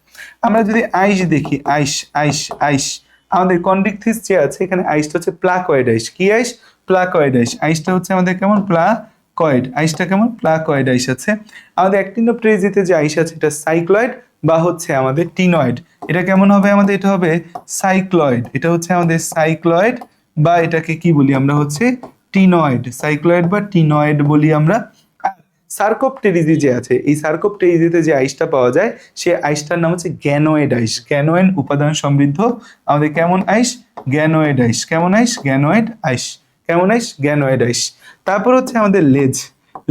S1: আমরা যদি আইস দেখি, আইস আমাদের কন্ড্রিকথিস যে আছে, এখানে আইসটা হচ্ছে প্লাকয়েড আইস, কি আইস, প্লাকয়েড আইস। আইসটা হচ্ছে আমাদের কেমন, প্লাকয়েড আইসটা কেমন, প্লাকয়েড আইস আছে। আমাদের অ্যাক্টিনোপটেরিজিতে যে আইস আছে এটা সাইক্লয়েড বা হচ্ছে আমাদের টিনয়েড। এটা কেমন হবে আমাদের, এটা হবে সাইক্লয়েড, এটা হচ্ছে আমাদের সাইক্লয়েড বা এটাকে কি বলি আমরা হচ্ছে টিনয়েড, সাইক্লয়েড বা টিনয়েড বলি আমরা। সার্কোপটেরিজি যে আছে, এই সার্কোপটেরিজিতে যে আইসটা পাওয়া যায়, সে আইসটার নাম হচ্ছে গ্যানোয়েড আইস, গ্যানোয়েড উপাদান সমৃদ্ধ আমাদের কেমন আইস, গ্যানোয়েড আইস, কেমন আইস, গ্যানোয়েড আইস, কেমন আইস, গ্যানোয়েড আইস। তারপর হচ্ছে আমাদের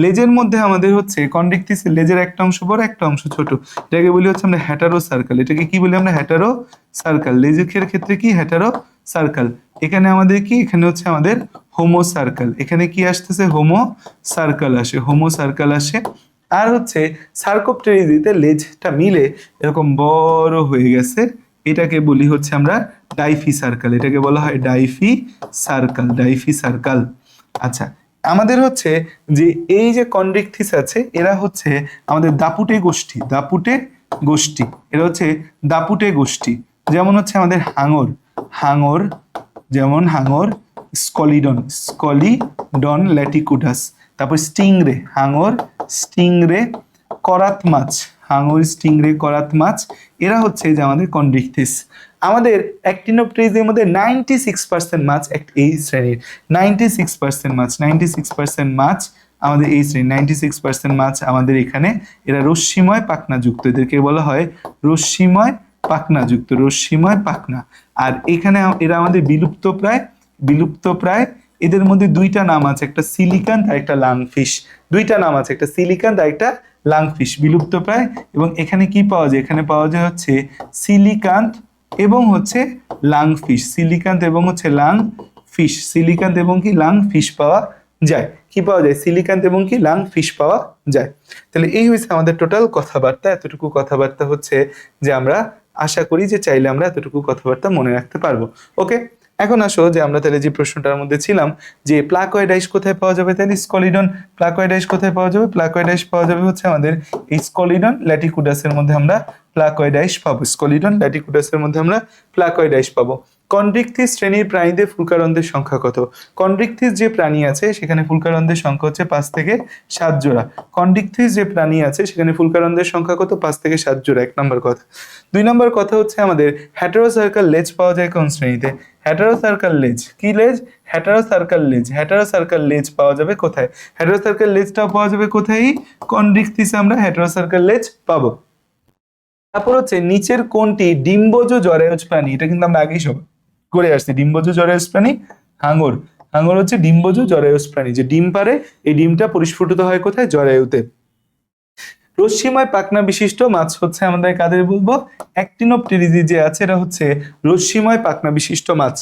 S1: লেজের মধ্যে আমাদের হচ্ছে কন্ড্রিকথিসের লেজের একটা অংশ বড় একটা অংশ ছোট, এটাকে বলি হচ্ছে আমরা হ্যাটারো সার্কেল, এটাকে কি বলি আমরা, হ্যাটারো সার্কেল। লেজের ক্ষেত্রে কি, হ্যাটারো সার্কেল। এখানে আমাদের কি, এখানে হচ্ছে আমাদের হোমো সার্কেল, এখানে কি আসতেছে হোমো সার্কেল আসে, হোমো সার্কেল আসে। আর হচ্ছে সার্কোপটেরিজিতে লেজটা মিলে এরকম বড় হয়ে গেছে, এটাকে বলি হচ্ছে আমরা ডাইফি সার্কেল, এটাকে বলা হয় ডাইফি সার্কেল, ডাইফি সার্কেল। আচ্ছা, আমাদের হচ্ছে যে এই যে কন্ড্রিকথিস আছে এরা হচ্ছে আমাদের দাপুটে গোষ্ঠী, দাপুটে গোষ্ঠী, এরা হচ্ছে দাপুটে গোষ্ঠী। যেমন হচ্ছে আমাদের হাঙর, হাঙর, যেমন হাঙর, স্কলিডন, স্কলিডন ল্যাটিকুডাস, তারপর স্টিংরে, হাঙর স্টিংরে, করাত মাছ, হাঙর স্টিংরে করাত মাছ, এরা হচ্ছে যে আমাদের কন্ড্রিকথিস। আমাদের অ্যাক্টিনোপটেরিজের মধ্যে 96% মাছ এই শ্রেণীর, 96% মাছ, 96% মাছ আমাদের এই শ্রেণী, 96% মাছ আমাদের এখানে, এরা রশ্মিময় পাখনাযুক্ত, এদেরকে বলা হয় রশ্মিময় পাখনাযুক্ত, রশ্মিময় পাখনা। আর এখানে এরা আমাদের বিলুপ্ত প্রায়, বিলুপ্ত প্রায়। এদের মধ্যে দুইটা নাম আছে, একটা সিলিকান্থ আর একটা লাংফিশ, দুইটা নাম আছে, একটা সিলিকান্থ আর একটা লাংফিশ, বিলুপ্ত প্রায়। এবং এখানে কি পাওয়া যায়, এখানে পাওয়া যায় হচ্ছে সিলিকান্থ এবং হচ্ছে লাংফিশ, সিলিকান্থ এবং হচ্ছে লাংফিশ, সিলিকান্থ এবং কি লাংফিশ পাওয়া যায়, কি পাওয়া যায়, সিলিকান্থ এবং কি লাংফিশ পাওয়া যায়। তাহলে এই হচ্ছে আমাদের টোটাল কথাবার্তা। এতটুকু কথাবার্তা হচ্ছে যে আমরা আশা করি যে চাইলে আমরা এতটুকু কথাবার্তা মনে রাখতে পারবো। ওকে, এখন আসো যে আমরা তাহলে যে প্রশ্নটার মধ্যে ছিলাম যে প্লাকোয়েডাইস কোথায় পাওয়া যাবে, তাহলে স্কলিডন, প্লাকোয়েডাইস কোথায় পাওয়া যাবে, প্লাকোয়েডাইস পাওয়া যাবে হচ্ছে আমাদের এই স্কলিডন ল্যাটিকুডাসের মধ্যে আমরা প্লাকোয়েডাইস পাবো, স্কলিডন ল্যাটিকুডাসের মধ্যে আমরা প্লাকোয়েডাইস পাবো। কন্ড্রিকথিস শ্রেণীর প্রাণীদের ফুলকারন্ধ্রের সংখ্যা কত? কন্ড্রিকথিস যে প্রাণী আছে সেখানে ফুলকারন্ধ্রের সংখ্যা হচ্ছে 5 থেকে 7 জোড়া। কন্ড্রিকথিস যে প্রাণী আছে সেখানে ফুলকারন্ধ্রের সংখ্যা কত? 5 থেকে 7 জোড়া, এক নম্বর কথা। 2 নম্বর কথা হচ্ছে আমাদের হেটেরোসার্কাল লেজ পাওয়া যায় কোন শ্রেণীতে? হেটেরোসার্কাল লেজ, কি লেজ? হেটেরোসার্কাল লেজ, হেটেরোসার্কাল লেজ পাওয়া যাবে কোথায়? হেটেরোসার্কাল লেজটাও পাওয়া যাবে কোথায়? কন্ড্রিকথিসে আমরা হেটেরোসার্কাল লেজ পাবো। তারপর হচ্ছে নিচের কোনটি ডিম্বজ জরায়ুজ প্রাণী? এটা কিন্তু আমরা আগেই সব করে আসছি। ডিম্বজ জরায়ুজ প্রাণী হাঙর, হাঙর হচ্ছে ডিম্বজ জরায়ুজ প্রাণী, যে ডিম পারে, এই ডিমটা পরিস্ফুটিত হয় কোথায়? জরায়ুতে। রশ্মিময় পাখনা বিশিষ্ট মাছ হচ্ছে আমাদের কাদের বলবো? অ্যাক্টিনোপটেরিজি যে আছে এরা হচ্ছে রশ্মিময় পাখনা বিশিষ্ট মাছ।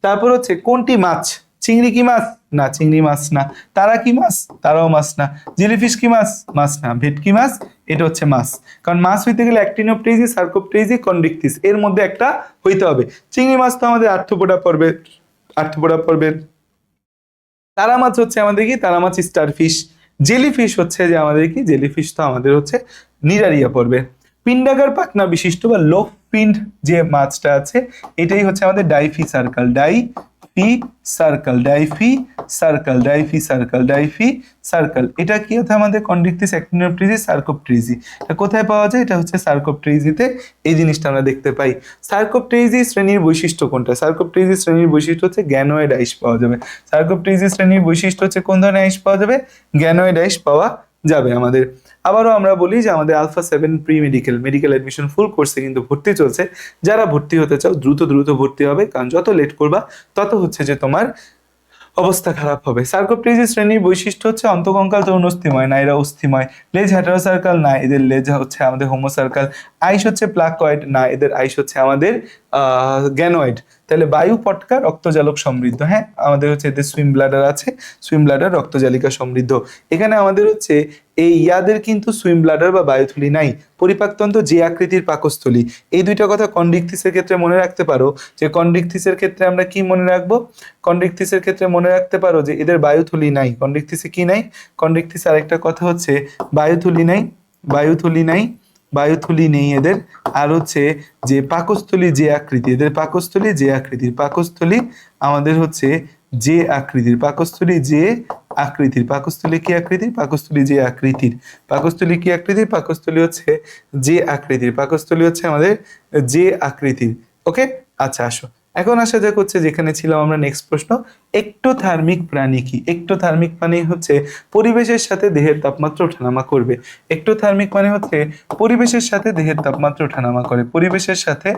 S1: তারপর হচ্ছে কোনটি মাছ? চিংড়ি কি মাছ? না, চিংড়ি মাছ না। তারা কি মাছ? তারাও মাছ না। জেলিফিশ কি মাছ? মাছ না। ভেটকি মাছ? এটা হচ্ছে মাছ। কারণ মাছ হইতে গেলে অ্যাক্টিনোপটেরিজি, সার্কোপটেরিজি, কন্ড্রিকথিস এর মধ্যে একটা হইতে হবে। চিংড়ি মাছ তো আমাদের আর্থ্রোপোডা পর্বের, আর্থ্রোপোডা পর্বের। তারা মাছ হচ্ছে আমাদের কি? তারা মাছ স্টারফিশ। জেলিফিশ হচ্ছে যে আমাদের কি? জেলিফিশ তো আমাদের হচ্ছে নিরারিয়া পর্বে। পিন্ডাকার পাখনা বিশিষ্ট বা লোফ পিন্ড যে মাছটা আছে এটাই হচ্ছে আমাদের ডাইফি সার্কেল, ডাইফি সার্কেল, ডাইফি সার্কেল, ডাইফি সার্কেল, ডাইফি সার্কেল। এটা কি হচ্ছে আমাদের কন্ড্রিকথিস, অ্যাক্টিনোপটেরিজি, সার্কোপটেরিজি। এটা কোথায় পাওয়া যায়? এটা হচ্ছে সার্কোপটেরিজিতে এই জিনিসটা আমরা দেখতে পাই। সার্কোপটেরিজি শ্রেণীর বৈশিষ্ট্য কোনটা? সার্কোপটেরিজি শ্রেণীর বৈশিষ্ট্য হচ্ছে গ্যানোয়েড আইস পাওয়া যাবে। সার্কোপটেরিজি শ্রেণীর বৈশিষ্ট্য হচ্ছে কোন ধরনের আইস পাওয়া যাবে? গ্যানোয়েড আইস পাওয়া যাবে আমাদের। আবারও আমরা বলি যে আমাদের alpha 7 pre medical, medical admission full কোর্সে কিন্তু ভর্তি চলছে। যারা ভর্তি হতে চাও দ্রুত দ্রুত ভর্তি হবে, কারণ যত লেট করবা তত হচ্ছে যে তোমার অবস্থা খারাপ হবে। সার্কোপটেরিজি শ্রেণীর বৈশিষ্ট্য হচ্ছে অন্তঃকঙ্কাল তরুণ অস্থিময়, না এরা অস্থিময়। লেজ হেটেরোসার্কাল, না এদের লেজ হচ্ছে আমাদের হোমোসার্কাল। আইস হচ্ছে প্লাকয়েড, না এদের আইস হচ্ছে আমাদের গ্যানোয়েড। তাহলে বায়ু পটকা রক্তজালক সমৃদ্ধ, হ্যাঁ আমাদের হচ্ছে এদের সুইম ব্লাডার আছে, সুইম ব্লাডার রক্তজালিকা সমৃদ্ধ। এখানে আমাদের হচ্ছে এই ইয়াদের কিন্তু সুইম ব্লাডার বা বায়ুথলি নাই। পরিপাকতন্ত্র যে আকৃতির পাকস্থলী, এই দুইটা কথা কন্ড্রিকথিসের ক্ষেত্রে মনে রাখতে পারো। যে কন্ড্রিকথিসের ক্ষেত্রে আমরা কি মনে রাখবো? কন্ড্রিকথিসের ক্ষেত্রে মনে রাখতে পারো যে এদের বায়ুথলি নাই। কন্ড্রিকথিসে কি নাই? কন্ড্রিকথিসে আরেকটা কথা হচ্ছে বায়ুথলি নাই, বায়ুথলি নাই, বায়ুথলি নেই এদের। আর হচ্ছে যে পাকস্থলী যে আকৃতি, এদের পাকস্থলী যে আকৃতির, পাকস্থলী আমাদের হচ্ছে যে আকৃতির, পাকস্থলী যে আকৃতির, পাকস্থলী কি আকৃতির? পাকস্থলী যে আকৃতির, পাকস্থলী কি আকৃতির? পাকস্থলী হচ্ছে যে আকৃতির, পাকস্থলী হচ্ছে আমাদের যে আকৃতির। ওকে, আচ্ছা আসো এখন আসা যাক হচ্ছে যেখানে ছিলাম আমরা নেক্সট প্রশ্ন, একটোথার্মিক প্রাণী কি? একটোথার্মিক প্রাণী হচ্ছে পরিবেশের সাথে দেহের তাপমাত্রা ওঠানামা করবে। একটোথার্মিক মানে হচ্ছে পরিবেশের সাথে দেহের তাপমাত্রা ওঠানামা করে, পরিবেশের সাথে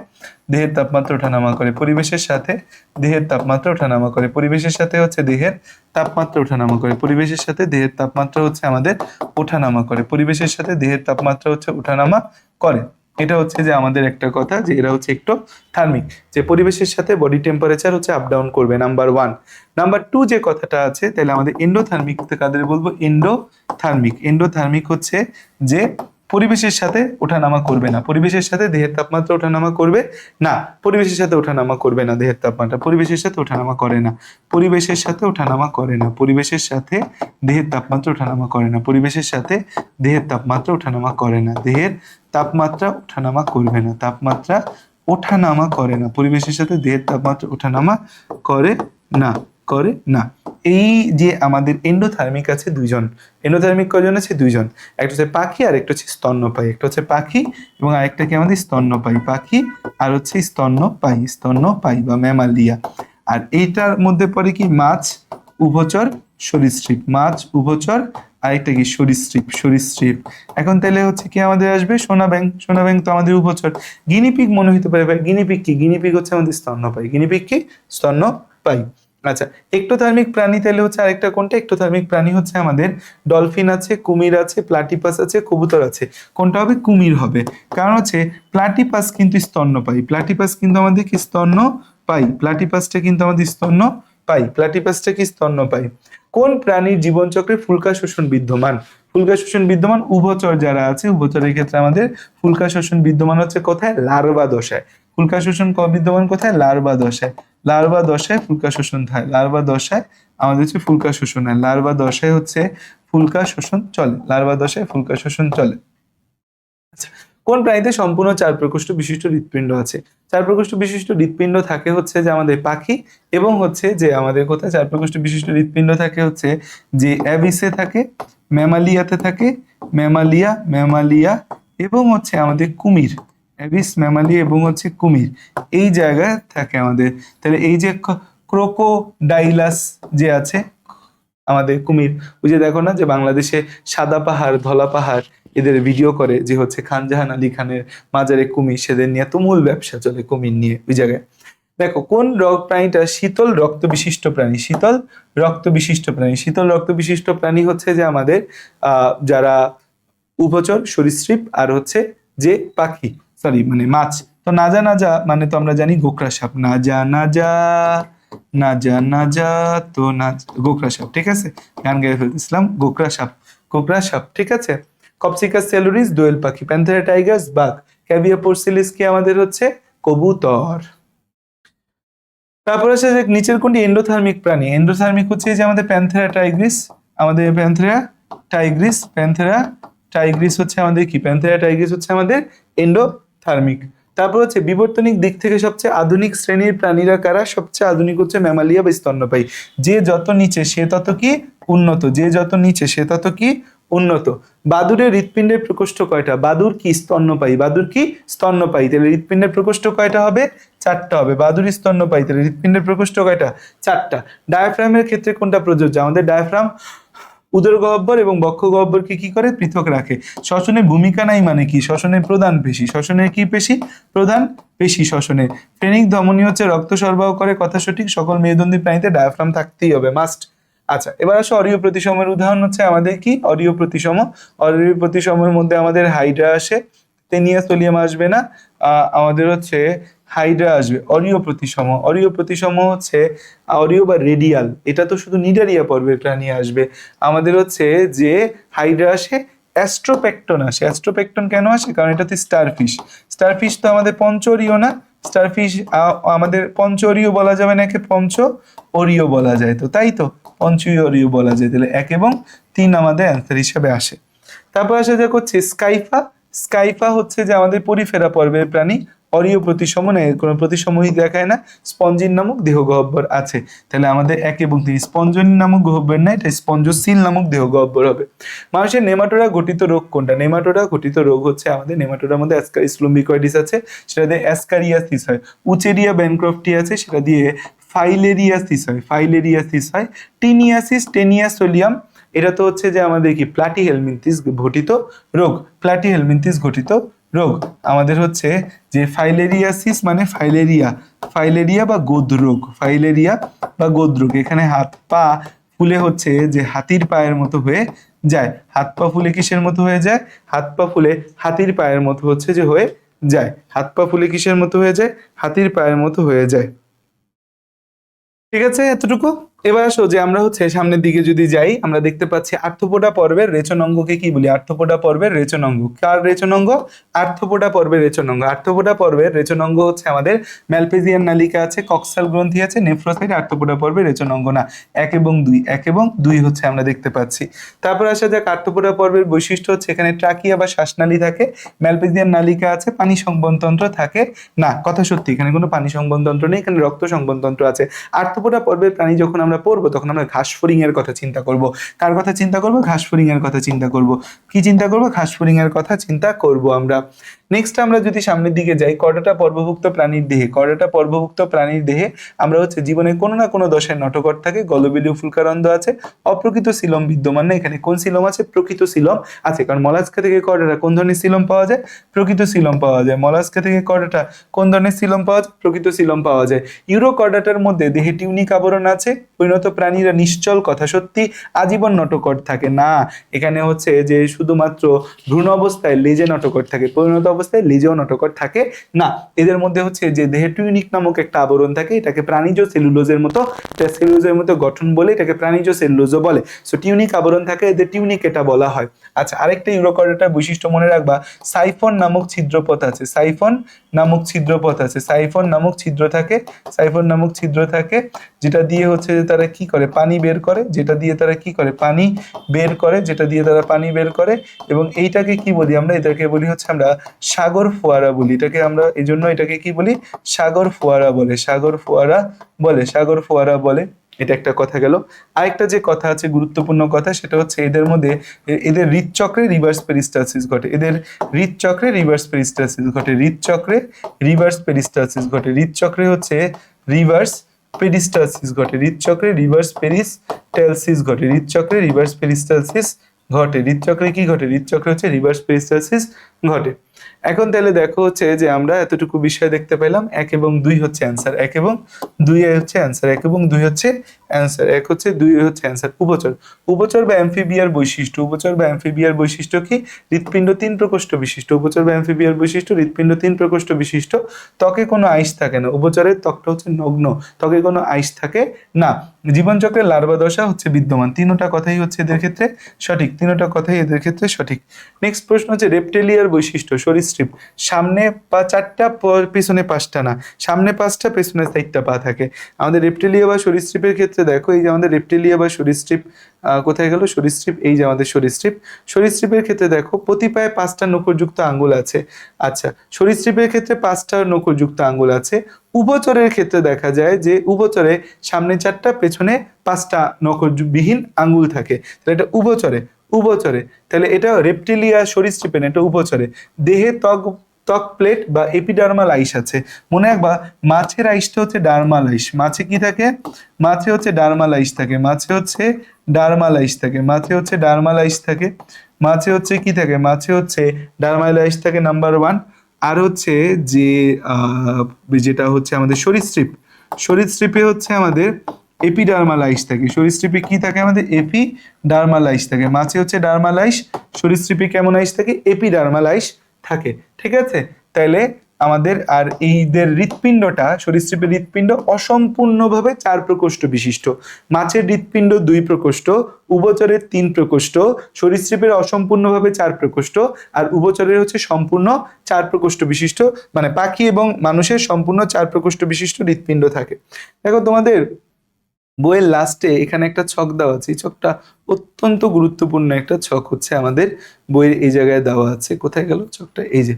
S1: দেহের তাপমাত্রা ওঠানামা করে, পরিবেশের সাথে দেহের তাপমাত্রা ওঠানামা করে, পরিবেশের সাথে হচ্ছে দেহের তাপমাত্রা ওঠানামা করে, পরিবেশের সাথে দেহের তাপমাত্রা হচ্ছে আমাদের ওঠানামা করে, পরিবেশের সাথে দেহের তাপমাত্রা হচ্ছে ওঠানামা করে। এটা হচ্ছে যে আমাদের একটা কথা যে এরা হচ্ছে এক্টোথার্মিক, যে পরিবেশের সাথে বডি টেম্পারেচার হচ্ছে আপ ডাউন করবে, নাম্বার 1। নাম্বার 2 যে কথাটা আছে, তাহলে আমাদের এন্ডোথার্মিক কাদের বলবো? এন্ডোথার্মিক। এন্ডোথার্মিক হচ্ছে যে পরিবেশের সাথে ওঠানামা করবে না, পরিবেশের সাথে দেহের তাপমাত্রা ওঠানামা করবে না, পরিবেশের সাথে ওঠানামা করবে না দেহের তাপমাত্রা, পরিবেশের সাথে ওঠানামা করে না, পরিবেশের সাথে ওঠানামা করে না, পরিবেশের সাথে দেহের তাপমাত্রা ওঠানামা করে না, পরিবেশের সাথে দেহের তাপমাত্রা ওঠানামা করে না, দেহের তাপমাত্রা ওঠানামা করবে না, তাপমাত্রা ওঠানামা করে না, পরিবেশের সাথে দেহের তাপমাত্রা ওঠানামা করে না, করে না। এই যে আমাদের এন্ডোথার্মিক আছে দুইজন, এন্ডোথার্মিক কজন আছে? দুইজন, একটা হচ্ছে পাখি আর একটা হচ্ছে স্তন্যপায়ী। একটা হচ্ছে পাখি এবং আরেকটা কি আমাদের স্তন্যপায়ী, পাখি আর হচ্ছে স্তন্যপায়ী, স্তন্যপায়ী বা ম্যামালিয়া। আর এইটার মধ্যে পড়ে কি? মাছ, উভচর, সরীসৃপ, মাছ, উভচর, আরেকটা কি? সরীসৃপ, সরীসৃপ। এখন তাহলে হচ্ছে কি আমাদের আসবে? সোনা ব্যাং, সোনা ব্যাং তো আমাদের উভচর। গিনিপিগ মনে হইতে পারে ভাই, গিনিপিগ কি? গিনিপিগ হচ্ছে আমাদের স্তন্যপায়ী, গিনিপিগ কি? স্তন্যপায়ী। আচ্ছা, এক্টোথার্মিক প্রাণী তাহলে হচ্ছে আরেকটা কোনটা? এক্টোথার্মিক প্রাণী হচ্ছে আমাদের ডলফিন আছে, কুমির আছে, প্লাটিপাস আছে, কবুতর আছে। কোনটা হবে? কুমির হবে। কারণ হচ্ছে প্লাটিপাস কিন্তু স্তন্যপায়ী, প্লাটিপাস কিন্তু আমাদের কি? স্তন্যপায়ী, প্লাটিপাসটা কিন্তু আমাদের স্তন্যপায়ী, প্লাটিপাসটা কি? স্তন্যপায়ী। কোন প্রাণীর জীবনচক্রে ফুলকা শোষণ বিদ্যমান? ফুলকা শোষণ বিদ্যমান উভচর যারা আছে, উভচরের ক্ষেত্রে আমাদের ফুলকা শোষণ বিদ্যমান হচ্ছে কোথায়? লার্ভা দশায়। ফুলকা শোষণ বিদ্যমান কোথায়? লার্ভা দশায়। লার্ভা দশায় ফুলকা শোষণ হয়, লার্ভা দশায় আমাদের হচ্ছে ফুলকা শোষণ হয়, লার্ভা দশায় হচ্ছে ফুলকা শোষণ চলে, লার্ভা দশায় ফুলকা শোষণ চলে। আচ্ছা, কোন প্রাণীতে সম্পূর্ণ চার প্রকোষ্ঠ বিশিষ্ট হৃৎপিণ্ড আছে? চার প্রকোষ্ঠ বিশিষ্ট হৃৎপিণ্ড থাকে হচ্ছে যে আমাদের পাখি, এবং হচ্ছে যে আমাদের কোথায় চার প্রকোষ্ঠ বিশিষ্ট হৃৎপিণ্ড থাকে? হচ্ছে যে অ্যাবিসে থাকে, ম্যামালিয়াতে থাকে, ম্যামালিয়া, ম্যামালিয়া, এবং হচ্ছে আমাদের কুমির, অ্যাবিস, ম্যামালিয়া এবং হচ্ছে কুমির, এই জায়গায় থাকে আমাদের। তাহলে এই যে ক্রোকোডাইলাস যে আছে আমাদের কুমির, ওই যে দেখো না যে বাংলাদেশে সাদা পাহাড়, ধলা পাহাড় এদের ভিডিও করে, যে হচ্ছে খানজাহান আলী খানের মাজারে কুমির, সেদের নিয়ে তুমুল ব্যবসা চলে কুমির নিয়ে ওই জায়গায়। দেখো কোন প্রাণীটা শীতল রক্ত বিশিষ্ট প্রাণী? শীতল রক্ত বিশিষ্ট প্রাণী, শীতল রক্ত বিশিষ্ট প্রাণী হচ্ছে যে আমাদের যারা উভচর, সরীসৃপ, আর হচ্ছে যে পাখি, সরি মানে মাছ। তো নাজা নাজা মানে তো আমরা জানি গোকরা সাপ, নাজা নাজা, নাজা নাজা, তো গোকরা সাপ, ঠিক আছে, গান গায়ে ফেলতেছিলাম, গোকরা সাপ, গোকরা সাপ, ঠিক আছে। কপসিকাস সেলুরিস দোয়েল পাখি, প্যান্থেরা টাইগার্স বাঘ, ক্যাভিয়া পোর্সিলিস কি আমাদের হচ্ছে কবুতর। তারপরে হচ্ছে যে নিচের কোনটি এন্ডোথার্মিক প্রাণী? এন্ডোথার্মিক হচ্ছে যে আমাদের প্যান্থেরা টাইগ্রিস, আমাদের প্যান্থেরা টাইগ্রিস, প্যান্থেরা টাইগ্রিস হচ্ছে আমাদের কি? প্যান্থেরা টাইগ্রিস হচ্ছে আমাদের এন্ডোথার্মিক। তারপর হচ্ছে বিবর্তনিক দিক থেকে সবচেয়ে আধুনিক শ্রেণীর প্রাণীরা কারা? সবচেয়ে আধুনিক হচ্ছে ম্যামালিয়া বা স্তন্যপায়ী। যে যত নিচে সে তত কি উন্নত, যে যত নিচে সে তত কি উন্নত। বাদুড়ের হৃৎপিণ্ডের প্রকোষ্ঠ কয়টা? বাদুড় কি? স্তন্যপায়ী, বাদুড় কি? স্তন্যপায়ী, তাহলে হৃৎপিণ্ডের প্রকোষ্ঠ কয়টা হবে? 4টা হবে। বাদুড় স্তন্যপায়ী, তাহলে হৃৎপিণ্ডের প্রকোষ্ঠ কয়টা? 4টা। ডায়াফ্রামের ক্ষেত্রে কোনটা প্রযোজ্য? আমাদের ডায়াফ্রাম উদর গহ্বর এবং বক্ষ গহ্বরকে কি করে? পৃথক রাখে। শ্বসনের ভূমিকা নাই মানে কি? শ্বসনের প্রধান পেশি, শ্বসনের কি পেশি? প্রধান পেশি শ্বসনের। ফ্রেনিক ধমনী হচ্ছে রক্ত সরবরাহ করে, কথা সঠিক। সকল মেরুদণ্ডী প্রাণীতে ডায়াফ্রাম থাকতেই হবে, মাস্ট। আচ্ছা, এবার আসো অরীয় প্রতিসমের উদাহরণ হচ্ছে আমাদের কি? অরীয় প্রতিসম। অরীয় প্রতিসমের মধ্যে আমাদের হাইড্রা আসে, টেনিয়া সোলিয়াম আসবে না, আমাদের হচ্ছে হাইড্রা আসবে। অরীয় প্রতিসম, অরীয় প্রতিসম হচ্ছে অরীয় বা রেডিয়াল, এটা তো শুধু নিডারিয়া পর্বের প্রাণী আসবে। আমাদের হচ্ছে যে হাইড্রা আসে, অ্যাস্ট্রোপেক্টন আসে। অ্যাস্ট্রোপেক্টন কেন আসে? কারণ এটাতে স্টারফিশ, স্টারফিশ তো আমাদের পঞ্চরীয় না, স্টারফিশ আমাদের পঞ্চরীয় বলা যাবে না, একে পঞ্চ অরীয় বলা যায়, তো তাই তো পঞ্চরীয় বলা যায়। তাহলে 1 এবং 3 আমাদের অ্যান্সার হিসেবে আসে। তারপর আসে দেখো হচ্ছে স্কাইফা। স্কাইফা হচ্ছে যে আমাদের পরিফেরা পর্বের প্রাণী, অরীয় প্রতিসম না, কোনো প্রতিসমই দেখায় না। স্পঞ্জিন নামক দেহগহ্বর আছে, তাহলে আমাদের 1 এবং 3 স্পঞ্জিন নামক গহ্বর না, এটা স্পঞ্জোসিল নামক দেহগহ্বর হবে। মানুষের নেমাটোরা ঘটিত রোগ কোনটা? নেমাটোরা ঘটিত রোগ হচ্ছে আমাদের নেমাটোরার মধ্যে অ্যাসকারিস লুম্বিকয়েডিস আছে, সেটা দিয়ে অ্যাসকারিয়াসিস হয়। উচেরিয়া ব্যানক্রফটি আছে, সেটা দিয়ে ফাইলেরিয়াসিস হয়, ফাইলেরিয়াসিস হয়। টিনিয়াসিস, টেনিয়াসোলিয়াম, এটা তো হচ্ছে যে আমাদের কি প্লাটিহেলমিনথিস ঘটিত রোগ, প্লাটিহেলমিনথিস ঘটিত রোগ। আমাদের হচ্ছে যে ফাইলেরিয়াসিস মানে ফাইলেরিয়া, ফাইলেরিয়া বা গোদরোগ, ফাইলেরিয়া বা গোদরোগ। এখানে হাত পা ফুলে হচ্ছে যে হাতির পায়ের মতো হয়ে যায়, হাত পা ফুলে কিসের মতো হয়ে যায়? হাত পা ফুলে হাতির পায়ের মতো হচ্ছে যে হয়ে যায়। হাত পা ফুলে কিসের মতো হয়ে যায়? হাতির পায়ের মতো হয়ে যায়। ঠিক আছে এতটুকু। এবার আসো যে আমরা হচ্ছে সামনের দিকে যদি যাই, আমরা দেখতে পাচ্ছি আর্থ্রোপোডা পর্বের রেচনাঙ্গকে কি বলি? আর্থ্রোপোডা পর্বের রেচনাঙ্গ। কার রেচনাঙ্গ? আর্থ্রোপোডা পর্বের রেচনাঙ্গ। আর্থ্রোপোডা পর্বের রেচনাঙ্গ হচ্ছে আমাদের ম্যালপেজিয়ান নালিকা আছে, কক্সাল গ্রন্থি আছে, নেফ্রোসাইট। আর্থ্রোপোডা পর্বের রেচনাঙ্গ না, 1 এবং 2, 1 এবং 2 হচ্ছে আমরা দেখতে পাচ্ছি। তারপর আসা যাক আর্থ্রোপোডা পর্বের বৈশিষ্ট্য হচ্ছে এখানে ট্রাকিয়া বা শ্বাসনালী থাকে, ম্যালপেজিয়ান নালিকা আছে, পানি সংবহনতন্ত্র থাকে না। কথা সত্যি, এখানে কোনো পানি সংবহনতন্ত্র নেই, এখানে রক্ত সংবহনতন্ত্র আছে। আর্থ্রোপোডা পর্বের প্রাণী যখন আমরা পড়বো তখন আমরা ঘাসফড়িং এর কথা চিন্তা করব। কার কথা চিন্তা করব? ঘাসফড়িং এর কথা চিন্তা করব। কি চিন্তা করব? ঘাসফড়িং এর কথা চিন্তা করব আমরা। নেক্সট আমরা যদি সামনের দিকে যাই, করডাটা পর্বভুক্ত প্রাণীর দেহে, করডাটা পর্বভুক্ত প্রাণীর দেহে আমরা হচ্ছে জীবনে কোনো না কোনো দশায় নটকট থাকে, গলবিলীয় ফুলকারন্দ আছে, অপ্রকৃত সিলম বিদ্যমান না। এখানে কোন সিলম আছে? প্রকৃত সিলম আছে, কারণ মলাস্কা থেকে করডাটা কোন ধরনের সিলম পাওয়া যায়? প্রকৃত সিলম পাওয়া যায়। মলাস্কা থেকে করডাটা কোন ধরনের সিলম পাওয়া যায়? প্রকৃত সিলম পাওয়া যায়। ইউরোকর্ডাটার মধ্যে দেহে টিউনিক আবরণ আছে। পরিণত প্রাণীরা নিশ্চল, কথা সত্যি, আজীবন নটকট থাকে না। এখানে হচ্ছে যে শুধুমাত্র ভ্রূণ অবস্থায় লেজে নটকট থাকে, পরিণত অবস্থায় লেজেও নটকট থাকে না। এদের মধ্যে হচ্ছে যে দেহে টিউনিক নামক একটা আবরণ থাকে, এটাকে প্রাণীজ সেলুলোজের মতো, এটা সেলুলোজের মতো গঠন বলে এটাকে প্রাণীজ সেলুলোজও বলে। সো টিউনিক আবরণ থাকে, এদের টিউনিক এটা বলা হয়। আচ্ছা, আরেকটা ইউরোকর্ডাটার বৈশিষ্ট্য মনে রাখবা, সাইফন নামক ছিদ্রপথ আছে, সাইফন নামক ছিদ্রপথ আছে, সাইফন নামক ছিদ্র থাকে, সাইফন নামক ছিদ্র থাকে, যেটা দিয়ে হচ্ছে তারা কি করে? পানি বের করে, যেটা দিয়ে তারা কি করে? পানি বের করে, যেটা দিয়ে তারা পানি বের করে। এবং এইটাকে কি বলি আমরা? এটাকে বলি হচ্ছে আমরা সাগর ফোয়ারা বলি। এটাকে আমরা এই জন্য এটাকে কি বলি? সাগর ফোয়ারা বলে, সাগর ফোয়ারা বলে, সাগর ফোয়ারা বলে। এটা একটা কথা গেল। আরেকটা যে কথা আছে, গুরুত্বপূর্ণ কথা, সেটা হচ্ছে এদের মধ্যে এদের হৃদচক্রে রিভার্স পেরিস্টালসিস ঘটে, এদের হৃদচক্রে রিভার্স পেরিস্টালসিস ঘটে, হৃদচক্রে রিভার্স পেরিস্টালসিস ঘটে, হৃদচক্রে হচ্ছে রিভার্স পেরিস্টালসিস ঘটে, হৃদচক্রে রিভার্স পেরিস্টালসিস ঘটে, হৃদচক্রে রিভার্স পেরিস্টালসিস ঘটে। হৃদচক্রে কি ঘটে? হৃদচক্রে হচ্ছে রিভার্স পেরিস্টালসিস ঘটে। এখন তাহলে দেখো হচ্ছে যে আমরা এতটুকু বিষয় দেখতে পেলাম, 1 এবং 2 হচ্ছে অ্যান্সার, 1 এবং 2 হচ্ছে অ্যান্সার, 1 এবং 2 হচ্ছে অ্যান্সার, 1 হচ্ছে 2 হচ্ছে অ্যান্সার। উপচর, উপচর বা অ্যামফিবিয়ার বৈশিষ্ট্য, উপচর বা অ্যামফিবিয়ার বৈশিষ্ট্য কি? হৃৎপিণ্ড 3 প্রকোষ্ঠ বিশিষ্ট। উপচর বা অ্যামফিবিয়ার বৈশিষ্ট্য হৃৎপিণ্ড 3 প্রকোষ্ঠ বিশিষ্ট, ত্বকে কোনো আইস থাকে না, উপচরের ত্বকটা হচ্ছে নগ্ন, ত্বকে কোনো আইস থাকে না। জীবনচক্রের লার্ভা দশা হচ্ছে বিদ্যমান। তিনোটা কথাই হচ্ছে এদের ক্ষেত্রে সঠিক, তিনোটা কথাই এদের ক্ষেত্রে সঠিক। নেক্সট প্রশ্ন হচ্ছে রেপ্টেলিয়ার বৈশিষ্ট্য, সরীসৃপ, সামনে পা 4টা, পিছনে 5টা না, সামনে 5টা, পেছনে 4টা পা থাকে। আমাদের রেপ্টেলিয়া বা সরীসৃপের ক্ষেত্রে দেখো, এই যে আমাদের রেপ্টেলিয়া বা সরীসৃপ, কোথায় গেল সরীসৃপ? এই যে আমাদের সরীসৃপ, সরীসৃপের ক্ষেত্রে দেখো প্রতি পায়ে 5টা নখযুক্ত আঙ্গুল আছে। আচ্ছা, সরীসৃপের ক্ষেত্রে 5টা নখযুক্ত আঙ্গুল আছে। উভচরের ক্ষেত্রে দেখা যায় যে উভচরে সামনে 4টা, পেছনে 5টা নখবিহীন আঙ্গুল থাকে। তাহলে এটা উভচরে, উভচরে, তাহলে এটা রেপ্টিলিয়া সরীসৃপে না, এটা উভচরে। দেহে ত্বক, ত্বক প্লেট বা এপিডার্মাল আইস আছে। মনে রাখবা, মাছের আইসটা হচ্ছে ডার্মাল আইস। মাছে কি থাকে? মাছে হচ্ছে ডার্মাল আইস থাকে, মাছে হচ্ছে ডার্মাল আইস থাকে, মাছে হচ্ছে ডার্মাল আইস থাকে, মাছে হচ্ছে কি থাকে? মাছে হচ্ছে ডার্মাল আইস থাকে, নাম্বার 1। আর হচ্ছে যে যেটা হচ্ছে আমাদের সরীসৃপ, সরীসৃপে হচ্ছে আমাদের এপিডার্মালাইস থাকে। সরীসৃপে কি থাকে? আমাদের এপিডার্মালাইস থাকে। মাছে হচ্ছে ডার্মালাইস, সরীসৃপে কেমন আইস থাকে? এপিডার্মালাইস থাকে। ঠিক আছে, তাইলে আমাদের আর এইদের হৃৎপিণ্ডটা, সরীসৃপের হৃৎপিণ্ড অসম্পূর্ণভাবে 4 প্রকোষ্ঠ বিশিষ্ট। মাছের হৃৎপিণ্ড 2 প্রকোষ্ঠ, উভচরের 3 প্রকোষ্ঠ, সরীসৃপের অসম্পূর্ণভাবে 4 প্রকোষ্ঠ, আর উভচরের হচ্ছে সম্পূর্ণ 4 প্রকোষ্ঠ বিশিষ্ট, মানে পাখি এবং মানুষের সম্পূর্ণ 4 প্রকোষ্ঠ বিশিষ্ট হৃৎপিণ্ড থাকে। দেখো তোমাদের বইয়ের লাস্টে এখানে একটা ছক দেওয়া আছে, এই ছকটা অত্যন্ত গুরুত্বপূর্ণ একটা ছক, হচ্ছে আমাদের বইয়ের এই জায়গায় দেওয়া আছে। কোথায় গেল ছকটা? এই যে,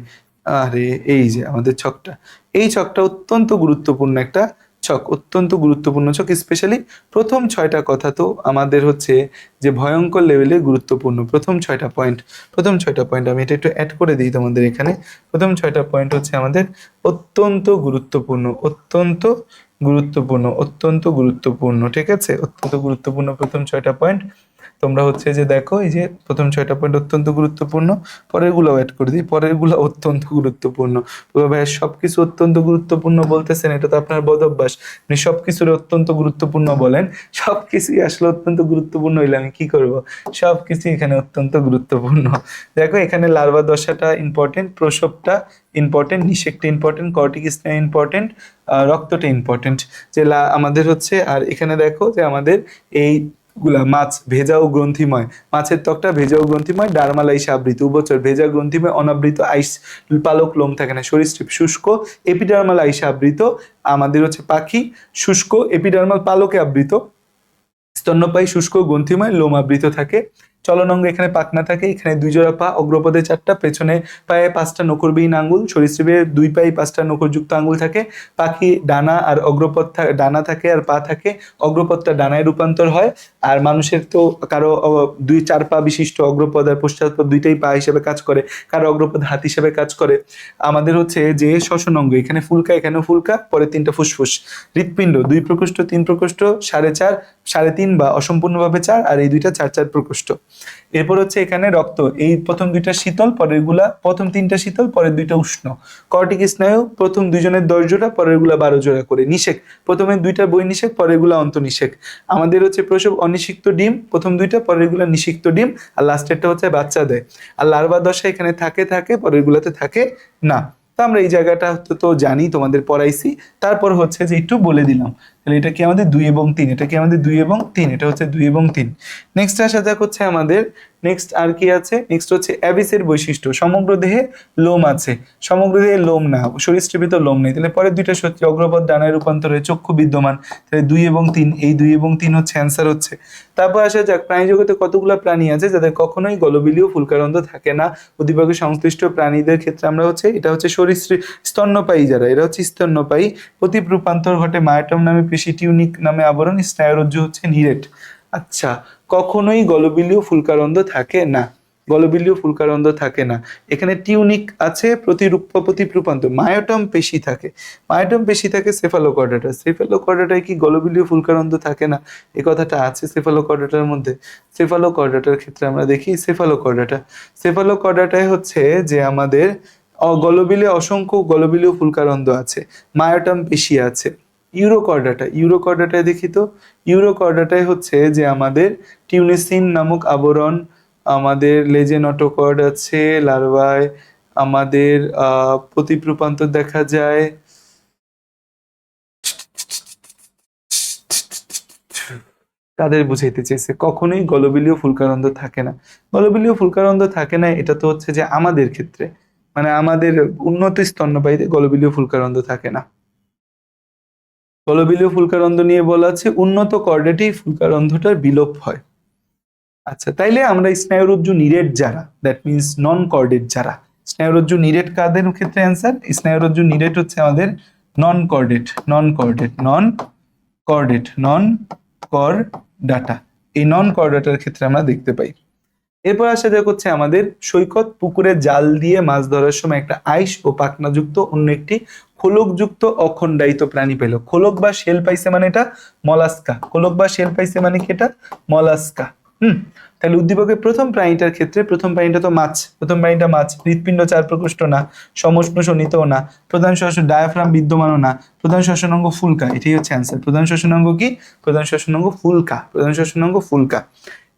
S1: আরে এই যে আমাদের ছকটা, এই ছকটা অত্যন্ত গুরুত্বপূর্ণ একটা ছক, অত্যন্ত গুরুত্বপূর্ণ ছক। স্পেশালি প্রথম 6টা কথা তো আমাদের হচ্ছে যে ভয়ঙ্কর লেভেলে গুরুত্বপূর্ণ। প্রথম 6টা পয়েন্ট, প্রথম 6টা পয়েন্ট আমি এটা একটু অ্যাড করে দিই তোমাদের এখানে। প্রথম 6টা পয়েন্ট হচ্ছে আমাদের অত্যন্ত গুরুত্বপূর্ণ, অত্যন্ত গুরুত্বপূর্ণ, অত্যন্ত গুরুত্বপূর্ণ। ঠিক আছে, অত্যন্ত গুরুত্বপূর্ণ প্রথম 6টা পয়েন্ট। তোমরা হচ্ছে যে দেখো এই যে প্রথম 6টা পয়েন্ট অত্যন্ত গুরুত্বপূর্ণ, পরেরগুলো অ্যাড করে দিই, পরেরগুলো অত্যন্ত গুরুত্বপূর্ণ। ভাই সবকিছু অত্যন্ত গুরুত্বপূর্ণ বলতেছেন, এটা তো আপনার বদ অভ্যাস, আপনি সবকিছুর অত্যন্ত গুরুত্বপূর্ণ বলেন, সবকিছুই আসলে অত্যন্ত গুরুত্বপূর্ণ হইলে আমি কি করব, সবকিছু এখানে অত্যন্ত গুরুত্বপূর্ণ। দেখো এখানে লার্ভা দশাটা ইম্পর্টেন্ট, প্রসবটা ইম্পর্টেন্ট, নিষেকটা ইম্পর্টেন্ট, কর্টিক স্নায়ু ইম্পর্টেন্ট, রক্তটা ইম্পর্টেন্ট, যে আমাদের হচ্ছে। আর এখানে দেখো যে আমাদের এই মাছ ভেজা ও গ্রন্থিময়, মাছের ত্বকটা ভেজা ও গ্রন্থিময়, ডার্মাল আইসে আবৃত, উভচর ভেজা গ্রন্থিময় অনাবৃত আইস পালক লোম থাকে না, সরীসৃপ শুষ্ক, এপিডার্মাল আইসে আবৃত, আমাদের হচ্ছে পাখি শুষ্ক, এপিডার্মাল পালকে আবৃত, স্তন্যপায়ী শুষ্ক গ্রন্থিময় লোম আবৃত থাকে। চলনাঙ্গ এখানে পাখনা থাকে, এখানে 2 জোড়া পা, অগ্রপদে 4টা, পেছনে পায়ে 5টা নখরবিহীন আঙ্গুল, সরীসৃপে 2 পায়ে 5টা নখরযুক্ত আঙ্গুল থাকে। পাখি ডানা আর অগ্রপদ ডানা থাকে আর পা থাকে, অগ্রপদটা ডানায় রূপান্তর হয়। আর মানুষের তো কারো 2-4 পা বিশিষ্ট অগ্রপদ আর পশ্চাৎপদ দুইটাই পা হিসেবে কাজ করে, কারো অগ্রপদ হাত হিসেবে কাজ করে। আমাদের হচ্ছে যে শ্বসন অঙ্গ, এখানে ফুলকা, এখানেও ফুলকা, পরে 3টা ফুসফুস, হৃৎপিণ্ড 2 প্রকোষ্ঠ 3 প্রকোষ্ঠ 4.5 3.5 বা অসম্পূর্ণভাবে 4, আর এই দুইটা 4 প্রকোষ্ঠ। এরপর হচ্ছে এখানে রক্ত, এই প্রথম 2টা শীতল, পরেরগুলা প্রথম 3টা শীতল, পরের 2টা উষ্ণ। কর্টিক স্নায়ু প্রথম 2 জনের 10 জোড়া, পরেরগুলা 12 জোড়া করে। নিষেক প্রথমে 2টা বহির্নিষেক, পরেরগুলা অন্তর্নিষেক। আমাদের হচ্ছে প্রসব অনিষিক্ত ডিম, প্রথম 2টা, পরেরগুলা নিষিক্ত ডিম, আর লাস্টেরটা হচ্ছে বাচ্চা দেয়। আর লার্ভা দশা এখানে থাকে, পরেরগুলাতে থাকে না। তো আমরা এই জায়গাটা তো জানি, তোমাদের পড়াইছি, তারপর হচ্ছে যে একটু বলে দিলাম। তাহলে এটা কি আমাদের 2 এবং 3, এটা কি আমাদের 2 এবং 3, এটা হচ্ছে 2 এবং 3। নেক্সট আসা যাক হচ্ছে আমাদের, নেক্সট আর কি আছে, নেক্সট হচ্ছে অ্যাবিসের বৈশিষ্ট্য। সমগ্র দেহে লোম আছে, সমগ্র দেহে লোম না, সরীসৃপিত লোম নেই। তাহলে পরের 2টা সত্যি, অগ্রপদ ডানায় রূপান্তর হয়ে চক্ষু বিদ্যমান, তাহলে 2 এবং 3, এই 2 এবং 3 হচ্ছে অ্যান্সার হচ্ছে। তারপর আসা যাক, প্রাণী জগতে কতগুলো প্রাণী আছে যাদের কখনোই গলবিলীয় ফুলকারন্ধ্র থাকে না। উদ্দীপকের সংশ্লিষ্ট প্রাণীদের ক্ষেত্রে আমরা হচ্ছে, এটা হচ্ছে সরীসৃপ স্তন্যপায়ী, যারা এরা হচ্ছে স্তন্যপায়ী। প্রতীপ রূপান্তর ঘটে মায়োটম নামে পেশি, টিউনিক নামে আবরণ, স্নায়ুরজ্জু হচ্ছে নিরেট। আচ্ছা, কখনোই গলবিলীয় ফুলকারন্ধ্র থাকে না, গলবিলীয় ফুলকারন্ধ্র থাকে না। এখানে টিউনিক আছে, প্রতীপ রূপান্তর, মায়োটম পেশি থাকে, মায়োটম পেশি থাকে, সেফালোকর্ডাটা, সেফালোকর্ডাটায় কি গলবিলীয় ফুলকারন্ধ্র থাকে না? এই কথাটা আছে সেফালোকর্ডাটার মধ্যে। সেফালোকর্ডাটার ক্ষেত্রে আমরা দেখি, সেফালোকর্ডাটায় হচ্ছে যে আমাদের গলবিলে অসংখ্য গলবিলীয় ফুলকারন্ধ্র আছে, মায়োটম পেশি আছে। ইউরোকর্ডাটায় দেখি তো, ইউরোকর্ডাটায় হচ্ছে যে আমাদের টিউনেসিন নামক আবরণ, আমাদের লেজে নটোকর্ড আছে, লার্ভায় আমাদের প্রতীপ রূপান্তর দেখা যায়। তাদের বুঝাইতে চেয়েছে কখনোই গলবিলীয় ফুলকারন্ধ্র থাকে না, গলবিলীয় ফুলকারন্ধ্র থাকে না, এটা তো হচ্ছে যে আমাদের ক্ষেত্রে, মানে আমাদের উন্নত স্তন্যপায়ীতে গলবিলীয় ফুলকারন্ধ্র থাকে না। গলবিলীয় ফুলকারন্ধ্র নিয়ে বলা আছে উন্নত কর্ডেটেই ফুলকারন্ধ্রটার বিলোপ হয়। আচ্ছা, তাইলে আমরা স্নায়ুরজ্জু নিরেট যারা, দ্যাট মিনস নন কর্ডেট যারা, স্নায়ুরজ্জু নিরেট কাদের ক্ষেত্রে অ্যান্সার, স্নায়ুরজ্জু নিরেট হচ্ছে আমাদের নন কর্ডেট, নন করডাটা, এই নন করডাটার ক্ষেত্রে আমরা দেখতে পাই। এরপর আসা যাক হচ্ছে আমাদের সৈকত পুকুরে জাল দিয়ে মাছ ধরার সময় একটা আইস ও পাখনাযুক্ত অন্য একটি খোলকযুক্ত অখণ্ডায়িত প্রাণী পেল। খোলক বা শেল পাইছে মানে এটা মলাস্কা, খোলক বা শেল পাইছে মানে কি এটা মলাস্কা। তাহলে উদ্দীপকের প্রথম প্রাণীটার ক্ষেত্রে, প্রথম প্রাণীটা তো মাছ, প্রথম প্রাণীটা মাছ, হৃৎপিণ্ড 4 প্রকোষ্ঠ না, সমষ্ণ শোণিতও না, প্রধান শ্বসন ডায়াফ্রাম বিদ্যমানও না, প্রধান শ্বসনাঙ্গ ফুলকা, এটাই হচ্ছে অ্যান্সার। প্রধান শ্বসনাঙ্গ কি? প্রধান শ্বসনাঙ্গ ফুলকা, প্রধান শ্বসনাঙ্গ ফুলকা।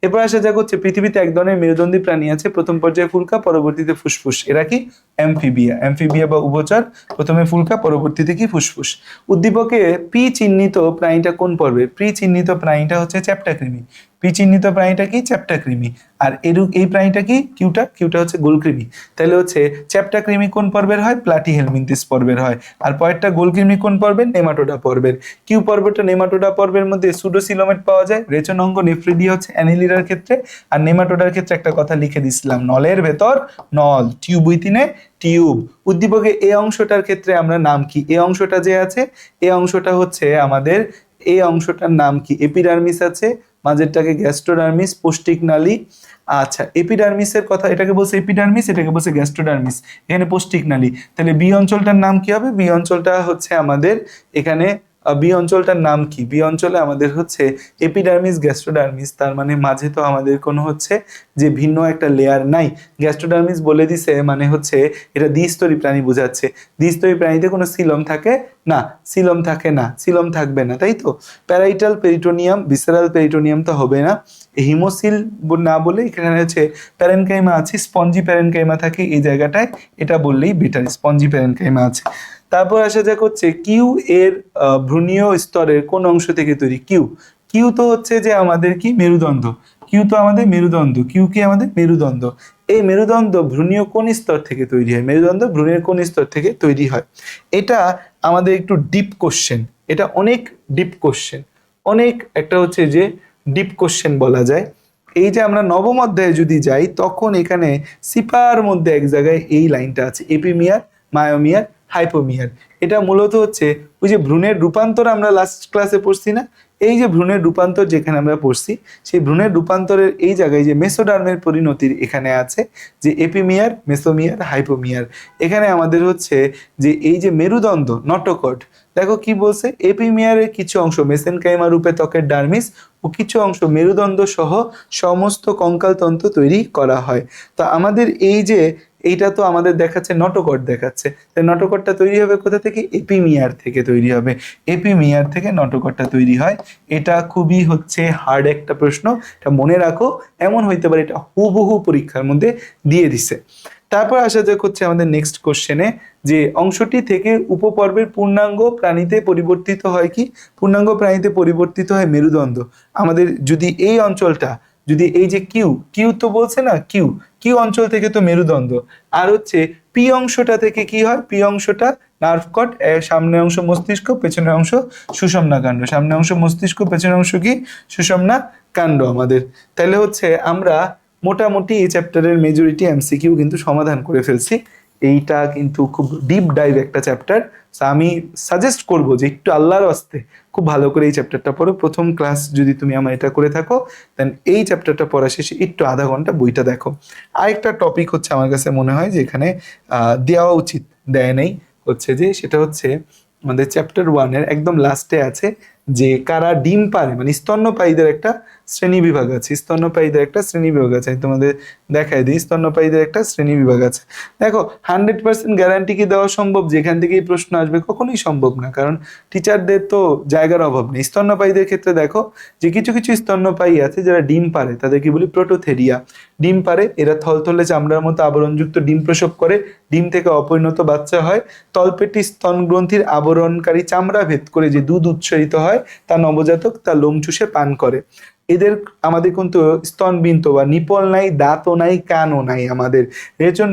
S1: এরপর আসা যাক হচ্ছে পৃথিবীতে এক ধরনের মেরুদণ্ডী প্রাণী আছে, প্রথম পর্যায়ে ফুলকা, পরবর্তীতে ফুসফুস। এরা কি? অ্যামফিবিয়া বা উভচর, প্রথমে ফুলকা, পরবর্তীতে কি? ফুসফুস। উদ্দীপকে পি চিহ্নিত প্রাণীটা কোন পর্বে? পি চিহ্নিত প্রাণীটা হচ্ছে চ্যাপ্টাকৃমি। পি চিহ্নিত প্রাণীটা কি? চ্যাপ্টাকৃমি। আর এই প্রাণীটা কি? কিউটা হচ্ছে গোলকৃমি। তাহলে হচ্ছে চ্যাপ্টাকৃমি কোন পর্বের হয়? প্লাটিহেলমিনথেস পর্বের হয়। আর পরেরটা গোলকৃমি কোন পর্বের? নেমাটোডা পর্বের। কিউ পর্বটা নেমাটোডা পর্বের মধ্যে সুডোসিলোমেট পাওয়া যায়, রেচনাঙ্গ নেফ্রিডিয়া হচ্ছে অ্যানিলিডার ক্ষেত্রে, আর নেমাটোডার ক্ষেত্রে একটা কথা লিখে দিছিলাম, নলের ভেতর নল, টিউব উইথিনে টিউব। উদ্দীপকে এই অংশটার ক্ষেত্রে আমরা নাম কি? এই অংশটা যে আছে, এই অংশটা হচ্ছে আমাদের, এই অংশটার নাম কি? এপিডার্মিস আছে, মাঝেরটাকে গ্যাস্ট্রোডার্মিস, পৌষ্টিক নালী। আচ্ছা, এপিডার্মিসের কথা, এটাকে বলছে এপিডার্মিস, এটাকে বলছে গ্যাস্ট্রোডার্মিস, এখানে পৌষ্টিক নালী। তাহলে বি অঞ্চলটার নাম কি হবে? বি অঞ্চলটা হচ্ছে আমাদের এখানে বি অঞ্চলটার নাম কি? বি অঞ্চলে আমাদের হচ্ছে এপিডার্মিস গ্যাস্ট্রোডার্মিস, তার মানে মাঝে তো আমাদের কোনো হচ্ছে যে ভিন্ন একটা লেয়ার নাই। গ্যাস্ট্রোডার্মিস বলে দিছে মানে হচ্ছে এটা দ্বিস্তরী প্রাণী বোঝাচ্ছে। দ্বিস্তরী প্রাণীতে কোনো সিলম থাকে না, সিলম থাকে না, সিলম থাকবে না, তাই তো। প্যারাইটাল পেরিটোনিয়াম, ভিসেরাল পেরিটোনিয়াম তো হবে না। হিমোসিল না বলে এখানে হচ্ছে প্যারেনকাইমা আছে, স্পঞ্জি প্যারেনকাইমা থাকে এই জায়গাটায়, এটা বললেই বেটার, স্পঞ্জি প্যারেনকাইমা আছে। তারপর আসা যাক হচ্ছে কিউ এর ভ্রূণীয় স্তরের কোন অংশ থেকে তৈরি? কিউ, কিউ তো হচ্ছে যে আমাদের কি মেরুদণ্ড, কিউ তো আমাদের মেরুদণ্ড, কিউ কি আমাদের মেরুদণ্ড। এই মেরুদণ্ড ভ্রূণীয় কোন স্তর থেকে তৈরি হয়? মেরুদণ্ড ভ্রূণের কোন স্তর থেকে তৈরি হয়? এটা আমাদের একটু ডিপ কোশ্চেন, এটা অনেক ডিপ কোশ্চেন, অনেক একটা হচ্ছে যে ডিপ কোশ্চেন বলা যায়। এই যে আমরা নবম অধ্যায়ে যদি যাই তখন এখানে সিপার মধ্যে এক জায়গায় এই লাইনটা আছে, এপিমিয়ার, মায়োমিয়ার, হাইপোমিয়ার। এটা মূলত হচ্ছে ওই যে ভ্রূণের রূপান্তর আমরা লাস্ট ক্লাসে পড়ছি না, এই যে ভ্রূণের রূপান্তর যেখানে আমরা পড়ছি, সেই ভ্রূণের রূপান্তরের এই জায়গায় যে মেসোডার্মের পরিণতির এখানে আছে যে এপিমিয়ার, মেসোমিয়ার, হাইপোমিয়ার। এখানে আমাদের হচ্ছে যে এই যে মেরুদণ্ড নটোকর্ড, দেখো কি বলছে, এপিমিয়ারের কিছু অংশ মেসেনকাইমা রূপে ত্বকের ডার্মিস ও কিছু অংশ মেরুদণ্ড সহ সমস্ত কঙ্কাল তন্ত্র তৈরি করা হয়। তা আমাদের এই যে এইটা তো আমাদের দেখাচ্ছে নটোকট দেখাচ্ছে, তাই নটোকটটা তৈরি হবে কোথা থেকে? এপিমিয়ার থেকে তৈরি হবে, এপিমিয়ার থেকে নটোকটটা তৈরি হয়। এটা খুবই হচ্ছে হার্ড একটা প্রশ্ন, এটা মনে রাখো, এমন হইতে পারে এটা হুবহু পরীক্ষার মধ্যে দিয়ে দিছে। তারপর আসা যাক হচ্ছে আমাদের নেক্সট কোশ্চেনে, যে অংশটি থেকে উপপর্বের পূর্ণাঙ্গ প্রাণীতে পরিবর্তিত হয় কি? পূর্ণাঙ্গ প্রাণীতে পরিবর্তিত হয় মেরুদণ্ড। আমাদের যদি এই অঞ্চলটা, যদি এই যে কিউ, কিউ তো বলছে না, কিউ, কিউ অঞ্চল থেকে তো মেরুদণ্ড, আর হচ্ছে পি অংশটা থেকে কি হয়? পি অংশটা নার্ভ কট, সামনের অংশ মস্তিষ্ক, পেছনের অংশ সুষুম্না কাণ্ড, সামনের অংশ মস্তিষ্ক, পেছনের অংশ কি? সুষুম্না কাণ্ড আমাদের। তাহলে হচ্ছে আমরা মোটামুটি এই চ্যাপ্টারের মেজরিটি এমসিকিউ কিন্তু সমাধান করে ফেলছি। এইটা কিন্তু খুব ডিপ ডাইভ একটা চ্যাপ্টার, আমি সাজেস্ট করব যে একটু আল্লাহর আস্তে খুব ভালো করে এই চ্যাপ্টারটা পড়ো। প্রথম ক্লাস যদি তুমি আমার এটা করে থাকো, দেন এই চ্যাপ্টারটা পড়া শেষে একটু আধা ঘন্টা বইটা দেখো। আরেকটা টপিক হচ্ছে আমার কাছে মনে হয় যে এখানে দেওয়া উচিত, দেয় নেই, হচ্ছে যে সেটা হচ্ছে আমাদের চ্যাপ্টার 1-এর একদম লাস্টে আছে যে কারা ডিম পারে, মানে স্তন্যপায়ীদের একটা শ্রেণী বিভাগ আছে, স্তন্যপায়ীদের একটা শ্রেণী বিভাগ আছে। আমি তোমাদের দেখাই দিই, স্তন্যপায়ীদের একটা শ্রেণী বিভাগ আছে। দেখো 100% গ্যারান্টি কি দেওয়া সম্ভব যেখান থেকেই প্রশ্ন আসবে? কখনোই সম্ভব না, কারণ টিচারদের তো জায়গার অভাব নেই। স্তন্যপায়ীদের ক্ষেত্রে দেখো যে কিছু কিছু স্তন্যপায়ী আছে যারা ডিম পারে, তাদের কি বলি? প্রোটোথেরিয়া। ডিম পারে, এরা থলথলে চামড়ার মতো আবরণযুক্ত ডিম প্রসব করে, ডিম থেকে অপরিণত বাচ্চা হয়, তলপেটি স্তন গ্রন্থির আবরণকারী চামড়া ভেদ করে যে দুধ উৎসারিত হয় তা নবজাতক তা লোম চুষে পান করে। এদের আমাদের কিন্তু স্তনবিন্দু বা নিপল নাই, দাঁতও নাই, কানও নাই। আমাদের রেচন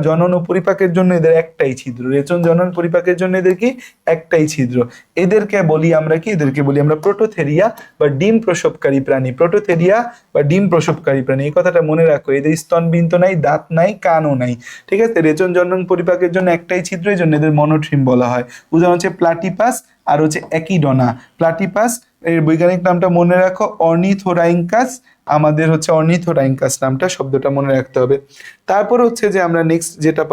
S1: জনন ও পরিপাকের জন্য এদের একটাই ছিদ্র, রেচন জনন পরিপাকের জন্য এদের কি? একটাই ছিদ্র। এদেরকে বলি আমরা কি? এদেরকে বলি আমরা প্রোটোথেরিয়া বা ডিম প্রসবকারী প্রাণী। প্রোটোথেরিয়া বা ডিম প্রসবকারী প্রাণী, এই কথাটা মনে রাখো। এদের স্তনবিন্দু নাই, দাঁত নাই, কানও নাই, ঠিক আছে। রেচন জনন পরিপাকের জন্য একটাই ছিদ্র, এই জন্য এদের মনোট্রিম বলা হয়। উদাহরণ হচ্ছে প্লাটিপাস আর হচ্ছে একিডনা। প্লাটিপাস এর বৈজ্ঞানিক নামটা মনে রাখো অর্নিথোরাইঙ্কাস, আমাদের হচ্ছে অর্নিথোরাইঙ্কাস নামটা, শব্দটা মনে রাখতে হবে। তারপর হচ্ছে যে আমরা নেক্সট যেটা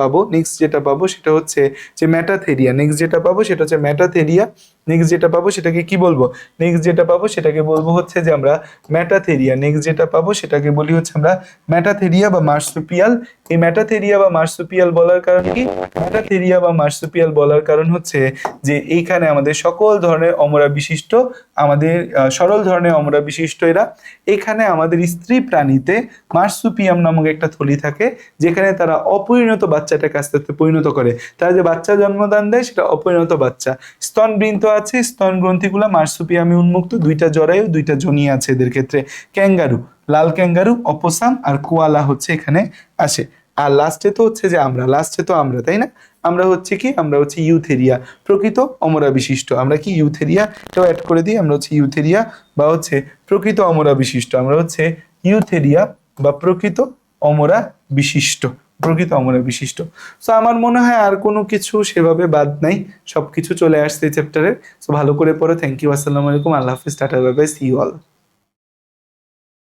S1: পাবো সেটা হচ্ছে যে ম্যাটাথেরিয়া। নেক্সট যেটা পাবো সেটা হচ্ছে ম্যাটাথেরিয়া। নেক্সট যেটা পাবো সেটাকে কি বলবো? নেক্সট যেটা পাবো সেটাকে বলবো হচ্ছে যে আমরা ম্যাটাথেরিয়া। নেক্সট যেটা পাবো সেটাকে বলি হচ্ছে আমরা ম্যাটাথেরিয়া বা মার্সুপিয়াল। এই ম্যাটাথেরিয়া বা মার্সুপিয়াল বলার কারণ কি? ম্যাটাথেরিয়া বা মার্সুপিয়াল বলার কারণ হচ্ছে যে এইখানে আমাদের সকল ধরনের অমরা বিশিষ্ট, আমাদের সরল ধরনের অমরা বিশিষ্ট এরা। এখানে আমাদের স্ত্রী প্রাণীতে মার্সুপিয়াম নামক একটা থলি থাকে, যেখানে তারা অপরিণত বাচ্চাটাকে আস্তে আস্তে পরিণত করে। তারা যে বাচ্চা জন্মদান দেয় সেটা অপরিণত বাচ্চা। স্তনবৃন্ত আছে, স্তন গ্রন্থিগুলো মার্সুপিয়ামে উন্মুক্ত, দুইটা জরায়ু, দুইটা যোনি আছে এদের ক্ষেত্রে। ক্যাঙ্গারু, লাল ক্যাঙ্গারু, অপসাম আর কোয়ালা হচ্ছে এখানে আসে। আর লাস্টে তো হচ্ছে যে আমরা, তাই না? আমরা হচ্ছে কি? আমরা হচ্ছে ইউথেরিয়া, প্রকৃত অমরা বিশিষ্ট। আমরা কি? ইউথেরিয়া, এটাও অ্যাড করে দিই। আমরা হচ্ছে ইউথেরিয়া বা হচ্ছে প্রকৃত অমরা বিশিষ্ট। আমরা হচ্ছে ইউথেরিয়া বা প্রকৃত অমরা বিশিষ্ট, প্রকৃত অমরা বিশিষ্ট। সো আমার মনে হয় আর কোনো কিছু সেভাবে বাদ নাই, সবকিছু চলে আসছে এই চ্যাপ্টারে। সো ভালো করে পড়ো। থ্যাংক ইউ, আসসালামু আলাইকুম, আল্লাহ হাফিজ, tata, bye bye, see you all.